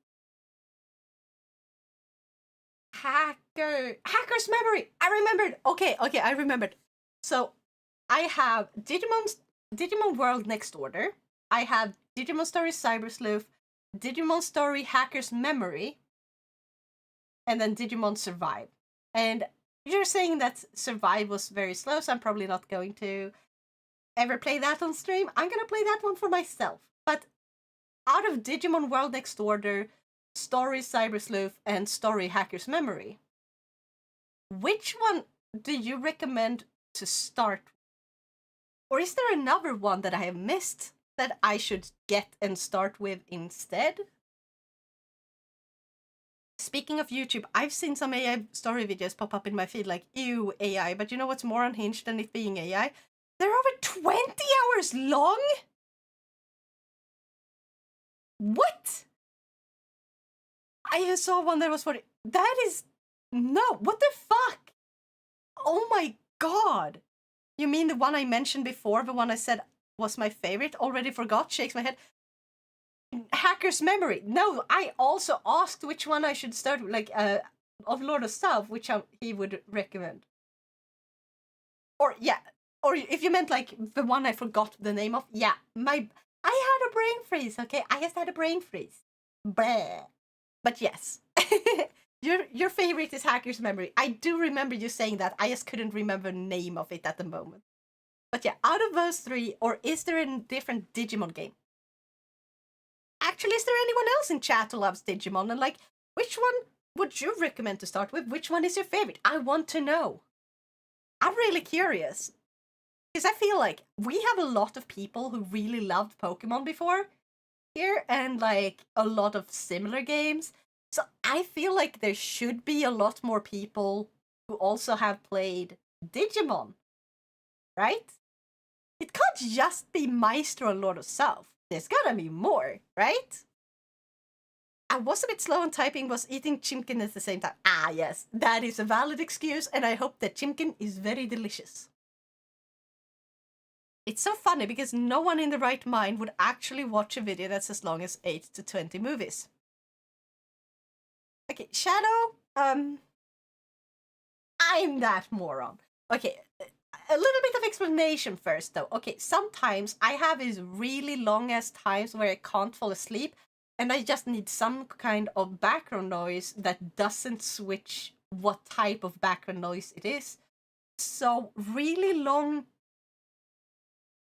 Hacker's Memory. I remembered. Okay, I remembered. So I have Digimon World Next Order. I have Digimon Story Cyber Sleuth, Digimon Story Hacker's Memory, and then Digimon Survive. And you're saying that Survive was very slow, so I'm probably not going to ever play that on stream. I'm gonna play that one for myself. But out of Digimon World Next Order, Story Cyber Sleuth, and Story Hacker's Memory, which one do you recommend to start? Or is there another one that I have missed that I should get and start with instead? Speaking of YouTube, I've seen some AI story videos pop up in my feed like, ew, AI, but you know what's more unhinged than it being AI? They're over 20 hours long? What? I saw one that was 40. That is... No, what the fuck? Oh my god. You mean the one I mentioned before, the one I said was my favorite? Already forgot, shakes my head. Hacker's Memory. No, I also asked which one I should start with, like, of Lord of Stuff, which he would recommend. Or, yeah, or if you meant, like, the one I forgot the name of, yeah, I had a brain freeze, okay? I just had a brain freeze. Bleh. But yes. Your favorite is Hacker's Memory. I do remember you saying that. I just couldn't remember the name of it at the moment. But yeah, out of those three, or is there a different Digimon game? Actually, is there anyone else in chat who loves Digimon? And like, which one would you recommend to start with? Which one is your favorite? I want to know. I'm really curious. Because I feel like we have a lot of people who really loved Pokemon before here, and like a lot of similar games. So I feel like there should be a lot more people who also have played Digimon, right? It can't just be Maestro and Lord of South. There's gotta be more, right? I was a bit slow on typing, was eating chimkin at the same time. Ah, yes, that is a valid excuse, and I hope that chimkin is very delicious. It's so funny because no one in the right mind would actually watch a video that's as long as 8 to 20 movies. Okay, Shadow, I'm that moron. Okay, a little bit of explanation first though. Okay, sometimes I have these really long ass times where I can't fall asleep, and I just need some kind of background noise that doesn't switch what type of background noise it is. So really long,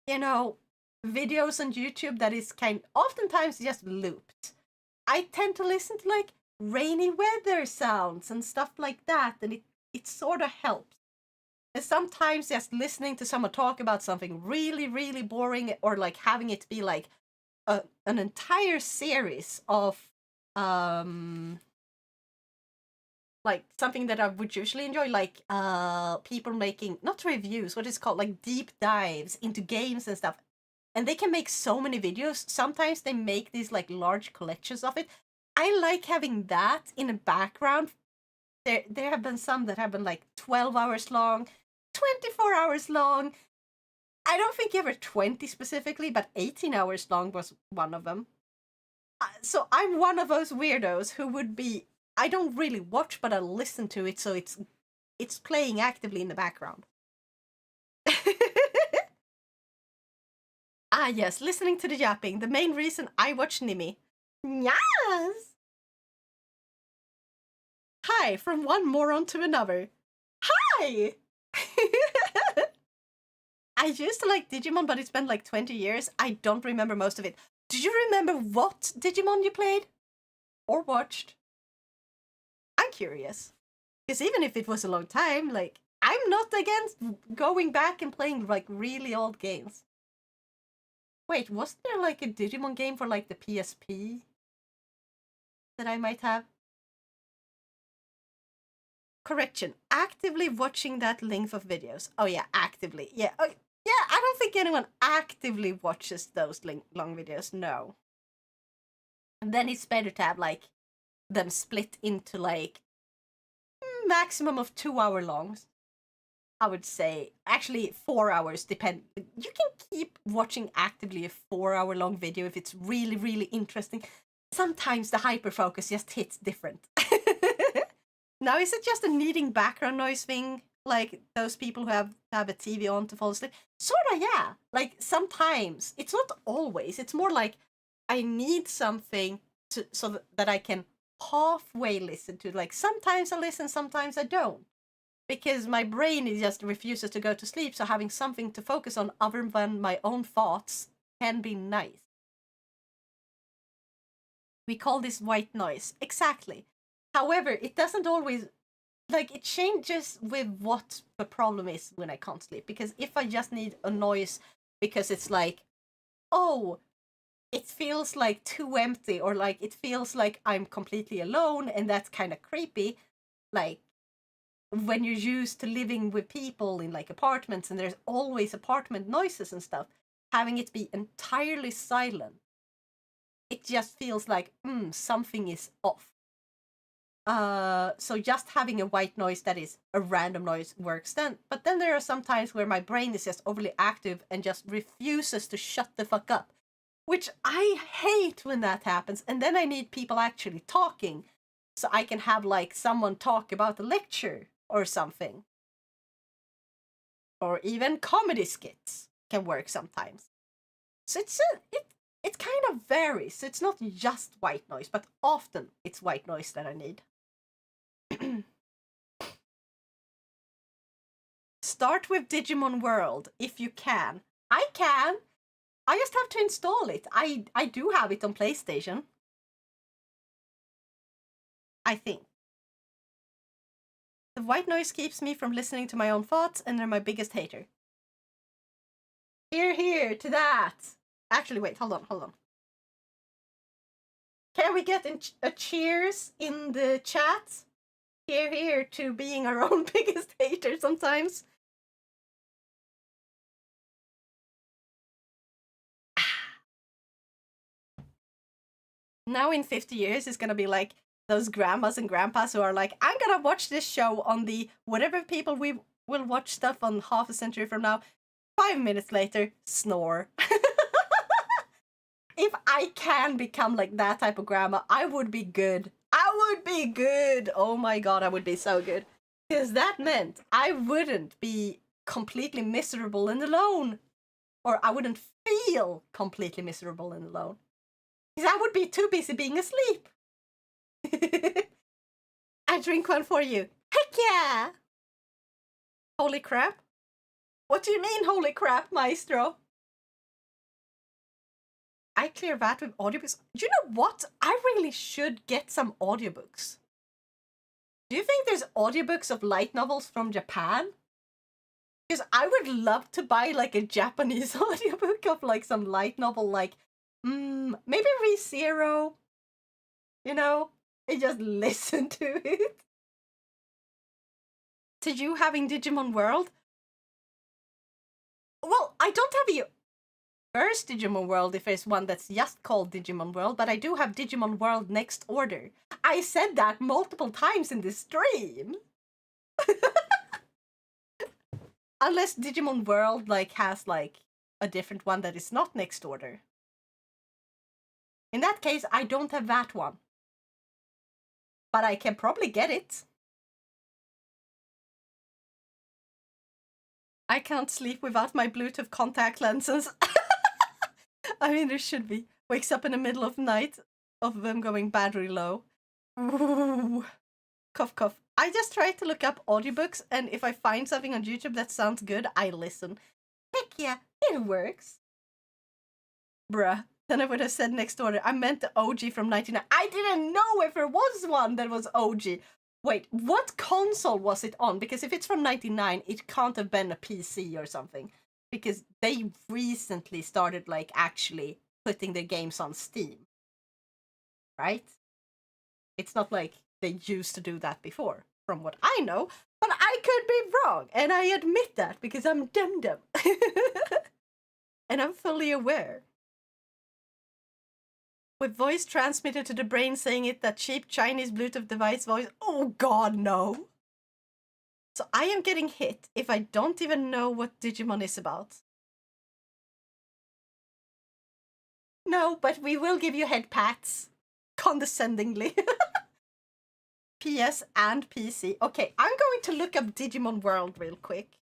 videos on YouTube that is oftentimes just looped. I tend to listen to like rainy weather sounds and stuff like that, and it sort of helps. And sometimes just listening to someone talk about something really, really boring, or like having it be like an entire series of like something that I would usually enjoy, like people making not reviews, what is it called, like deep dives into games and stuff. And they can make so many videos. Sometimes they make these like large collections of it. I like having that in the background. There have been some that have been like 12 hours long, 24 hours long. I don't think ever 20 specifically, but 18 hours long was one of them. So I'm one of those weirdos who would be, I don't really watch, but I listen to it, so it's playing actively in the background. Ah yes, listening to the yapping, the main reason I watch Nimi. Yes! Hi, from one moron to another. Hi! I used to like Digimon, but it's been like 20 years. I don't remember most of it. Do you remember what Digimon you played? Or watched? I'm curious. Because even if it was a long time, like, I I'm not against going back and playing like really old games. Wait, wasn't there like a Digimon game for like the PSP that I might have? Correction, actively watching that length of videos. Oh yeah, actively. Yeah, yeah, I don't think anyone actively watches those long videos, no. And then it's better to have like them split into like maximum of 2 hour longs. I would say actually 4 hours depend. You can keep watching actively a 4 hour long video if it's really, really interesting. Sometimes the hyperfocus just hits different. Now, is it just a needing background noise thing? Like those people who have a TV on to fall asleep? Sorta, yeah. Like sometimes, it's not always. It's more like I need something so that I can halfway listen to. Like sometimes I listen, sometimes I don't. Because my brain just refuses to go to sleep, so having something to focus on other than my own thoughts can be nice. We call this white noise. Exactly. However, it doesn't always, like, it changes with what the problem is when I can't sleep. Because if I just need a noise because it's like, oh, it feels like too empty, or like it feels like I'm completely alone and that's kind of creepy, like when you're used to living with people in like apartments and there's always apartment noises and stuff, having it be entirely silent, it just feels like something is off. So just having a white noise that is a random noise works then. But then there are some times where my brain is just overly active and just refuses to shut the fuck up, which I hate when that happens. And then I need people actually talking so I can have like someone talk about the lecture or something. Or even comedy skits can work sometimes. So it kind of varies. So it's not just white noise, but often it's white noise that I need. Start with Digimon World if you can. I can. I just have to install it. I do have it on PlayStation. I think. The white noise keeps me from listening to my own thoughts, and they're my biggest hater. Here to that. Actually, wait, hold on. Can we get a cheers in the chat? Here to being our own biggest hater sometimes. Now in 50 years, it's gonna be like those grandmas and grandpas who are like, I'm gonna watch this show on the whatever people we will watch stuff on half a century from now. 5 minutes later, snore. If I can become like that type of grandma, I would be good. I would be good. Oh my god, I would be so good. Because that meant I wouldn't be completely miserable and alone. Or I wouldn't feel completely miserable and alone. Because I would be too busy being asleep. I drink one for you. Heck yeah! Holy crap. What do you mean, holy crap, Maestro? I clear that with audiobooks. You know what? I really should get some audiobooks. Do you think there's audiobooks of light novels from Japan? Because I would love to buy like a Japanese audiobook of like some light novel, like maybe ReZero, you know, and just listen to it. To you having Digimon World? Well, I don't have a first Digimon World if there's one that's just called Digimon World, but I do have Digimon World Next Order. I said that multiple times in this stream. Unless Digimon World like has like a different one that is not Next Order. In that case, I don't have that one. But I can probably get it. I can't sleep without my Bluetooth contact lenses. I mean, there should be. Wakes up in the middle of the night of them going battery low. Ooh. Cough, cough. I just try to look up audiobooks, and if I find something on YouTube that sounds good, I listen. Heck yeah, it works. Bruh. Then I would have said Next Order. I meant the OG from 99. I didn't know if there was one that was OG. Wait, what console was it on? Because if it's from 99, it can't have been a PC or something. Because they recently started, like, actually putting their games on Steam. Right? It's not like they used to do that before, from what I know. But I could be wrong, and I admit that because I'm dumb. And I'm fully aware. With voice transmitted to the brain saying it, that cheap Chinese Bluetooth device voice. Oh god, no. So I am getting hit if I don't even know what Digimon is about. No, but we will give you head pats. Condescendingly. PS and PC. Okay, I'm going to look up Digimon World real quick.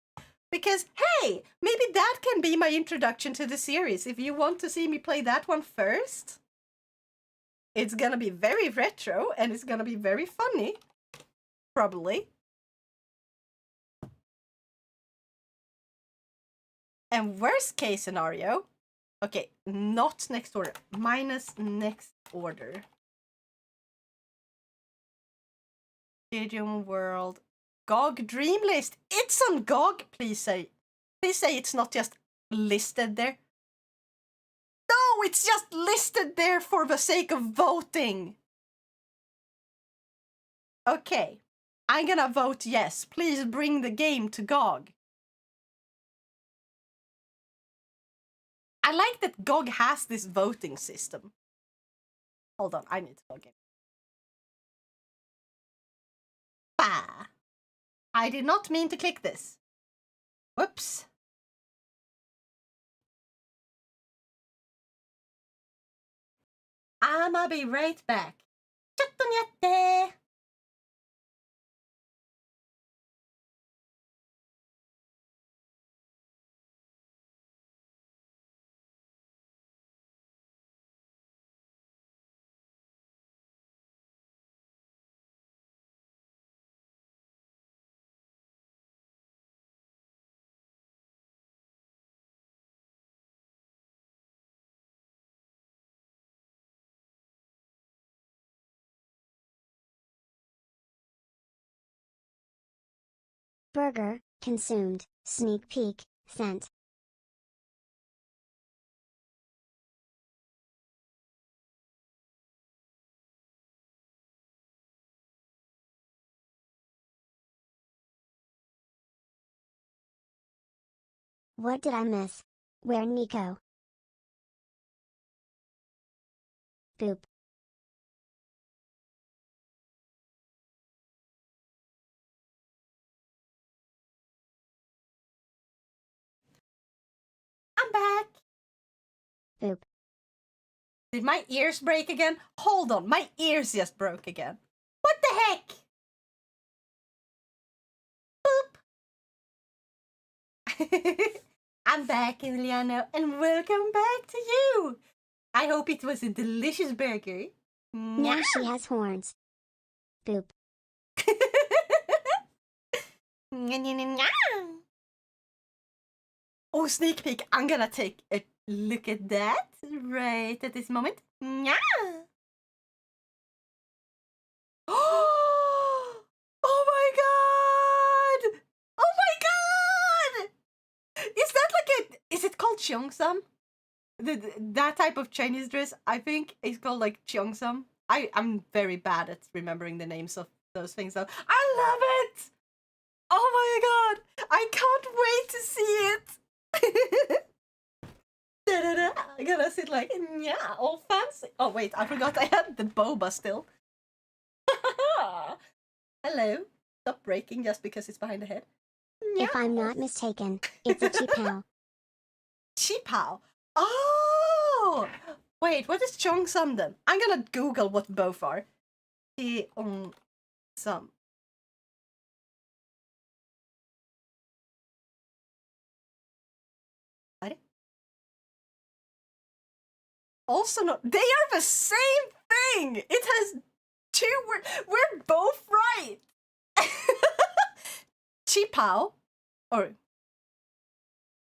Because, hey, maybe that can be my introduction to the series. If you want to see me play that one first, it's gonna be very retro and it's gonna be very funny. Probably. And worst case scenario, okay, not next order, minus next order. Digimon World. GOG Dream List. It's on GOG. Please say it's not just listed there. No, it's just listed there for the sake of voting. Okay, I'm gonna vote yes. Please bring the game to GOG. I like that GOG has this voting system. Hold on, I need to log in. Bah! I did not mean to click this. Whoops. I'ma be right back. Chattonyatte! Burger, consumed, sneak peek, sent. What did I miss? Where Nico? Boop. I'm back. Boop. Did my ears break again? Hold on, my ears just broke again. What the heck? Boop. I'm back, Emiliano, and welcome back to you. I hope it was a delicious burger. Now she has horns. Boop. Oh, sneak peek. I'm gonna take a look at that right at this moment. Oh my god! Oh my god! Is that like a... Is it called cheongsam? That type of Chinese dress, I think, is called like cheongsam. I'm very bad at remembering the names of those things, though. I love it! Oh my god! I can't wait to see it! I'm gonna sit like, yeah, all fancy. Oh wait, I forgot I had the boba still. Hello. Stop breaking just because it's behind the head. If I'm not mistaken, it's a cheapao. Cheapao? Oh! Wait, what is cheongsam then? I'm gonna Google what both are. Cheongsam. Also not... They are the same thing! It has two words. We're both right! Cheapao. Or...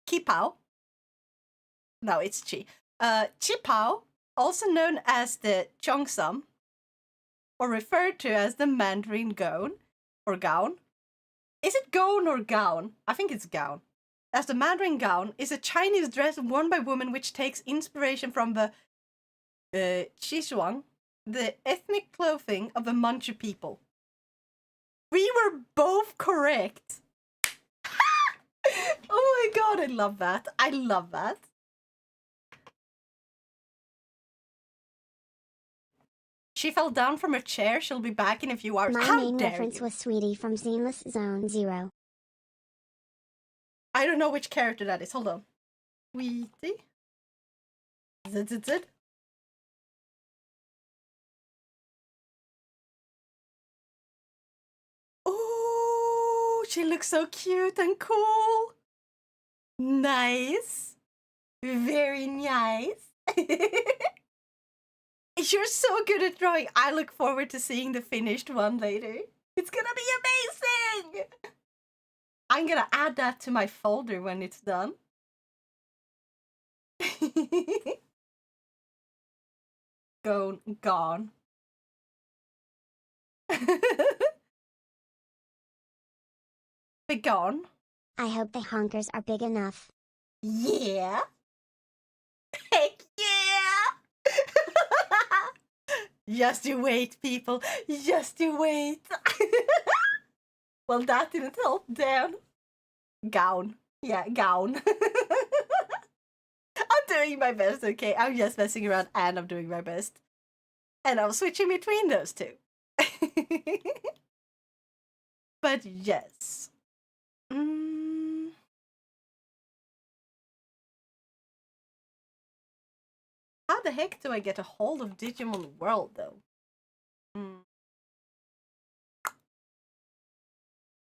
Kipao. No, it's Chi. Chipao, also known as the cheongsam, or referred to as the Mandarin Gown, or gown. Is it gown or gown? I think it's gown. As the Mandarin gown is a Chinese dress worn by women which takes inspiration from the Xizhuang, the ethnic clothing of the Manchu people. We were both correct. Oh my god, I love that. I love that. She fell down from her chair. She'll be back in a few hours. My How main dare reference you? was Sweetie from Zenless Zone Zero. I don't know which character that is. Hold on. Sweetie. Zit. Oh, she looks so cute and cool. Nice. Very nice. You're so good at drawing. I look forward to seeing the finished one later. It's gonna be amazing. I'm gonna add that to my folder when it's done. Gone. Be gone. I hope the honkers are big enough. Yeah. Heck yeah. Just you wait, people. Just you wait. Well, that didn't help. Damn. Gown. Yeah, gown. I'm doing my best, okay? I'm just messing around and I'm doing my best. And I'm switching between those two. But yes. How the heck do I get a hold of Digimon World, though?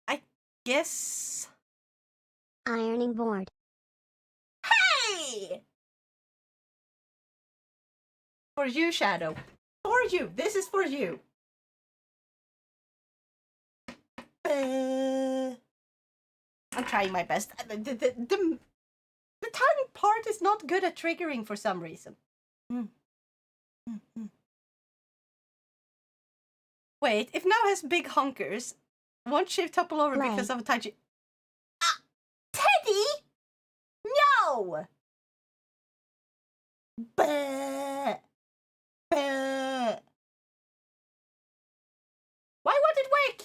I guess... Ironing board. Hey! For you, Shadow. For you. This is for you. I'm trying my best. The tongue part is not good at triggering for some reason. Wait, if now has big honkers, won't she topple over because of a Taiji? Teddy! No! Bah. Bah. Why won't it work?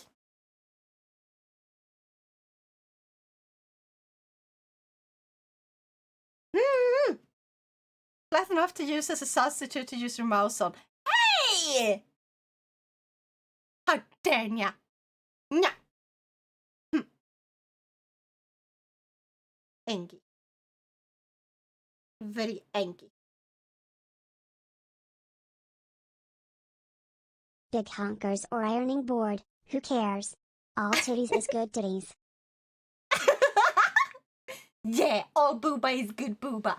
Flat enough to use as a substitute to use your mouse on. Hey! How dare ya? Nya. Angry. Very angry. Big honkers or ironing board, who cares? All titties is good titties. Yeah, all booba is good booba.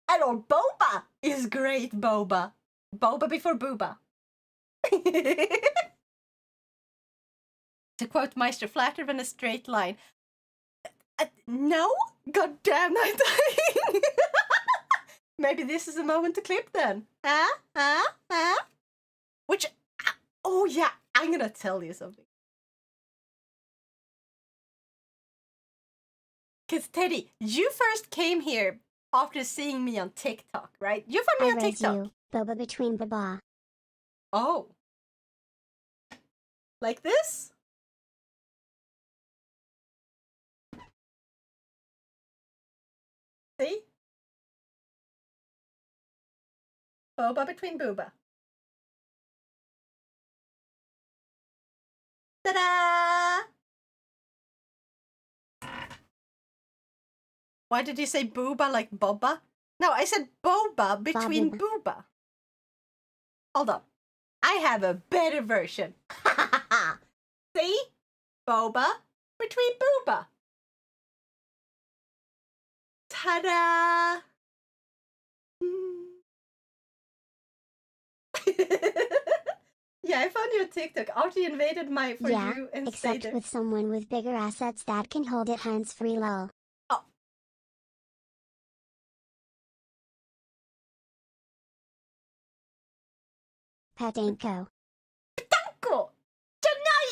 And all boba is great boba. Boba before booba. To quote Meister, flatter than a straight line. No? God damn it. Maybe this is a moment to clip then. Which, oh yeah, I'm gonna tell you something. Because Teddy, you first came here after seeing me on TikTok, right? You found me on TikTok. You, boba between baba. Oh. Like this? See? Boba between booba. Ta-da! Why did you say booba like boba? No, I said boba between booba. Hold on. I have a better version. See? Boba between booba. Ta-da! Yeah, I found you on TikTok after you invaded my For You and except stayed with someone with bigger assets that can hold it hands-free lol. Oh. Petanko. Petanko! Tonight!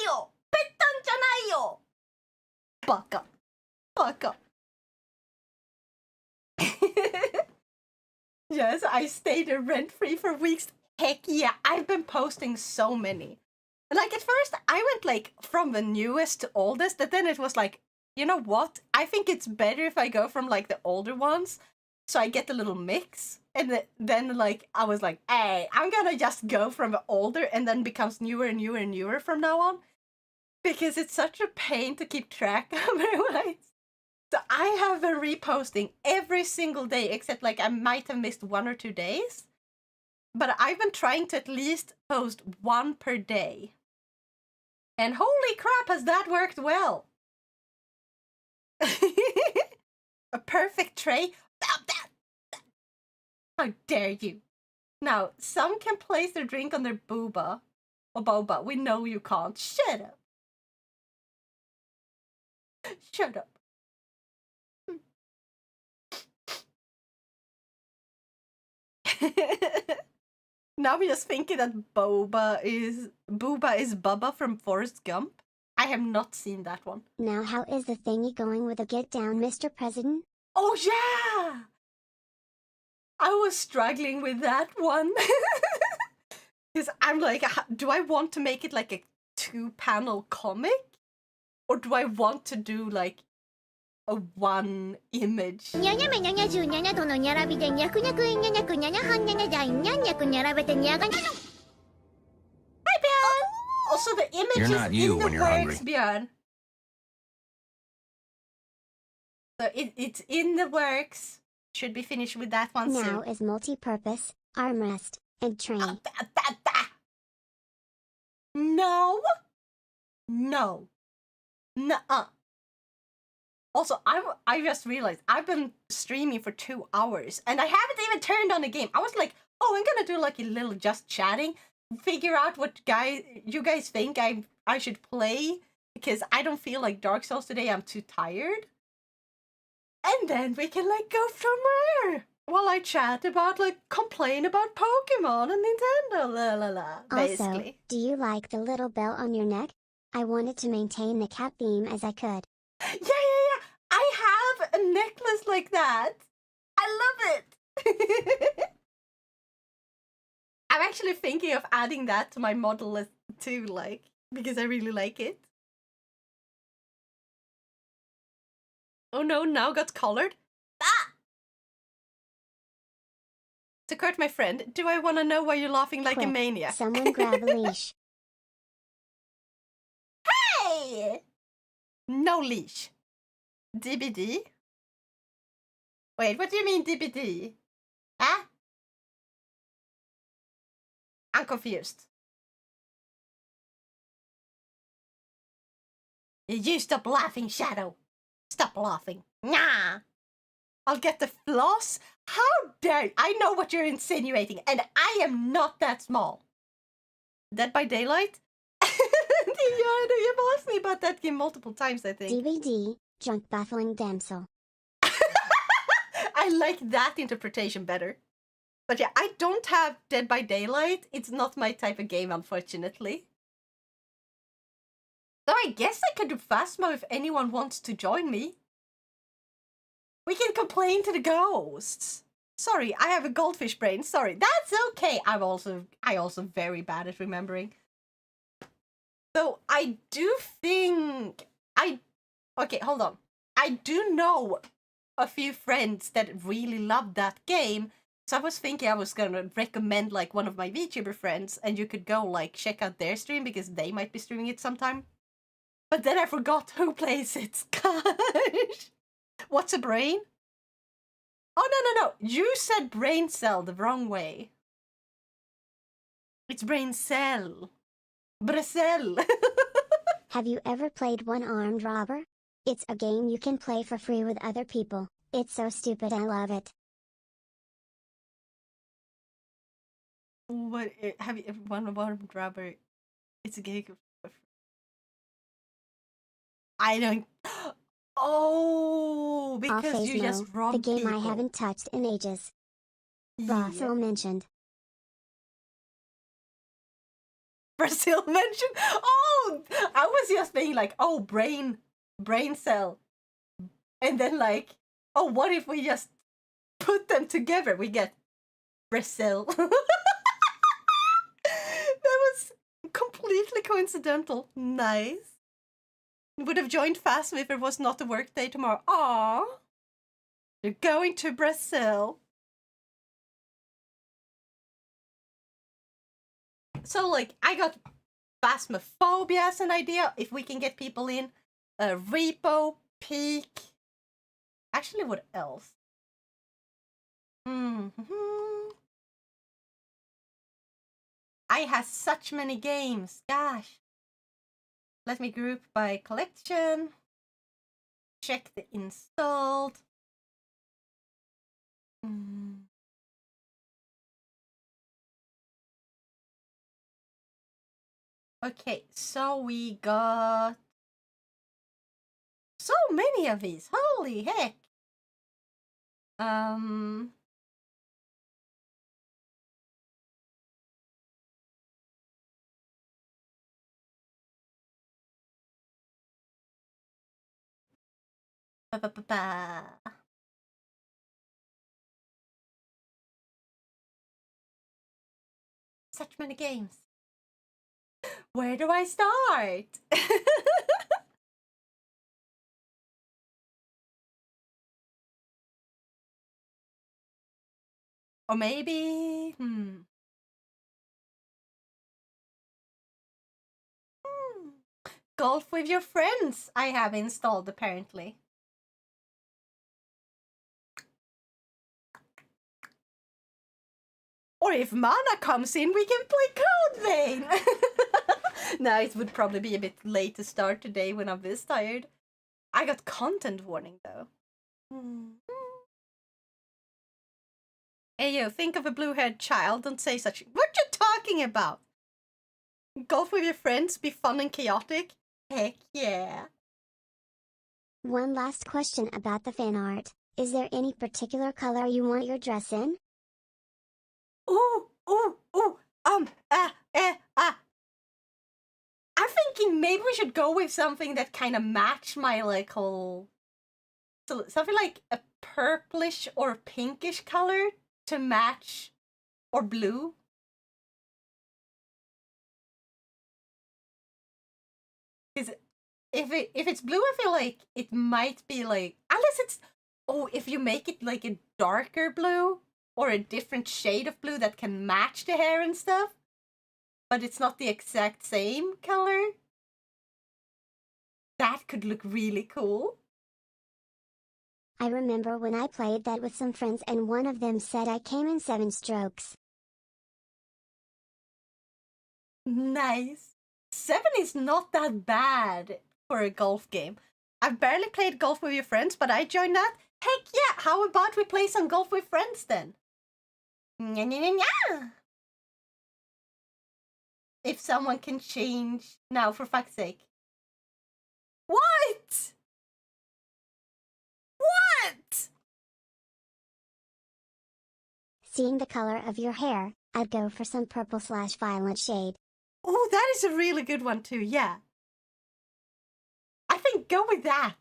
Fuck up. Fuck up. Yes, I stayed rent-free for weeks. Heck yeah, I've been posting so many. Like, at first, I went, like, from the newest to oldest, but then it was like, you know what? I think it's better if I go from, like, the older ones, so I get a little mix. And then, like, I was like, hey, I'm gonna just go from the older and then becomes newer and newer and newer from now on. Because it's such a pain to keep track of otherwise. So I have been reposting every single day, except like I might have missed 1 or 2 days. But I've been trying to at least post 1 per day. And holy crap, has that worked well? A perfect tray? How dare you? Now, some can place their drink on their booba. Or boba. We know you can't. Shut up. Shut up. Now I'm just thinking that Booba is Bubba from Forrest Gump. I have not seen that one. Now how is the thingy going with the get down, Mr. President? Oh yeah! I was struggling with that one. Because I'm like, do I want to make it like a 2-panel comic? Or do I want to do like a 1 image? Hi, Björn! Also, the image You're is not you in the when you're works, hungry. Björn. So it's in the works. Should be finished with that one soon. Now is multi-purpose, armrest, and tray. No. No. Nuh-uh. Also, I just realized I've been streaming for 2 hours and I haven't even turned on the game. I was like, oh, I'm gonna do like a little just chatting, figure out what you guys think I should play, because I don't feel like Dark Souls today. I'm too tired. And then we can like go from there while I chat about like complain about Pokemon and Nintendo, la la la. Basically. Also, do you like the little bell on your neck? I wanted to maintain the cat theme as I could. Yeah. I have a necklace like that. I love it. I'm actually thinking of adding that to my model list too, like, because I really like it. Oh no, now got colored. Ah! To quote my friend, do I want to know why you're laughing like Quick, a maniac? Someone grab a leash. Hey! No leash. DBD? Wait, what do you mean DBD? Huh? I'm confused. You stop laughing, Shadow. Stop laughing. Nah. I'll get the floss? How dare you? I know what you're insinuating, and I am not that small. Dead by Daylight? You've asked me about that game multiple times, I think. DVD, drunk baffling damsel. I like that interpretation better. But yeah, I don't have Dead by Daylight. It's not my type of game, unfortunately. So I guess I could do Phasmo if anyone wants to join me. We can complain to the ghosts. Sorry, I have a goldfish brain. Sorry, that's okay. I also very bad at remembering. So I do think okay, hold on. I do know a few friends that really love that game. So I was thinking I was gonna recommend like one of my VTuber friends, and you could go like check out their stream because they might be streaming it sometime. But then I forgot who plays it. Gosh. What's a brain? Oh, no. You said brain cell the wrong way. It's brain cell. Brazil. Have you ever played One Armed Robber? It's a game you can play for free with other people. It's so stupid, I love it. What have you ever One Armed Robber? It's a game. I don't. Oh, because you just robbed the game people. I haven't touched in ages. Yeah. Russell mentioned. Brazil mentioned. Oh, I was just being like, oh, brain brain cell. And then like, oh, what if we just put them together? We get Brazil. That was completely coincidental. Nice. Would have joined fast if it was not a work day tomorrow. Aww. You're going to Brazil. So, like, I got Phasmophobia as an idea. If we can get people in. Repo, Peak. Actually, what else? I have such many games. Gosh. Let me group by collection. Check the installed. Okay, so we got so many of these. Holy heck. Such many games. Where do I start? Or maybe, Golf with your friends I have installed apparently. Or if Mana comes in, we can play Code Vein! No, it would probably be a bit late to start today when I'm this tired. I got content warning though. Hey yo, think of a blue-haired child, don't say such. What you talking about? Golf with your friends, be fun and chaotic? Heck yeah. One last question about the fan art. Is there any particular color you want your dress in? Ooh. I'm thinking maybe we should go with something that kind of match my like whole. So something like a purplish or pinkish color to match, or blue. Because if it's blue, I feel like it might be like, unless it's, oh, if you make it like a darker blue or a different shade of blue that can match the hair and stuff, but it's not the exact same color. That could look really cool. I remember when I played that with some friends and one of them said I came in 7 strokes. Nice. 7 is not that bad for a golf game. I've barely played golf with your friends, but I joined that. Heck yeah, how about we play some golf with friends then? Nya, nya, nya, nya. If someone can change now, for fuck's sake. What? What? Seeing the color of your hair, I'd go for some purple/violet shade. Oh, that is a really good one too, yeah. I think go with that.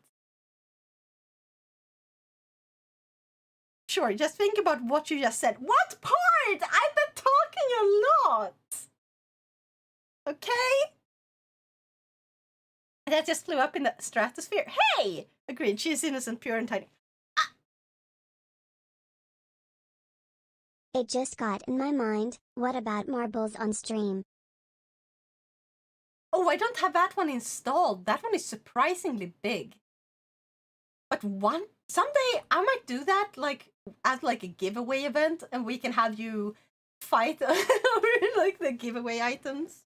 Sure, just think about what you just said. What part? I've been talking a lot. Okay? That just flew up in the stratosphere. Hey! Agreed, she is innocent, pure and tiny. It just got in my mind, what about marbles on stream? Oh, I don't have that one installed. That one is surprisingly big. But someday I might do that, like, as like a giveaway event, and we can have you fight over like the giveaway items.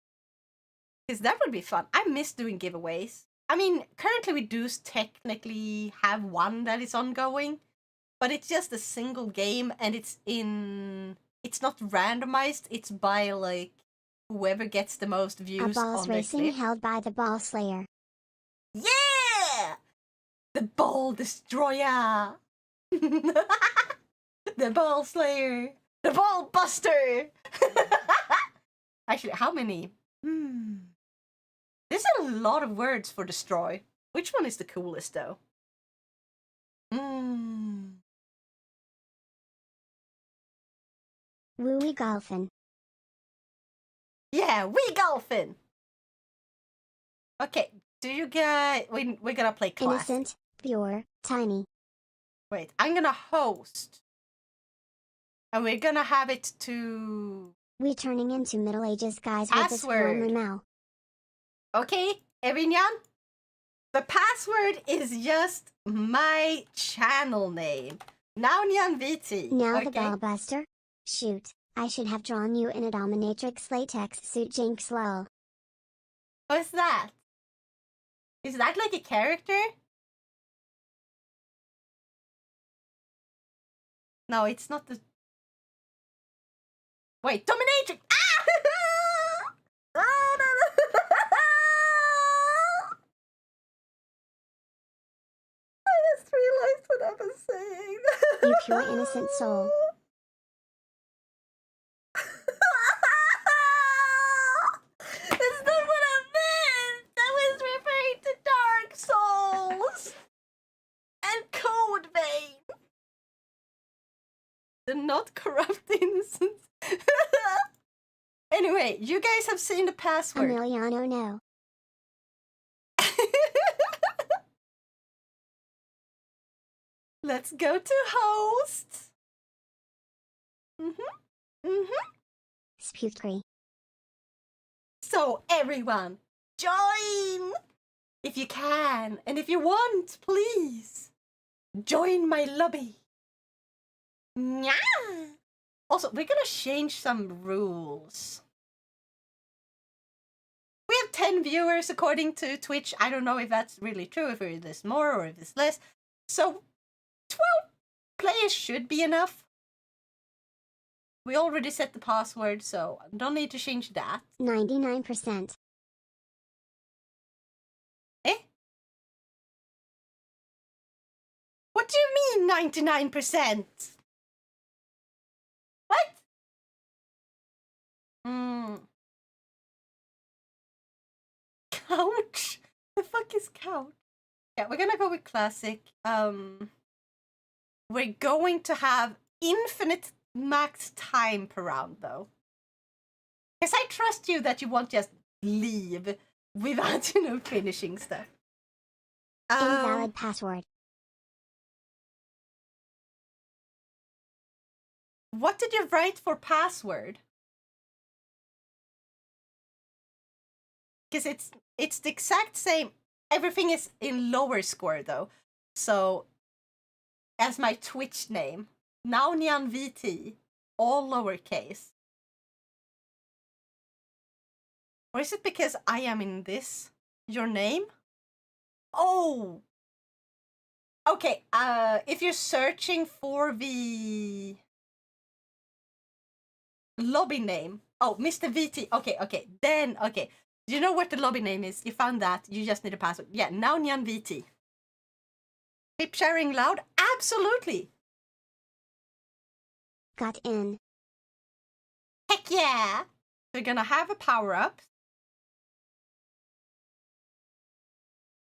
Because that would be fun. I miss doing giveaways. I mean, currently we do technically have one that is ongoing, but it's just a single game, and it's not randomized, it's by like whoever gets the most views A balls on their racing clip. held by the Ball Slayer. Yeah! The Ball Destroyer! The Ball Slayer! The Ball Buster! Actually, how many? There's a lot of words for destroy. Which one is the coolest, though? Wooey Golfin. Yeah, we golfing. Okay, do you get... We're gonna play classic. Innocent, pure, tiny. Wait, I'm gonna host. And we're gonna have it to... We turning into Middle Ages guys with this Password. now. Okay, Evinyan? The password is just my channel name. Naunyan VT. Now okay? the ballbuster? Shoot, I should have drawn you in a dominatrix latex suit, Jinx lol. What's that? Is that like a character? No, it's not the... Wait, dominatrix! Ah! Oh, no, no. I just realized what I was saying. You pure innocent soul. That's not what I meant! I was referring to Dark Souls! And Code Vein! The not corrupt innocence. Anyway, you guys have seen the password. Emiliano no. Let's go to host. Sputry. So everyone, join! If you can, and if you want, please. Join my lobby. Nya! Also, we're gonna change some rules. We have 10 viewers according to Twitch. I don't know if that's really true, if it is more or if it's less. So 12 players should be enough. We already set the password, so don't need to change that. 99%. Eh? What do you mean 99%? What? Couch? The fuck is couch? Yeah, we're gonna go with classic. We're going to have infinite max time per round, though. Because I trust you that you won't just leave without, finishing stuff. Invalid password. What did you write for password? Because it's the exact same. Everything is in lower score, though. So, as my Twitch name, Naunyan VT, all lowercase. Or is it because I am in this? Your name? Oh! Okay, if you're searching for the lobby name. Oh, Mr. VT. Okay. Then, okay. Do you know what the lobby name is? You found that. You just need a password. Yeah, Naunyan VT. Keep sharing loud? Absolutely! Got in. Heck yeah! We're gonna have a power-up.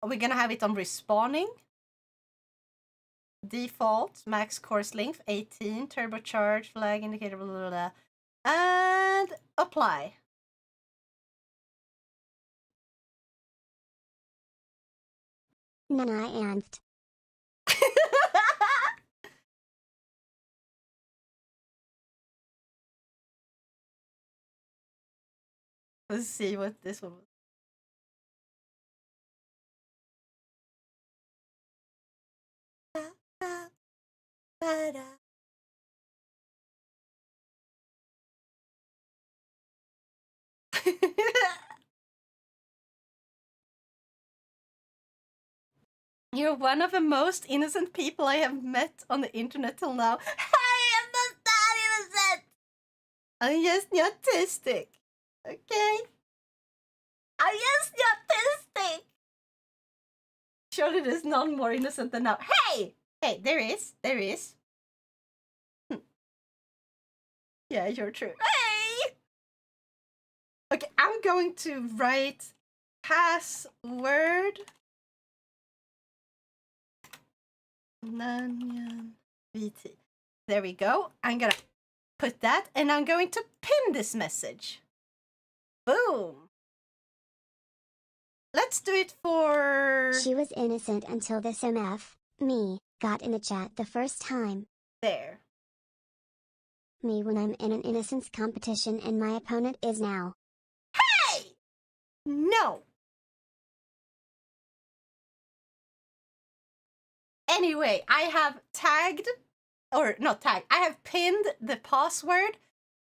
We're gonna have it on respawning. Default, max course length, 18, turbocharge, flag indicator, blah, blah, blah. And apply. Nana anft. Let's see what this one was. You're one of the most innocent people I have met on the internet till now. I am not that innocent! I'm just autistic. Okay? I'm just autistic! Surely there's none more innocent than now. Hey! Hey, there is. Yeah, you're true. Hey! Okay, I'm going to write password Nanyan VT. There we go. I'm gonna put that, and I'm going to pin this message. Boom. Let's do it for... She was innocent until this MF, me, got in the chat the first time. There. Me when I'm in an innocence competition and my opponent is now. Hey! No. Anyway, I have tagged, or not tagged, I have pinned the password.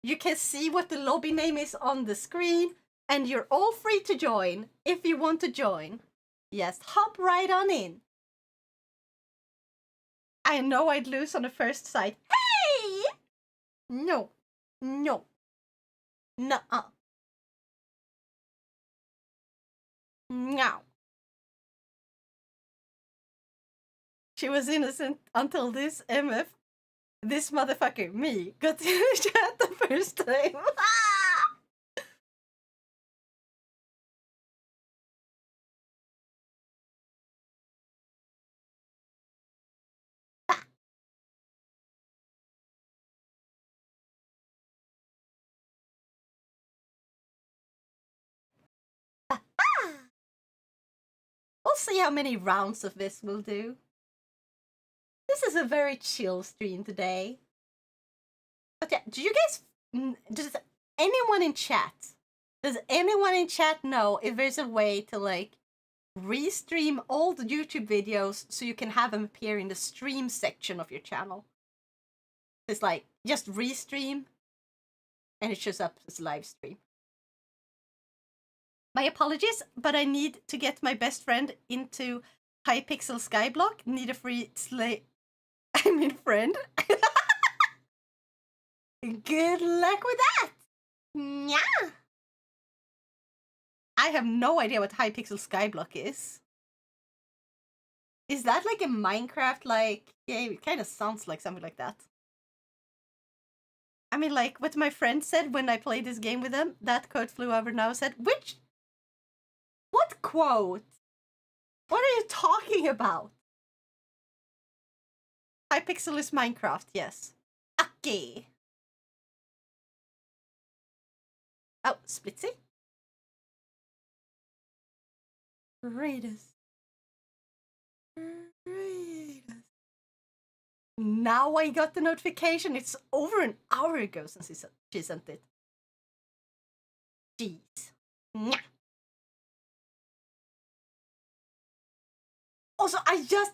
You can see what the lobby name is on the screen, and you're all free to join if you want to join. Yes, hop right on in. I know I'd lose on the first sight. Hey! No. No. Nuh-uh. No. She was innocent until this MF, this motherfucker, me, got in the chat the first time. We'll see how many rounds of this we'll do. This is a very chill stream today. But yeah, do you guys... Does anyone in chat... Does anyone in chat know if there's a way to, like, restream old YouTube videos so you can have them appear in the stream section of your channel? It's like, just restream, and it shows up as live stream. My apologies, but I need to get my best friend into Hypixel Skyblock. Need a free friend. Good luck with that! Yeah. I have no idea what Hypixel Skyblock is. Is that like a Minecraft, like... Yeah, it kind of sounds like something like that. I mean, like, what my friend said when I played this game with them, that quote flew over now, said, which... What quote? What are you talking about? Hypixel is Minecraft, yes. Okay. Oh, Splitzy? Readers. Now I got the notification. It's over an hour ago since she sent it. Jeez. Nyah. Also, I just...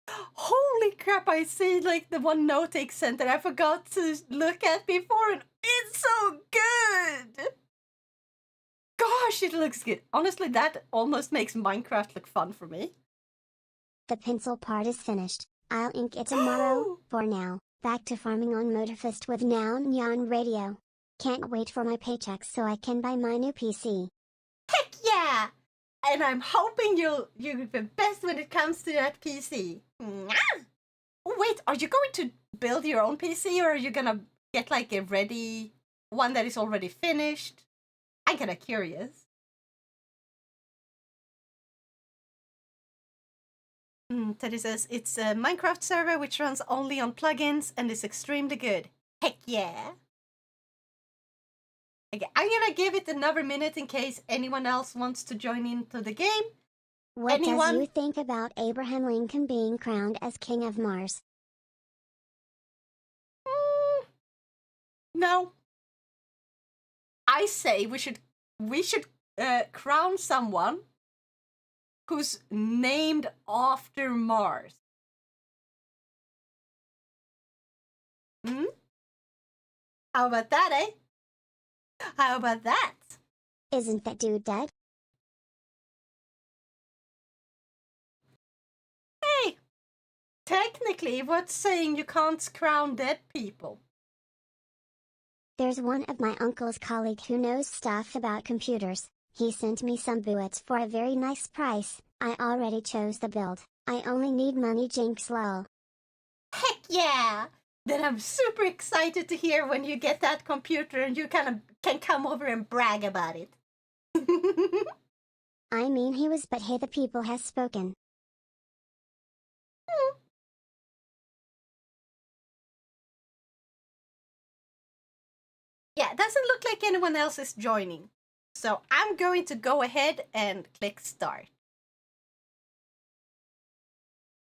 Holy crap, I see like the one note I sent that I forgot to look at before, and it's so good! Gosh, it looks good. Honestly, that almost makes Minecraft look fun for me. The pencil part is finished. I'll ink it tomorrow. For now, back to farming on Motorfest with Now Nyan Radio. Can't wait for my paycheck so I can buy my new PC. Heck yeah! And I'm hoping you'll be the best when it comes to that PC. Oh, wait, are you going to build your own PC, or are you gonna get like a ready one that is already finished? I'm kinda curious. Teddy says, it's a Minecraft server which runs only on plugins and is extremely good. Heck yeah! Okay, I'm gonna give it another minute in case anyone else wants to join into the game. What does you think about Abraham Lincoln being crowned as King of Mars? No. I say we should crown someone who's named after Mars. How about that, eh? How about that? Isn't that dude dead? Hey! Technically, what's saying you can't crown dead people? There's one of my uncle's colleague who knows stuff about computers. He sent me some bullets for a very nice price. I already chose the build. I only need money, jinx lol. Heck yeah! Then I'm super excited to hear when you get that computer and you can come over and brag about it. I mean he was, but hey, the people has spoken. doesn't look like anyone else is joining. So I'm going to go ahead and click start.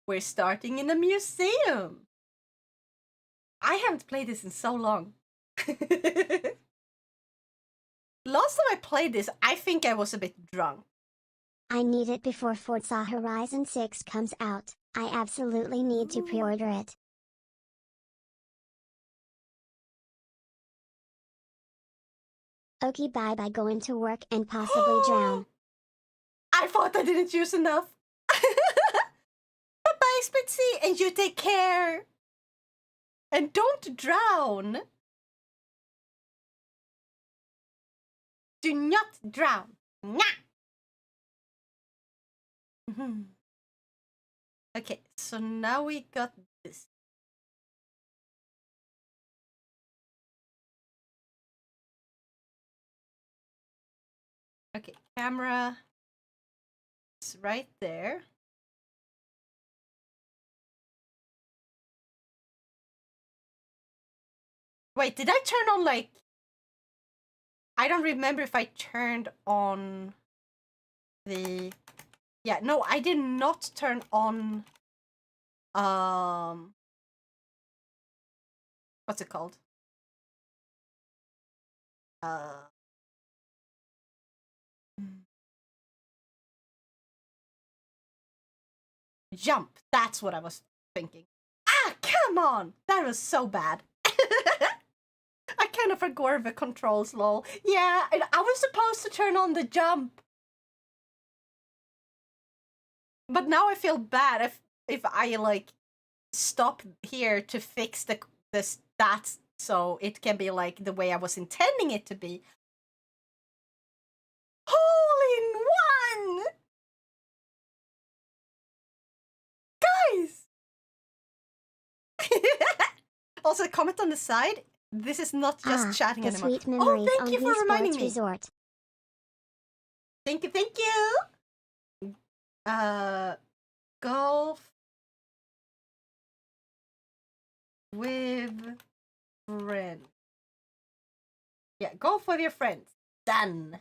We're starting in a museum. I haven't played this in so long. Last time I played this, I think I was a bit drunk. I need it before Forza Horizon 6 comes out. I absolutely need to pre-order it. Okay, bye-bye, going to work and possibly drown. I thought I didn't use enough. Bye-bye, Splitzy, and you take care. And don't drown. Do not drown. Nah. Okay, so now we got this. Okay, camera is right there. Wait, did I turn on like... I don't remember if I turned on the... Yeah, no, I did not turn on... What's it called? Jump. That's what I was thinking. Ah, come on! That was so bad. I kind of forgot the controls, lol. Yeah, and I was supposed to turn on the jump. But now I feel bad if I like stop here to fix the stats so it can be like the way I was intending it to be. Hole in one! Guys! Also, comment on the side. This is not just chatting anymore. Sweet memories oh, thank you for reminding me. Resort. Thank you, thank you. Golf with friends. Yeah, golf with your friends. Done.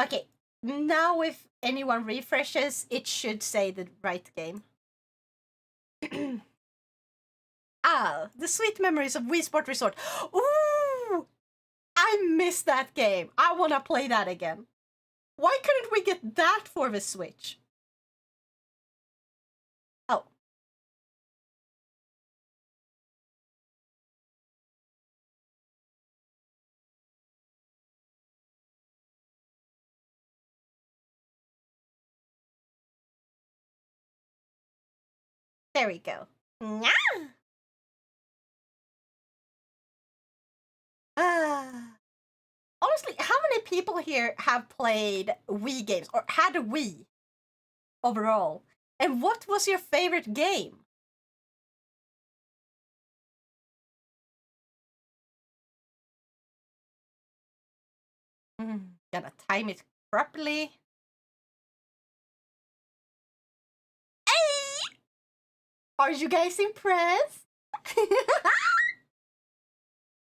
Okay, now if anyone refreshes, it should say the right game. The sweet memories of Wii Sport Resort. Ooh! I missed that game. I wanna play that again. Why couldn't we get that for the Switch? Oh. There we go. Honestly, how many people here have played Wii games or had a Wii overall? And what was your favorite game? Gonna time it properly. Hey! Are you guys impressed?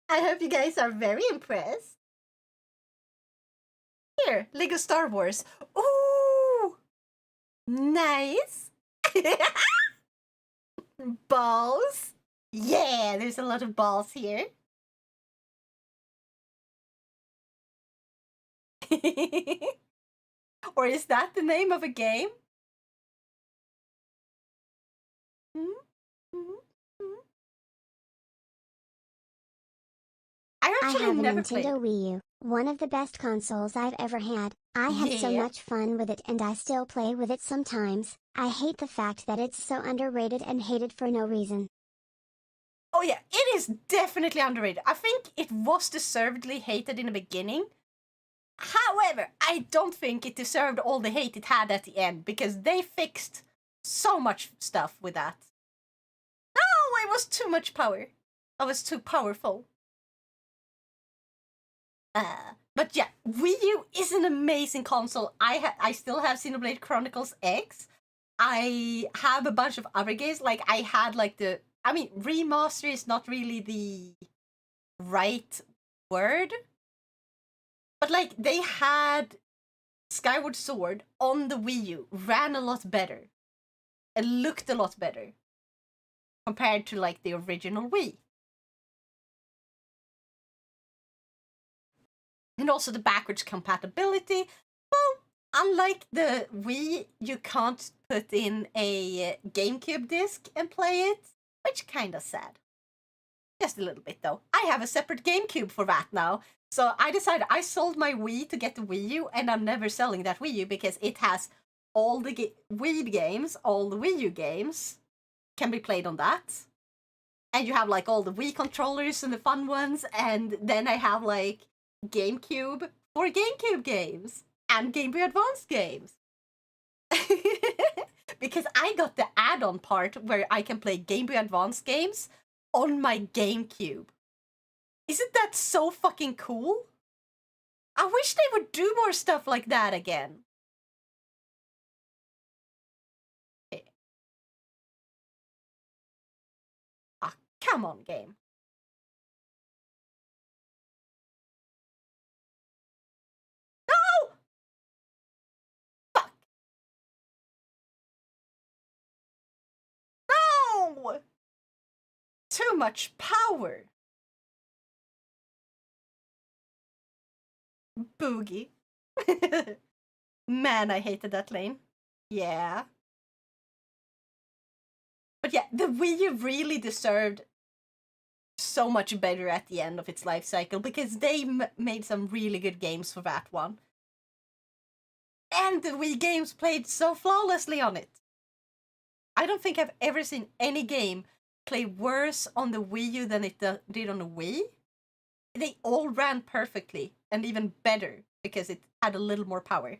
I hope you guys are very impressed. Here, Lego Star Wars. Ooh! Nice! Balls? Yeah, there's a lot of balls here. Or is that the name of a game? I actually have never a Nintendo Wii U, one of the best consoles I've ever had. I had so much fun with it and I still play with it sometimes. I hate the fact that it's so underrated and hated for no reason. Oh yeah, it is definitely underrated. I think it was deservedly hated in the beginning. However, I don't think it deserved all the hate it had at the end because they fixed so much stuff with that. No, it was too much power. I was too powerful. But yeah, Wii U is an amazing console. I still have Xenoblade Chronicles X. I have a bunch of other games. Like I had like remaster is not really the right word. But like they had Skyward Sword on the Wii U, ran a lot better. It looked a lot better compared to like the original Wii. And also the backwards compatibility. Well, unlike the Wii, you can't put in a GameCube disc and play it, which kinda sad. Just a little bit though. I have a separate GameCube for that now. So I decided I sold my Wii to get the Wii U, and I'm never selling that Wii U because it has all the Wii games, all the Wii U games can be played on that. And you have like all the Wii controllers and the fun ones, and then I have like GameCube for GameCube games and Game Boy Advance games. Because I got the add-on part where I can play Game Boy Advance games on my GameCube. Isn't that so fucking cool? I wish they would do more stuff like that again. Ah, come on, game. No! Fuck! No! Too much power. Boogie. Man, I hated that lane. Yeah. But yeah, the Wii U really deserved so much better at the end of its life cycle because they made some really good games for that one. And the Wii games played so flawlessly on it. I don't think I've ever seen any game play worse on the Wii U than it did on the Wii. They all ran perfectly and even better because it had a little more power.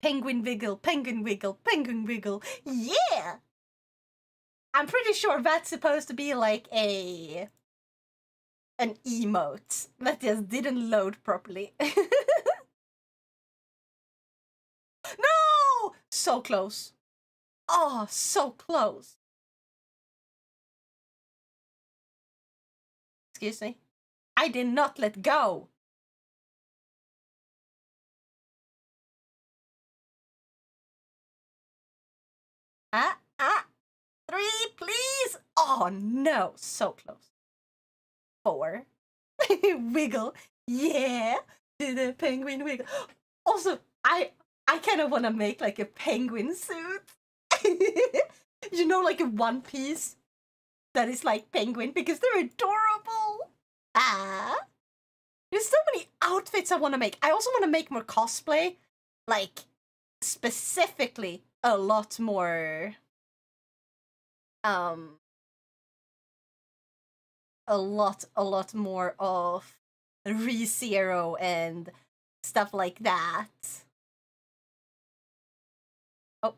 Penguin wiggle, penguin wiggle, penguin wiggle. Yeah! I'm pretty sure that's supposed to be like an emote that just didn't load properly. No! So close. Oh, so close. Excuse me. I did not let go. Three, please. Oh no, so close. 4. Wiggle. Yeah. Do the penguin wiggle. Also, I kind of want to make like a penguin suit. You know, like a one piece that is like penguin because they're adorable. Ah. There's so many outfits I want to make. I also want to make more cosplay. Like, specifically a lot more um a lot more of ReZero and stuff like that. Oh.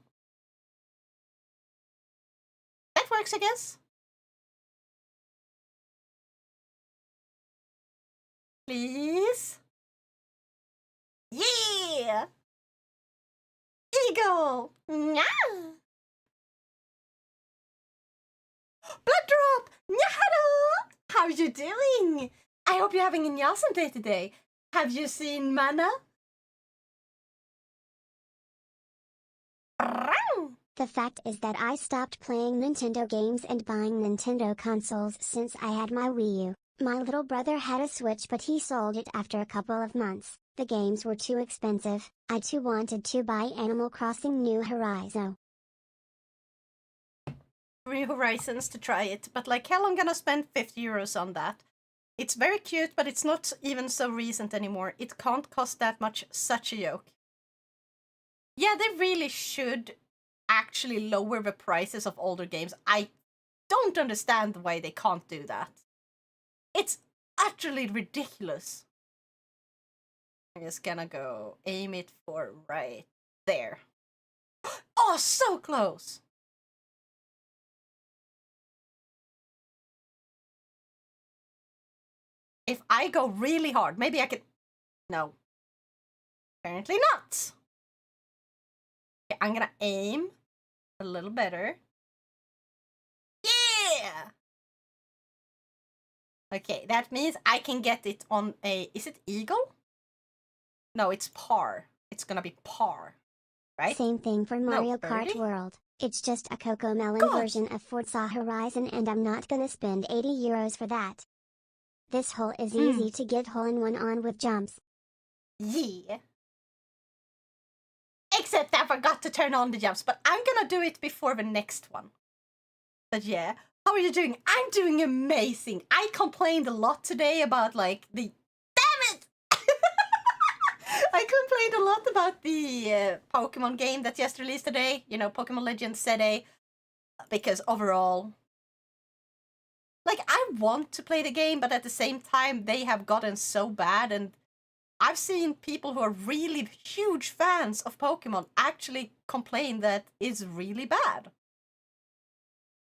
That works, I guess. Please. Yeah! Eagle! Nyah! Blood drop! Nyahada! How you doing? I hope you're having an awesome day today. Have you seen Mana? The fact is that I stopped playing Nintendo games and buying Nintendo consoles since I had my Wii U. My little brother had a Switch but he sold it after a couple of months. The games were too expensive. I too wanted to buy Animal Crossing New Horizon. New Horizons to try it, but like hell I'm gonna spend 50 euros on that. It's very cute, but it's not even so recent anymore. It can't cost that much, such a joke. Yeah, they really should actually lower the prices of older games. I don't understand why they can't do that. It's utterly ridiculous. I'm just gonna go aim it for right there. Oh, so close! If I go really hard, maybe I could... No. Apparently not. Okay, I'm gonna aim a little better. Yeah! Okay, that means I can get it on a... Is it Eagle? No, it's Par. It's gonna be Par, right? Same thing for Mario No, Kart Birdie? World. It's just a Cocomelon God! version of Forza Horizon and I'm not gonna spend 80 euros for that. This hole is easy to get hole-in-one on with jumps. Yeah. Except I forgot to turn on the jumps, but I'm gonna do it before the next one. But yeah, how are you doing? I'm doing amazing. I complained a lot today about like the... Damn it! I complained a lot about the Pokemon game that just released today. You know, Pokémon Legends Z-A. Because overall... Like, I want to play the game, but at the same time, they have gotten so bad, and I've seen people who are really huge fans of Pokemon actually complain that it's really bad.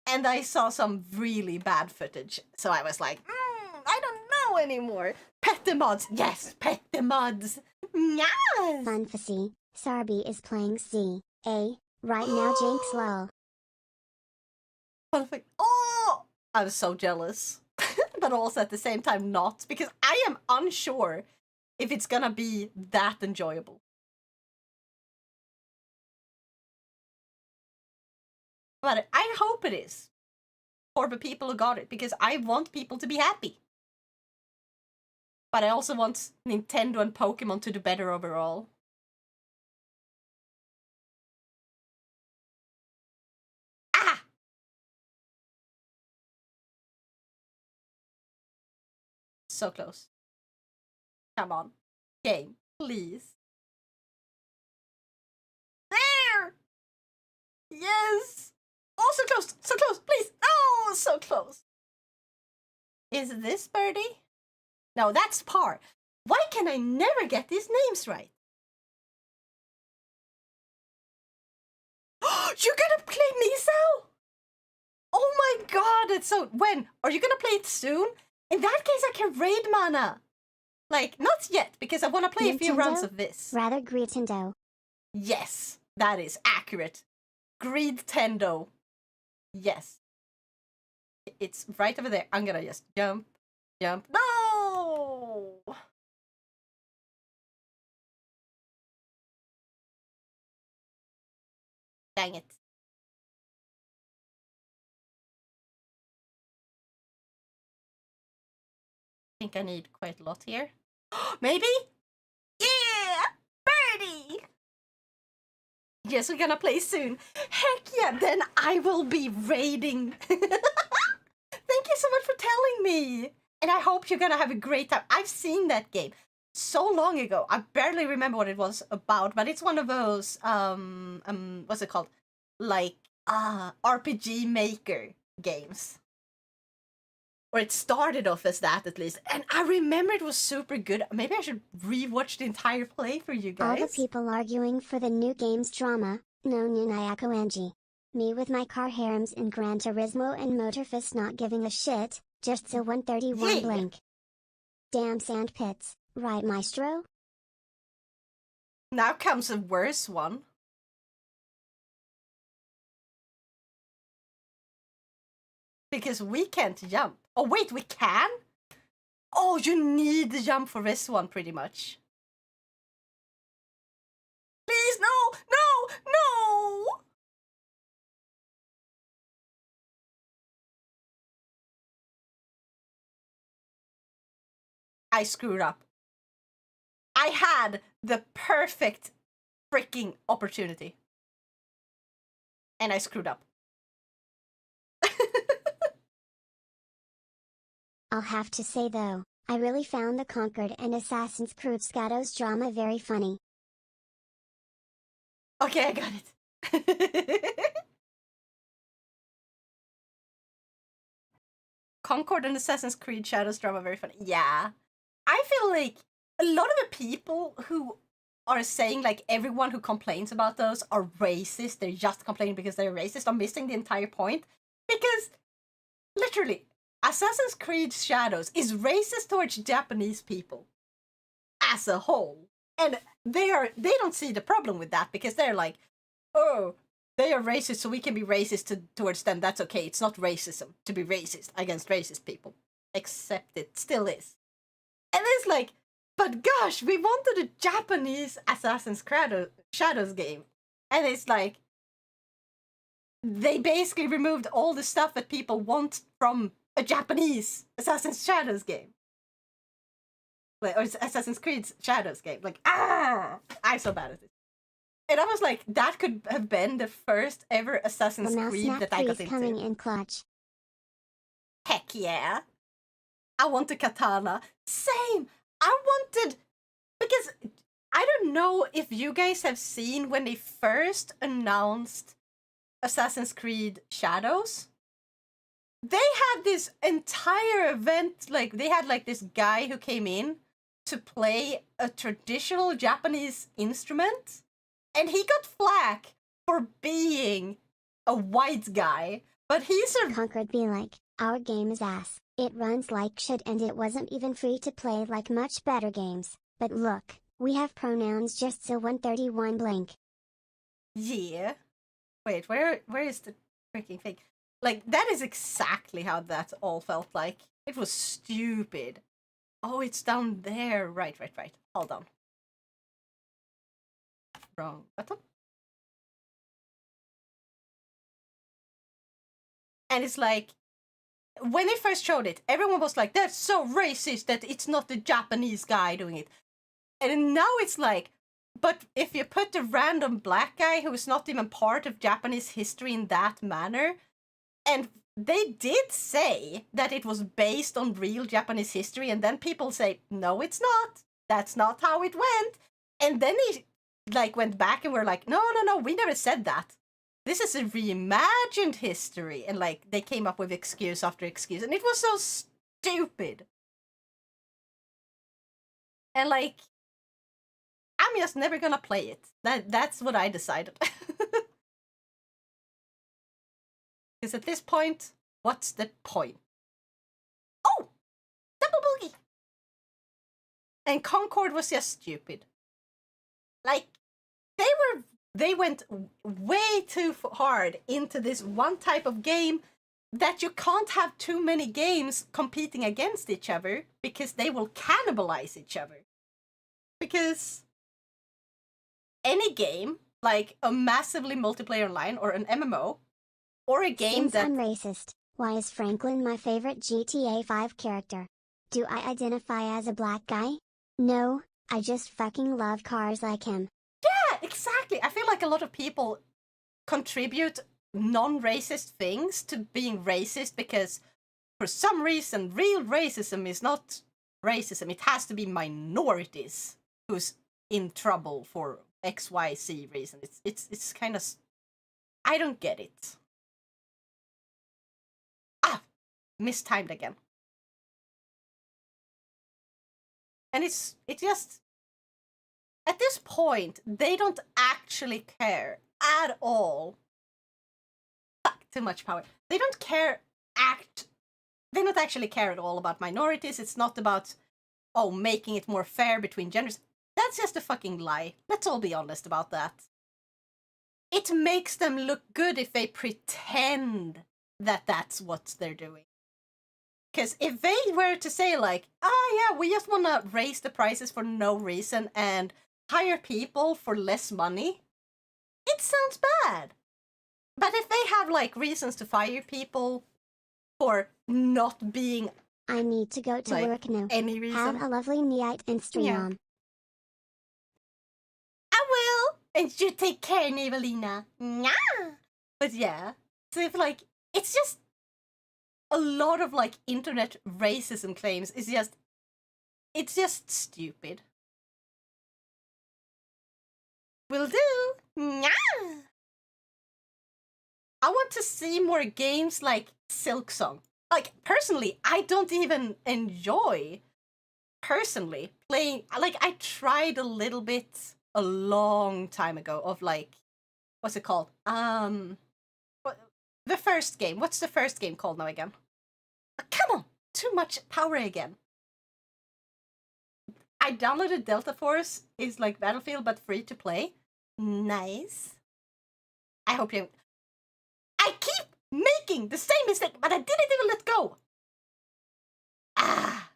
And I saw some really bad footage, so I was like, I don't know anymore. Pet the mods, yes, pet the mods. Yes. Funfacy, Sarby is playing Z-A right now. Jinx lol. Perfect. Oh, I'm so jealous, but also at the same time not, because I am unsure if it's gonna be that enjoyable. But I hope it is for the people who got it, because I want people to be happy. But I also want Nintendo and Pokemon to do better overall. Ah! So close. Come on. Game, please. There! Yes! Oh, so close, please! Oh, so close! Is this Birdie? No, that's Par. Why can I never get these names right? You're gonna play Misao? Oh my god, it's so... When? Are you gonna play it soon? In that case, I can raid mana. Like, not yet, because I want to play a few rounds of this. Rather Greetendo. Yes, that is accurate. Greed Tendo. Yes. It's right over there. I'm gonna just jump. Jump. No! Dang it. I think I need quite a lot here. Maybe? Yeah! Birdie! Yes, we're gonna play soon. Heck yeah, then I will be raiding. Thank you so much for telling me. And I hope you're gonna have a great time. I've seen that game so long ago. I barely remember what it was about, but it's one of those, what's it called? Like, RPG Maker games. Or it started off as that, at least. And I remember it was super good. Maybe I should rewatch the entire play for you guys. All the people arguing for the new game's drama, no Nunayako Angie. Me with my car harems in Gran Turismo and Motorfist not giving a shit, just so 131 blink. Damn sand pits, right maestro? Now comes a worse one. Because we can't jump. Oh wait, we can? Oh, you need the jump for this one, pretty much. Please, no, no, no! I screwed up. I had the perfect freaking opportunity. And I screwed up. I'll have to say though, I really found the Concord and Assassin's Creed Shadows drama very funny. Okay, I got it. Concord and Assassin's Creed Shadows drama very funny. Yeah. I feel like a lot of the people who are saying like everyone who complains about those are racist, they're just complaining because they're racist, are missing the entire point. Because, literally, Assassin's Creed Shadows is racist towards Japanese people as a whole. And they don't see the problem with that because they're like, oh, they are racist, so we can be racist towards them. That's okay. It's not racism to be racist against racist people. except it still is. And it's like, but gosh, we wanted a Japanese Assassin's Shadows game. And it's like, they basically removed all the stuff that people want from a Japanese Assassin's Shadows game. Like, or Assassin's Creed Shadows game. Like, I'm so bad at it. And I was like, that could have been the first ever Assassin's Creed that I got into. Coming in clutch. Heck yeah. I want a katana. Same. I wanted, because I don't know if you guys have seen when they first announced Assassin's Creed Shadows. They had this entire event, like they had like this guy who came in to play a traditional Japanese instrument, and he got flack for being a white guy, but he's a Conquered be like, our game is ass. It runs like shit and it wasn't even free to play like much better games. But look, we have pronouns just so 131 blank. Yeah. Wait, where is the freaking thing? Like, that is exactly how that all felt like. It was stupid. Oh, it's down there. Right. Hold on. Wrong button. And it's like, when they first showed it, everyone was like, that's so racist that it's not the Japanese guy doing it. And now it's like, but if you put the random black guy who is not even part of Japanese history in that manner, and they did say that it was based on real Japanese history, and then people say, no, it's not. That's not how it went. And then he like went back and were like, no, we never said that. This is a reimagined history. And like they came up with excuse after excuse, and it was so stupid. And like, I'm just never gonna play it. That's what I decided. Because at this point, what's the point? Oh! Double boogie! And Concord was just stupid. Like, they went way too hard into this one type of game that you can't have too many games competing against each other because they will cannibalize each other. Because any game, like a massively multiplayer online or an MMO, or a game Since that... I'm racist, why is Franklin my favorite GTA 5 character? Do I identify as a black guy? No, I just fucking love cars like him. Yeah, exactly. I feel like a lot of people contribute non-racist things to being racist because for some reason real racism is not racism. It has to be minorities who's in trouble for XYZ reason. It's kind of... I don't get it. Mistimed again. And it's just, at this point, they don't actually care at all. Fuck, too much power. They don't care they don't actually care at all about minorities. It's not about, oh, making it more fair between genders. That's just a fucking lie. Let's all be honest about that. It makes them look good if they pretend that that's what they're doing. Because if they were to say like, yeah, we just want to raise the prices for no reason and hire people for less money, it sounds bad. But if they have like reasons to fire people for not being... I need to go to like, work now. any reason... Have a lovely night and stream Yeah. on. I will! And you take care, Evelina. Yeah. But yeah, so if like, it's just... a lot of like internet racism claims is just, it's just stupid. Will do. Yeah. I want to see more games like Silksong. Like, personally, I don't even enjoy playing. Like, I tried a little bit a long time ago of like, what's it called? The first game. What's the first game called now again? Come on! Too much power again. I downloaded Delta Force. It's like Battlefield, but free to play. Nice. I hope you... I keep making the same mistake, but I didn't even let go. Ah!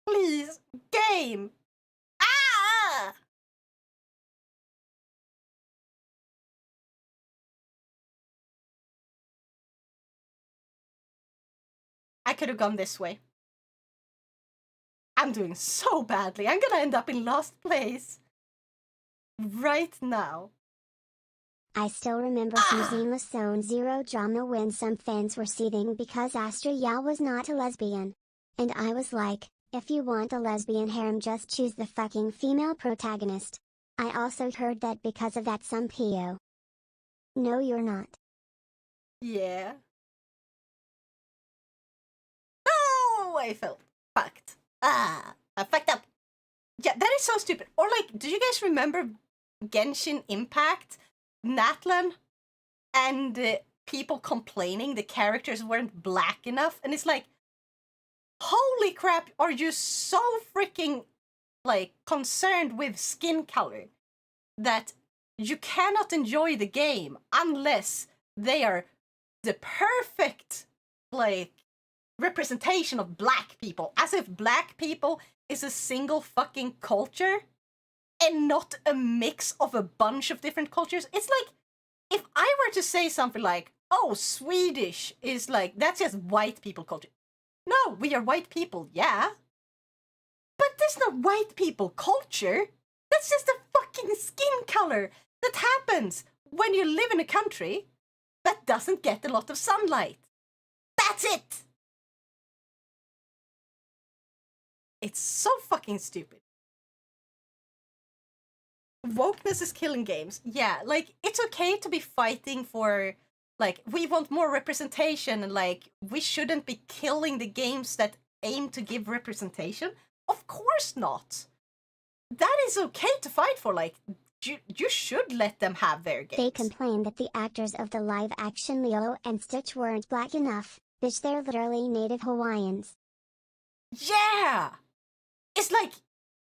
Please, game! Ah! I could have gone this way. I'm doing so badly. I'm gonna end up in last place. Right now. I still remember from Zenless Zone Zero drama when some fans were seething because Astra Yao was not a lesbian. And I was like, if you want a lesbian harem just choose the fucking female protagonist. I also heard that because of that some PO. No you're not. Yeah. No, I felt fucked. I fucked up. Yeah, that is so stupid. Or like, do you guys remember Genshin Impact? Natlan and people complaining the characters weren't black enough, and it's like, holy crap, are you so freaking like concerned with skin color that you cannot enjoy the game unless they are the perfect like representation of black people, as if black people is a single fucking culture and not a mix of a bunch of different cultures. It's like, if I were to say something like, oh, Swedish is like, that's just white people culture. No, we are white people, yeah. But that's not white people culture. That's just a fucking skin color that happens when you live in a country that doesn't get a lot of sunlight. That's it! It's so fucking stupid. Wokeness is killing games. Yeah, like, it's okay to be fighting for, like, we want more representation and, like, we shouldn't be killing the games that aim to give representation. Of course not. That is okay to fight for, like, you should let them have their games. They complained that the actors of the live-action Lilo and Stitch weren't black enough, bitch they're literally native Hawaiians. Yeah! It's like,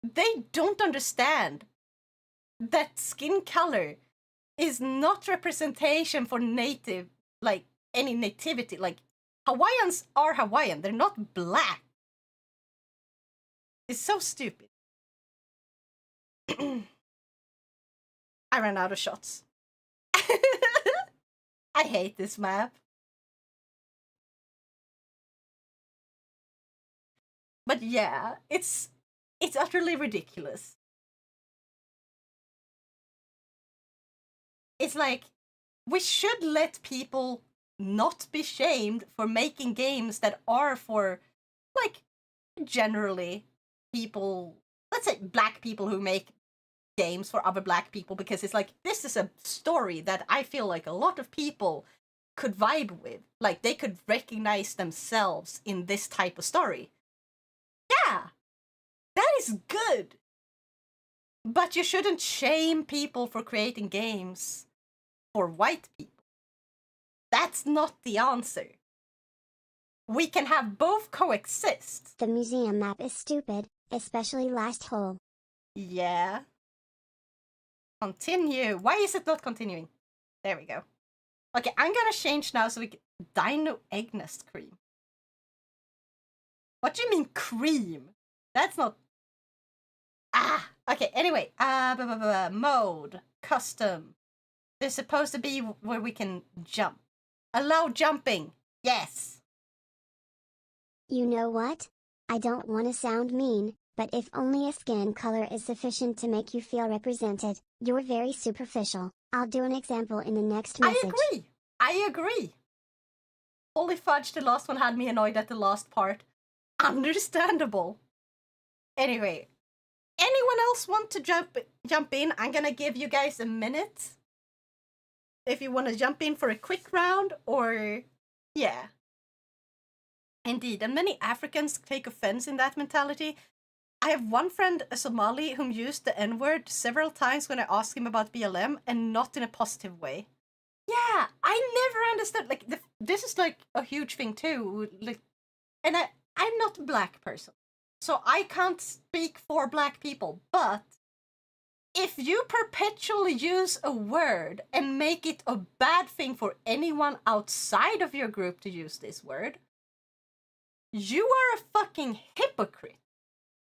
they don't understand that skin color is not representation for native, like, any nativity. Like, Hawaiians are Hawaiian, they're not black. It's so stupid. I ran out of shots. I hate this map. But yeah, it's utterly ridiculous. It's like, we should let people not be shamed for making games that are for, like, generally people, let's say black people who make games for other black people, because it's like, this is a story that I feel like a lot of people could vibe with. Like, they could recognize themselves in this type of story. Yeah, that is good. But you shouldn't shame people for creating games for white people. That's not the answer. We can have both coexist. The museum map is stupid, especially last hole. Yeah. Continue. Why is it not continuing? There we go. Okay, I'm gonna change now so we can... Dino egg nest cream. What do you mean cream? That's not... Okay, anyway. Mode. Custom. There's supposed to be where we can jump. Allow jumping. Yes. You know what? I don't want to sound mean, but if only a skin color is sufficient to make you feel represented, you're very superficial. I'll do an example in the next message. I agree. Holy fudge, the last one had me annoyed at the last part. Understandable. Anyway, anyone else want to jump in? I'm gonna give you guys a minute. If you want to jump in for a quick round, or... Yeah. Indeed, and many Africans take offense in that mentality. I have one friend, a Somali, whom used the N-word several times when I asked him about BLM, and not in a positive way. Yeah, I never understood. Like, this is like a huge thing too. Like, and I'm not a black person, so I can't speak for black people. But if you perpetually use a word and make it a bad thing for anyone outside of your group to use this word, you are a fucking hypocrite.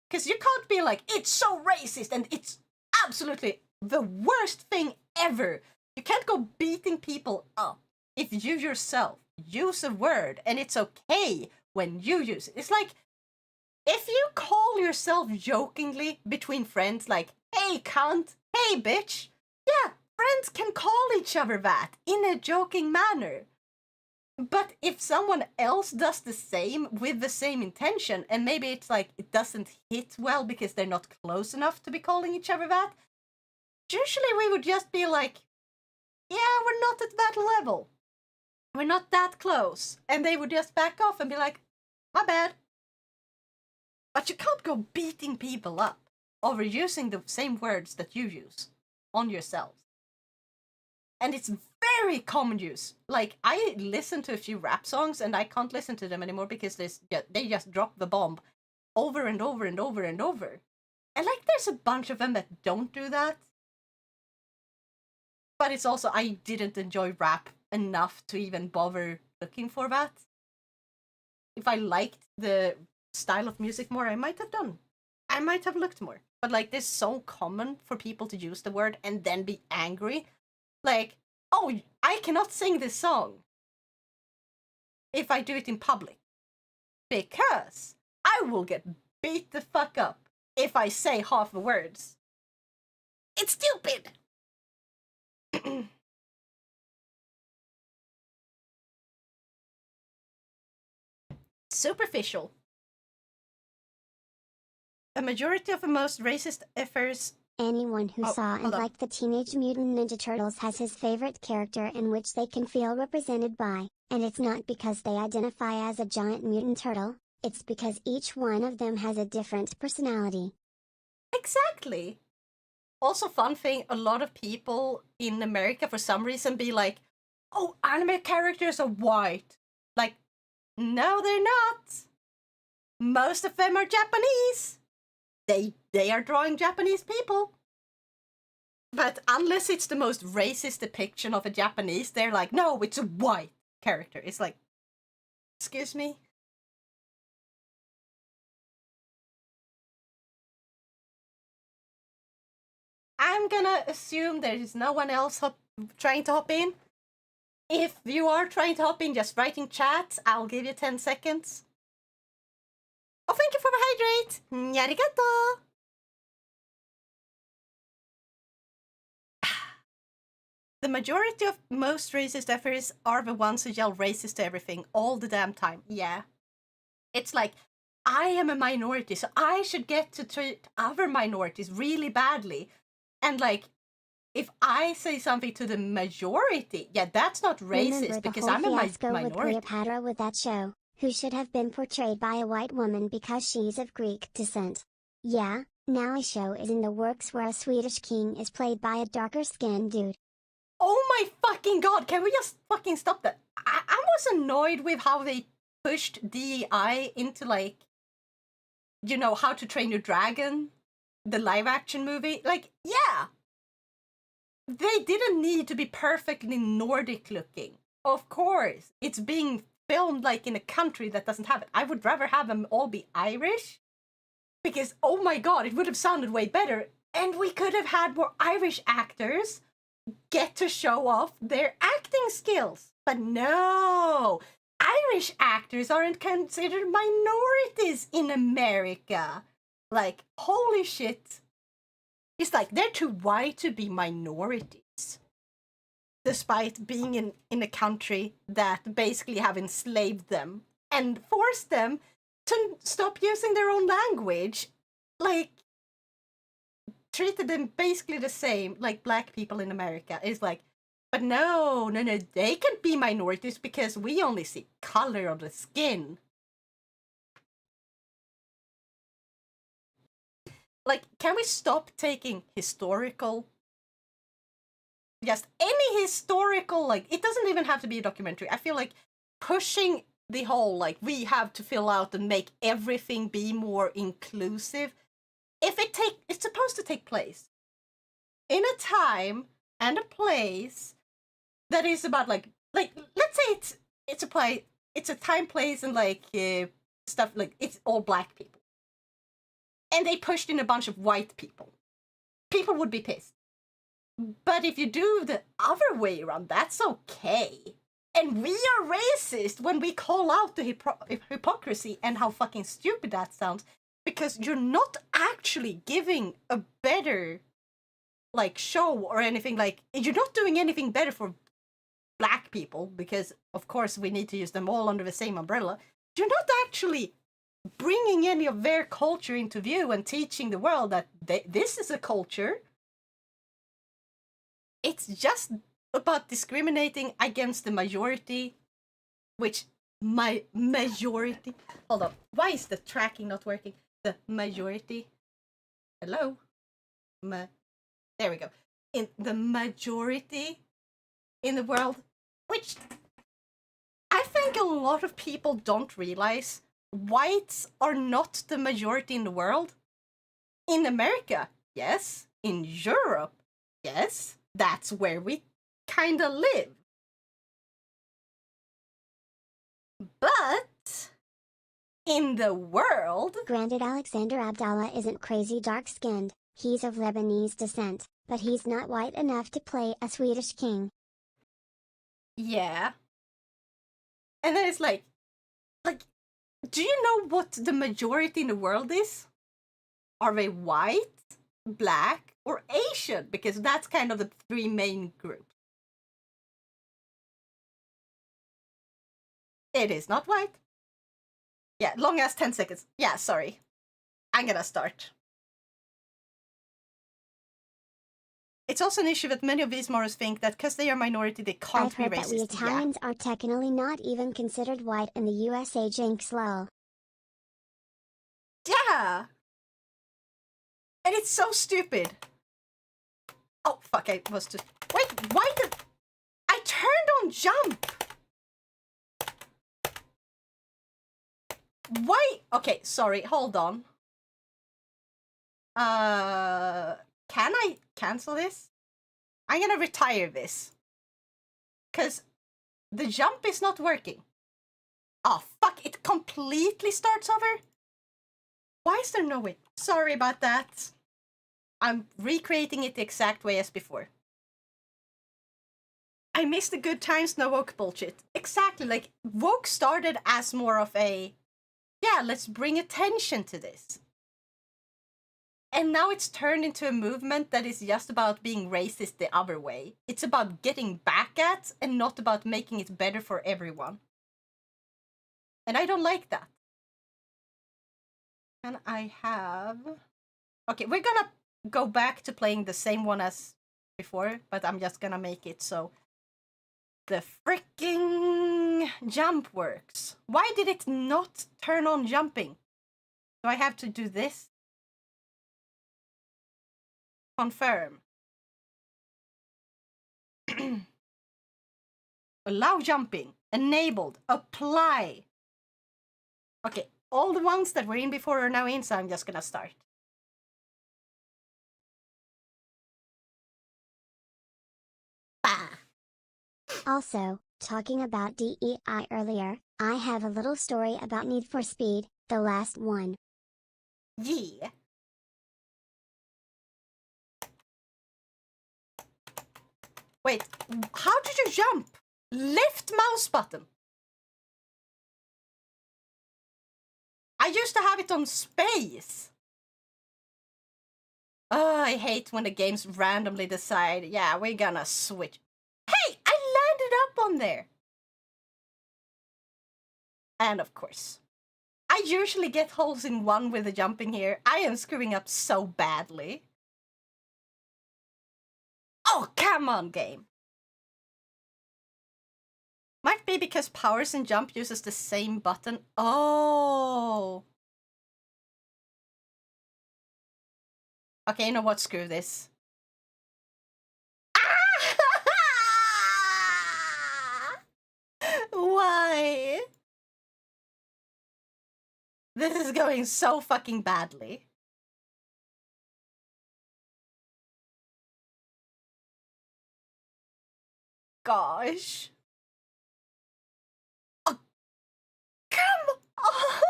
Because you can't be like, it's so racist and it's absolutely the worst thing ever. You can't go beating people up if you yourself use a word and it's okay when you use it. It's like, if you call yourself jokingly between friends, like, hey cunt, hey bitch, yeah, friends can call each other that in a joking manner. But if someone else does the same with the same intention, and maybe it's like it doesn't hit well because they're not close enough to be calling each other that, usually we would just be like, yeah, we're not at that level. We're not that close. And they would just back off and be like, my bad. But you can't go beating people up over using the same words that you use on yourselves. And it's very common use. Like, I listen to a few rap songs and I can't listen to them anymore because they just drop the bomb over and over and over and over. And like, there's a bunch of them that don't do that. But it's also, I didn't enjoy rap enough to even bother looking for that. If I liked the style of music more, I might have done. I might have looked more. But like, this is so common for people to use the word and then be angry. Like, oh, I cannot sing this song if I do it in public. Because I will get beat the fuck up if I say half the words. It's stupid! Superficial. A majority of the most racist efforts. Anyone who saw and liked the Teenage Mutant Ninja Turtles has his favorite character in which they can feel represented by, and it's not because they identify as a giant mutant turtle, it's because each one of them has a different personality. Exactly. Also, fun thing, a lot of people in America for some reason be like, oh, anime characters are white. Like, no, they're not. Most of them are Japanese. They are drawing Japanese people. But unless it's the most racist depiction of a Japanese, they're like, no, it's a white character. It's like, excuse me? I'm gonna assume there is no one else trying to hop in. If you are trying to hop in, just write in chat. I'll give you 10 seconds. Oh, thank you for the hydrate! Arigato! The majority of most racist efforts are the ones who yell racist to everything all the damn time. Yeah. It's like, I am a minority, so I should get to treat other minorities really badly. And like, if I say something to the majority, yeah, that's not racist because I'm a minority. With Cleopatra with that show, who should have been portrayed by a white woman because she's of Greek descent. Yeah, now a show is in the works where a Swedish king is played by a darker skinned dude. Oh my fucking god, can we just fucking stop that? I was annoyed with how they pushed DEI into, like, you know, How to Train Your Dragon, the live action movie. Like, yeah, they didn't need to be perfectly Nordic looking. Of course, it's being filmed like in a country that doesn't have it. I would rather have them all be Irish, because oh my god, it would have sounded way better, and we could have had more Irish actors get to show off their acting skills. But no, Irish actors aren't considered minorities in America. Like, holy shit. It's like, they're too white to be minorities. Despite being in a country that basically have enslaved them and forced them to stop using their own language. Like, treated them basically the same like black people in America. It's like, but no, they can be minorities because we only see color of the skin. Like, can we stop taking historical, just any historical, like, it doesn't even have to be a documentary. I feel like pushing the whole, like, we have to fill out and make everything be more inclusive. If it's supposed to take place in a time and a place that is about like let's say it's a time, place, and like stuff like it's all black people, and they pushed in a bunch of white people. People would be pissed. But if you do the other way around, that's okay. And we are racist when we call out the hypocrisy and how fucking stupid that sounds, because you're not actually giving a better like show or anything. Like, you're not doing anything better for black people, because of course we need to use them all under the same umbrella. You're not actually bringing any of their culture into view and teaching the world that this is a culture. It's just about discriminating against the majority, which my majority. Hold on. Why is the tracking not working? The majority. Hello? There we go. In the majority in the world, which I think a lot of people don't realize. Whites are not the majority in the world. In America, yes. In Europe, yes. That's where we kinda live. But in the world... Granted, Alexander Abdallah isn't crazy dark-skinned. He's of Lebanese descent, but he's not white enough to play a Swedish king. Yeah. And then it's like, do you know what the majority in the world is? Are they white, black, or Asian? Because that's kind of the three main groups. It is not white. Yeah, long as 10 seconds. Yeah, sorry. I'm gonna start. It's also an issue that many of these Morris think that because they are minority, they can't be racist. I've heard that we Italians are technically not even considered white in the USA. Jinx lol. Yeah! And it's so stupid. Oh, fuck, I was just... Wait, why did... I turned on jump! Why? Okay, sorry, hold on. Can I cancel this? I'm gonna retire this. Because the jump is not working. Oh, fuck, it completely starts over? Why is there no way? Sorry about that. I'm recreating it the exact way as before. I miss the good times, no woke bullshit. Exactly, like, woke started as more of a, yeah, let's bring attention to this. And now it's turned into a movement that is just about being racist the other way. It's about getting back at and not about making it better for everyone. And I don't like that. And I have... Okay, we're gonna go back to playing the same one as before, but I'm just gonna make it so the freaking jump works. Why did it not turn on jumping? Do I have to do this? Confirm. Allow jumping. Enabled. Apply. Okay, all the ones that were in before are now in, so I'm just gonna start. Bah. Also, talking about DEI earlier, I have a little story about Need for Speed, the last one. Yeah. Wait, how did you jump? Left mouse button. I used to have it on space. Oh, I hate when the games randomly decide, yeah, we're gonna switch. Hey, I landed up on there. And of course, I usually get holes in one with the jumping here. I am screwing up so badly. Oh, come on, game. Might be because Powers and Jump uses the same button. Oh. Okay, you know what? Screw this. Why? This is going so fucking badly. gosh. Oh, come on!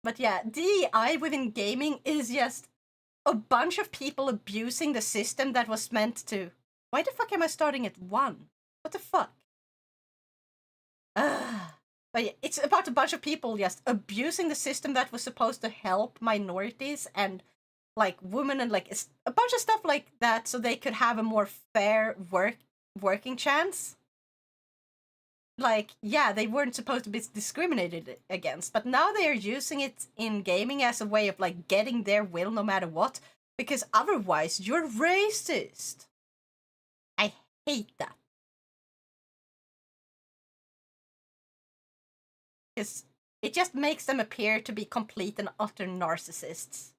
But yeah, DEI within gaming is just a bunch of people abusing the system that was meant to... Why the fuck am I starting at 1? What the fuck? But yeah, it's about a bunch of people just abusing the system that was supposed to help minorities and like women and like a bunch of stuff like that so they could have a more fair working chance. Like, yeah, they weren't supposed to be discriminated against, but now they are using it in gaming as a way of like getting their will no matter what, because otherwise you're racist. I hate that. Because it just makes them appear to be complete and utter narcissists.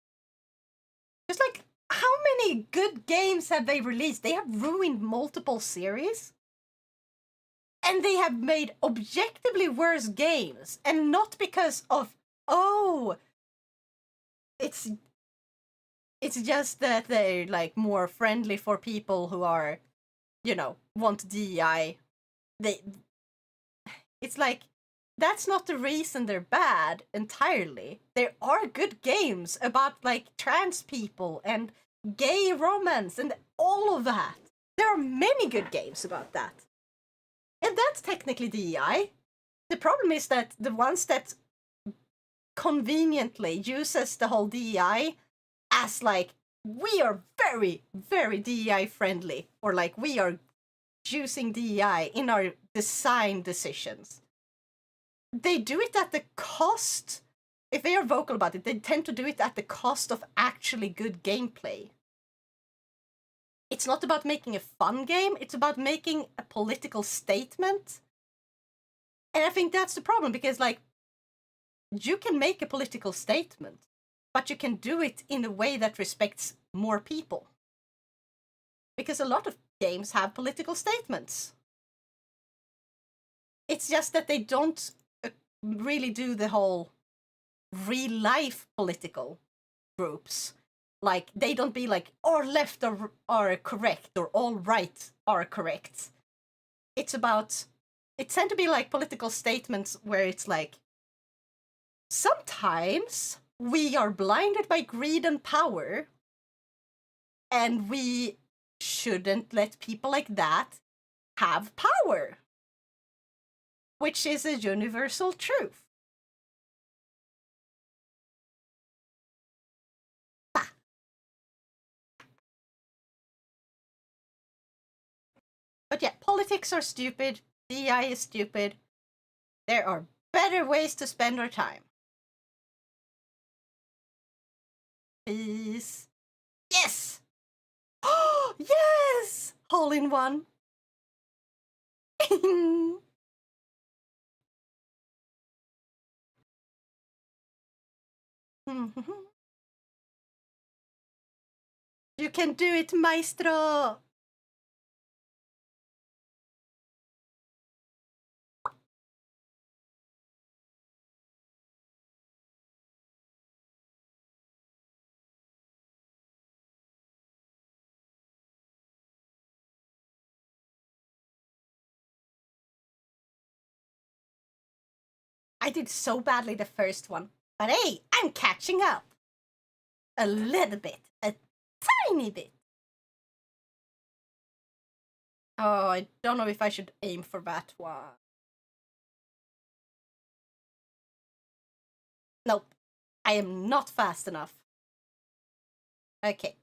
Just like, how many good games have they released? They have ruined multiple series. And they have made objectively worse games. And not because of, oh, it's just that they're like more friendly for people who are, you know, want DEI. It's like, that's not the reason they're bad entirely. There are good games about like trans people and gay romance and all of that. There are many good games about that. And that's technically DEI. The problem is that the ones that conveniently uses the whole DEI as like, we are very, very DEI friendly, or like we are using DEI in our design decisions. They do it at the cost, if they are vocal about it, they tend to do it at the cost of actually good gameplay. It's not about making a fun game, it's about making a political statement. And I think that's the problem, because like, you can make a political statement, but you can do it in a way that respects more people. Because a lot of games have political statements. It's just that they don't really do the whole real life political groups. Like, they don't be like, all left are correct, or all right are correct. It's about, it tend to be like political statements where it's like, sometimes we are blinded by greed and power, and we shouldn't let people like that have power. Which is a universal truth. Bah. But yeah, politics are stupid, DI is stupid. There are better ways to spend our time. Please. Yes! Oh, yes! Hole in one. You can do it, maestro! I did so badly the first one, but hey, I'm catching up. A little bit, a tiny bit. Oh, I don't know if I should aim for that one. Nope, I am not fast enough. Okay.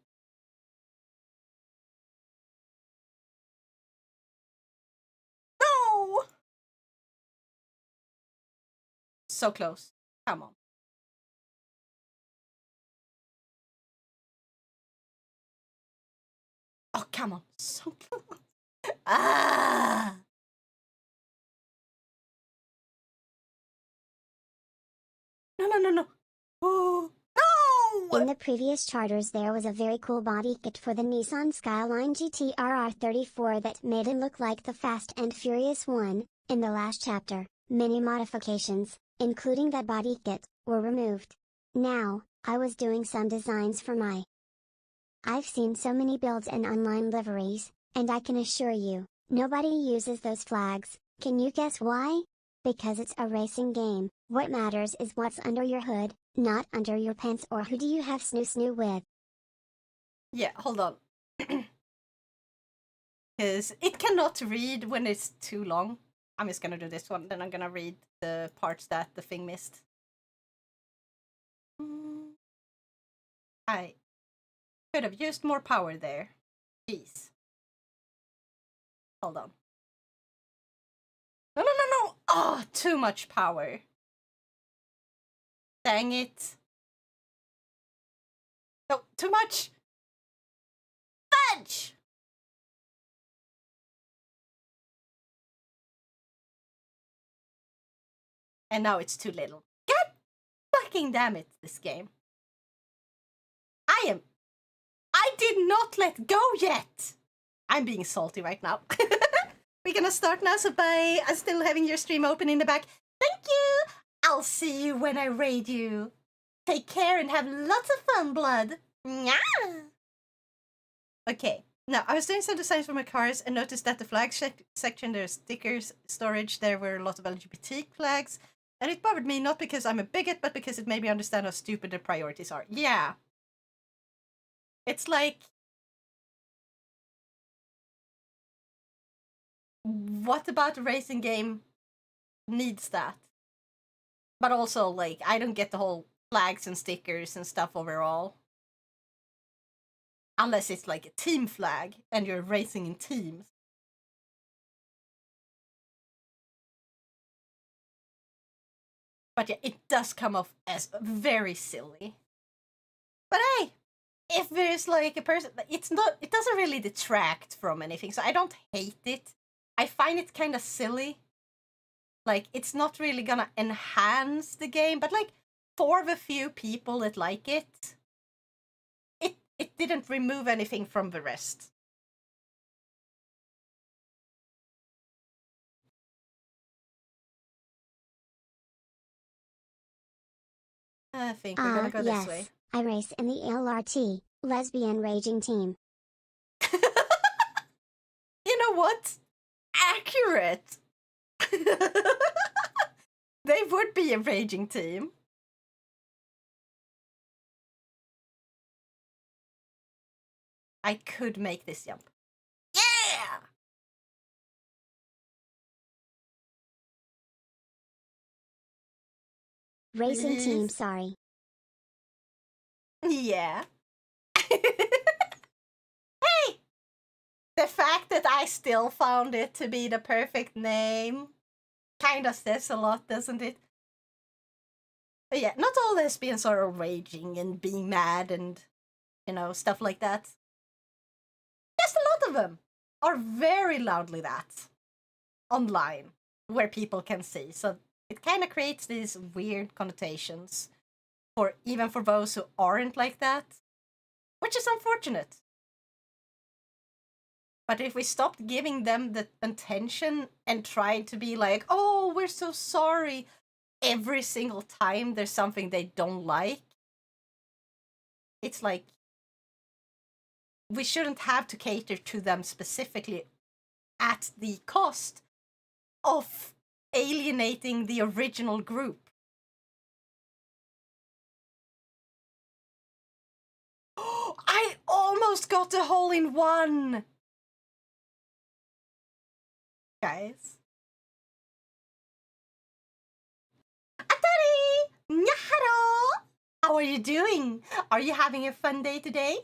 No! So close. Come on. Oh, come on. So close. Ah! No, no, no, no. Oh, no! In the previous charters there was a very cool body kit for the Nissan Skyline GT-R 34 that made it look like the Fast and Furious one. In the last chapter, many modifications, including that body kit, were removed. Now, I was doing some designs for my I've seen so many builds in online liveries, and I can assure you, nobody uses those flags. Can you guess why? Because it's a racing game. What matters is what's under your hood, not under your pants or who do you have snoo with. Yeah, hold on. Because it cannot read when it's too long. I'm just gonna do this one, then I'm gonna read the parts that the thing missed. I could have used more power there. Jeez. Hold on. No, no, no, no! Oh, too much power. Dang it. No, too much! Fudge! And now it's too little. God fucking damn it, this game. I did not let go yet! I'm being salty right now. We're gonna start now, so bye. I'm still having your stream open in the back. Thank you! I'll see you when I raid you. Take care and have lots of fun, blood. Nya! Okay, now I was doing some designs for my cars and noticed that the flag section, there's stickers, storage, there were a lot of LGBT flags. And it bothered me not because I'm a bigot, but because it made me understand how stupid their priorities are. Yeah. It's like... what about a racing game needs that? But also, like, I don't get the whole flags and stickers and stuff overall. Unless it's like a team flag and you're racing in teams. But yeah, it does come off as very silly. But hey, if there's like a person, it doesn't really detract from anything, so I don't hate it. I find it kind of silly. Like, it's not really gonna enhance the game, but like, for the few people that like it, it didn't remove anything from the rest. I think we're gonna go this way. I race in the LRT, lesbian raging team. You know what? Accurate! They would be a raging team. I could make this jump. Yeah! Racing team, sorry. Yeah. Hey! The fact that I still found it to be the perfect name kinda says a lot, doesn't it? But yeah, not all lesbians are raging and being mad and, you know, stuff like that. Just a lot of them are very loudly that online, where people can see. So it kind of creates these weird connotations for even for those who aren't like that, which is unfortunate. But if we stopped giving them the attention and tried to be like, oh, we're so sorry every single time there's something they don't like, it's like we shouldn't have to cater to them specifically at the cost of alienating the original group. I almost got a hole in one! Guys. Atari! Nyaharo! How are you doing? Are you having a fun day today?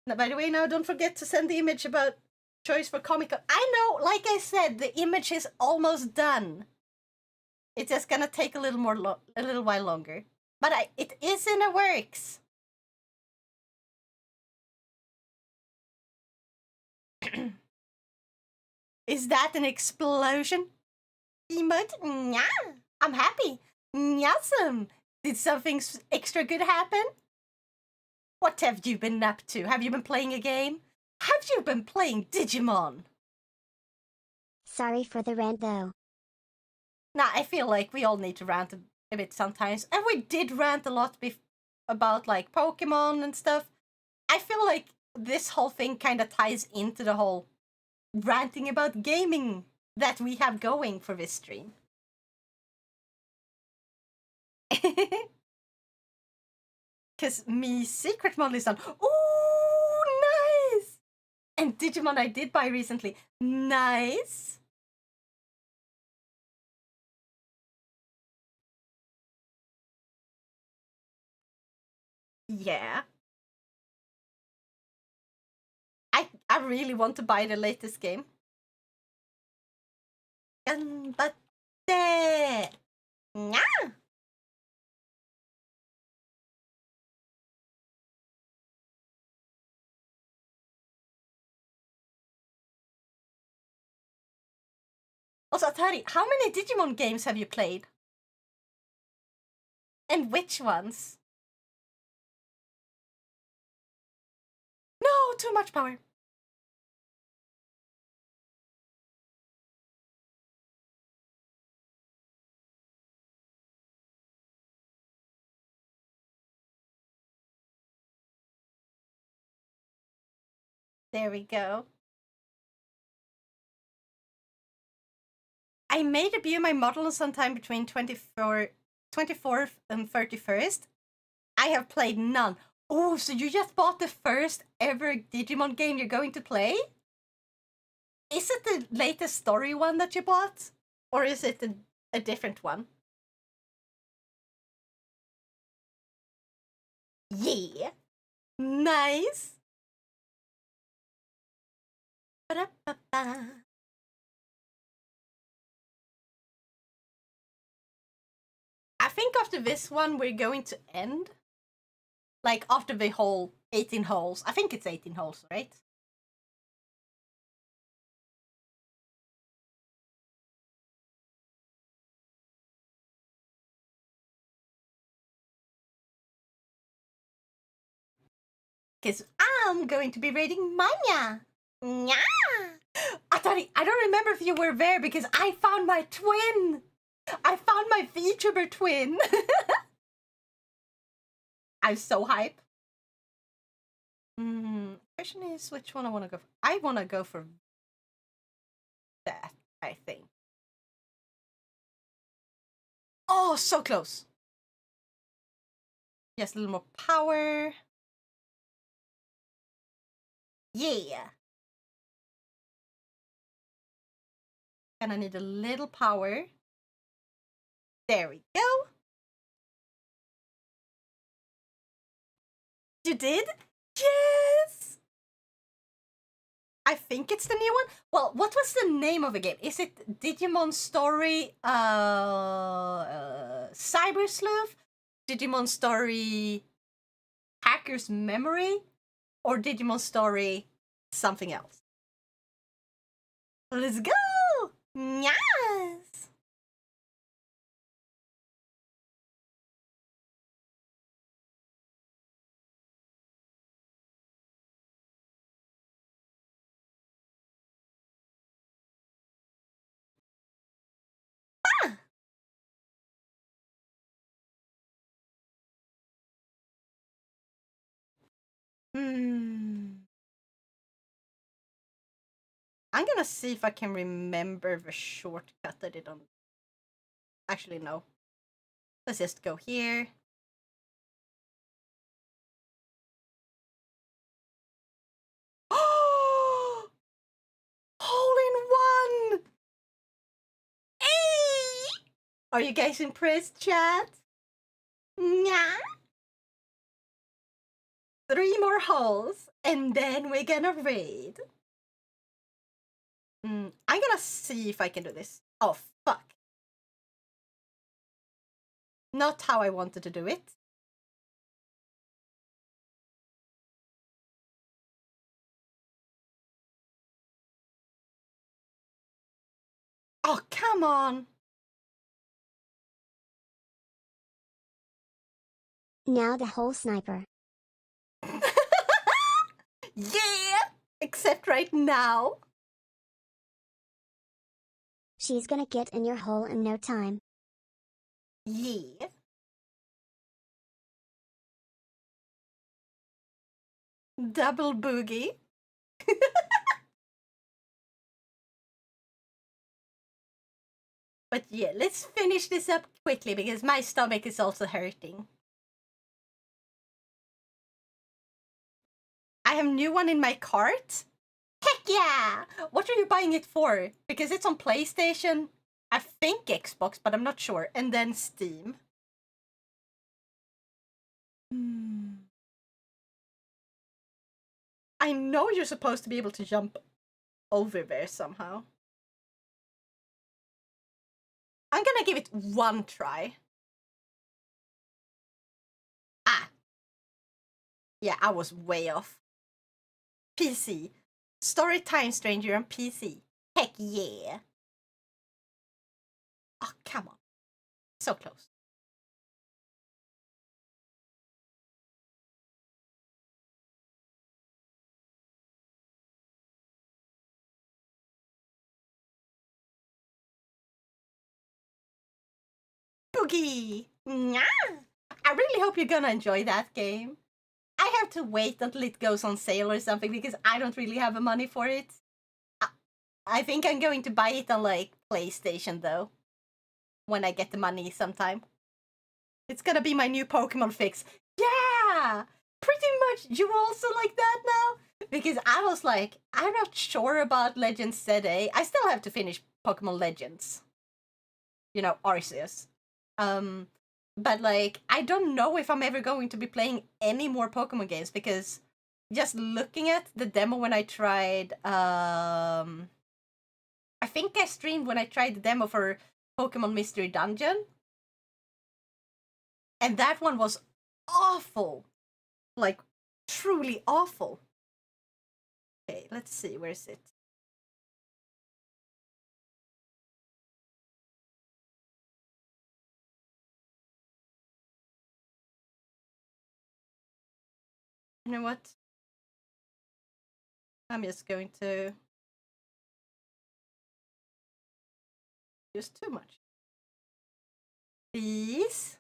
Now, by the way, now don't forget to send the image about choice for Comic Con. I know, like I said, the image is almost done. It's just gonna take a little while longer. But it is in the works. Is that an explosion? Emote? Yeah, I'm happy. Awesome. Did something extra good happen? What have you been up to? Have you been playing a game? Have you been playing Digimon? Sorry for the rant though. Nah, I feel like we all need to rant a bit sometimes. And we did rant a lot about like Pokemon and stuff. I feel like this whole thing kind of ties into the whole ranting about gaming that we have going for this stream. Because me secret model is on. Ooh, nice! And Digimon I did buy recently. Nice! Yeah. I really want to buy the latest game. Ganbatte! Nya! Also, Atari, how many Digimon games have you played? And which ones? No, too much power. There we go. I may debut my model sometime between 24th and 31st. I have played none. Oh, so you just bought the first ever Digimon game you're going to play? Is it the latest story one that you bought? Or is it a different one? Yeah. Nice. Ba-da-ba-ba. I think after this one, we're going to end. Like, after the whole 18 holes. I think it's 18 holes, right? Because I'm going to be raiding Manya. Nya! Atari, I don't remember if you were there because I found my twin. I found my VTuber twin. I'm so hype. Question is which one I want to go for. I want to go for that, I think. Oh, so close. Yes, a little more power. Yeah. And I need a little power. There we go. You did? Yes! I think it's the new one. Well, what was the name of the game? Is it Digimon Story Cyber Sleuth? Digimon Story Hacker's Memory? Or Digimon Story something else? Let's go! Yes! Ah! I'm gonna see if I can remember the shortcut I did on. Actually, no. Let's just go here. Oh! Hole in one! Hey! Are you guys impressed, chat? Yeah. 3 more holes, and then we're gonna raid. I'm gonna see if I can do this. Oh, fuck. Not how I wanted to do it. Oh, come on. Now the whole sniper. Yeah! Except right now. She's gonna get in your hole in no time. Yeah. Double boogie. But yeah, let's finish this up quickly because my stomach is also hurting. I have a new one in my cart. Heck yeah! What are you buying it for? Because it's on PlayStation, I think Xbox, but I'm not sure, and then Steam. I know you're supposed to be able to jump over there somehow. I'm gonna give it one try. Ah. Yeah, I was way off. PC. Story Time Stranger on PC. Heck yeah. Oh, come on. So close. Boogie! Nya! I really hope you're gonna enjoy that game. I have to wait until it goes on sale or something because I don't really have the money for it. I think I'm going to buy it on like PlayStation though. When I get the money sometime. It's gonna be my new Pokemon fix. Yeah! Pretty much you also like that now? Because I was like, I'm not sure about Legends Z-A. I still have to finish Pokemon Legends. You know, Arceus. But like, I don't know if I'm ever going to be playing any more Pokemon games because just looking at the demo when I tried, I think I streamed when I tried the demo for Pokemon Mystery Dungeon. And that one was awful. Like, truly awful. Okay, let's see, where is it? You know what? I'm just going to use too much. Please?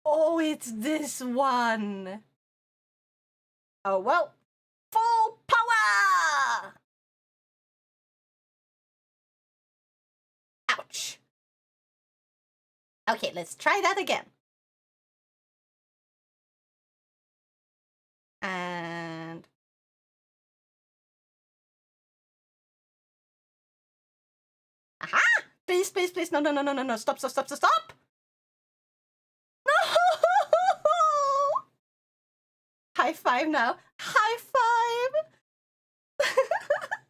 Oh, it's this one. Oh, well. Full power! Ouch. Okay, let's try that again. And... Aha! Please, please, please. No, no, no, no, no, no. Stop, stop, stop, stop, stop! No! High five now. High five!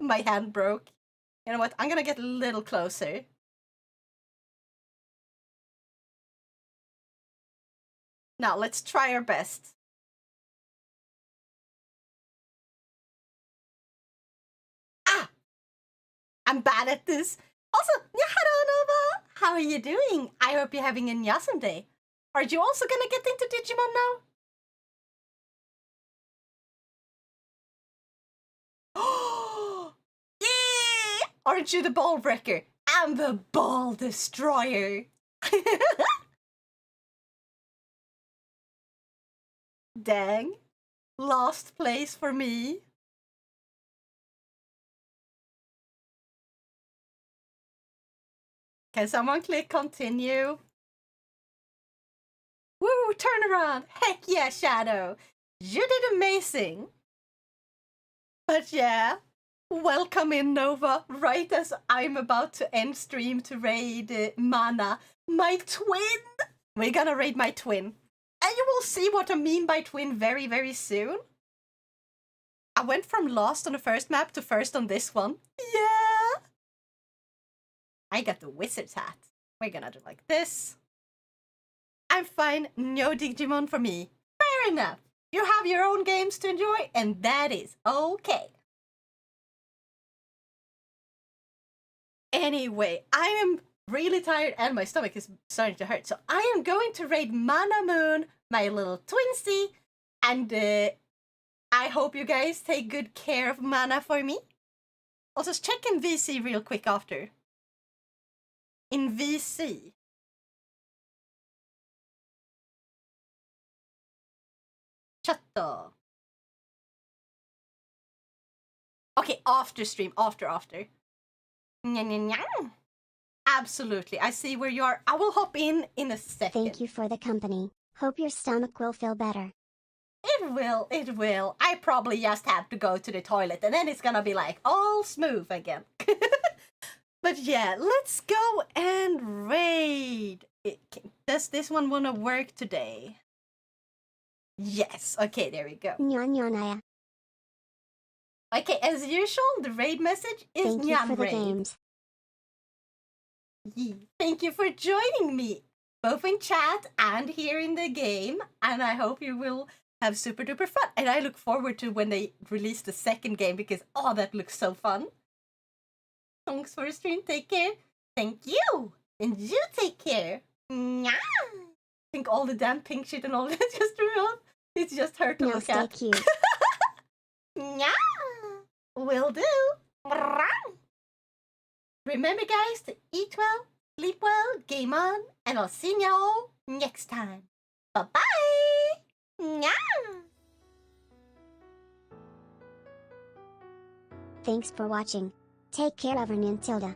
My hand broke. You know what? I'm gonna get a little closer. Now, let's try our best. Ah! I'm bad at this. Also, hello, Nova! How are you doing? I hope you're having an awesome day. Are you also gonna get into Digimon now? Oh! Yeah! Aren't you the ball breaker? I'm the ball destroyer. Dang. Last place for me. Can someone click continue? Woo, turn around. Heck yeah, Shadow. You did amazing. But yeah, welcome in, Nova. Right as I'm about to end stream to raid Mana, my twin. We're gonna raid my twin. And you will see what I mean by twin very, very soon. I went from last on the first map to first on this one. Yeah! I got the wizard's hat. We're gonna do like this. I'm fine, no Digimon for me. Fair enough. You have your own games to enjoy, and that is okay. Anyway, I am really tired and my stomach is starting to hurt, so I am going to raid Mana Moon, my little twinsy, and I hope you guys take good care of Mana for me. I'll just check in VC real quick after. In VC. Chatto. Okay, after stream. After. Absolutely. I see where you are. I will hop in a second. Thank you for the company. Hope your stomach will feel better. It will. I probably just have to go to the toilet and then it's gonna be like all smooth again. But yeah, let's go and raid. Does this one wanna work today? Yes. Okay, there we go. Nyan. Okay, as usual, the raid message is Thank you Nyan for the raid. games. Thank you for joining me, both in chat and here in the game, and I hope you will have super duper fun. And I look forward to when they release the second game because, oh, that looks so fun. Thanks for the stream, take care. Thank you! And you take care. Nya! I think all the damn pink shit and all that just removed. It's just her to Now look stay at. cute. Nya! Will do. Remember, guys, to eat well, sleep well, game on, and I'll see y'all next time. Bye-bye! Nya! Thanks for watching. Take care, Evernin Tilda.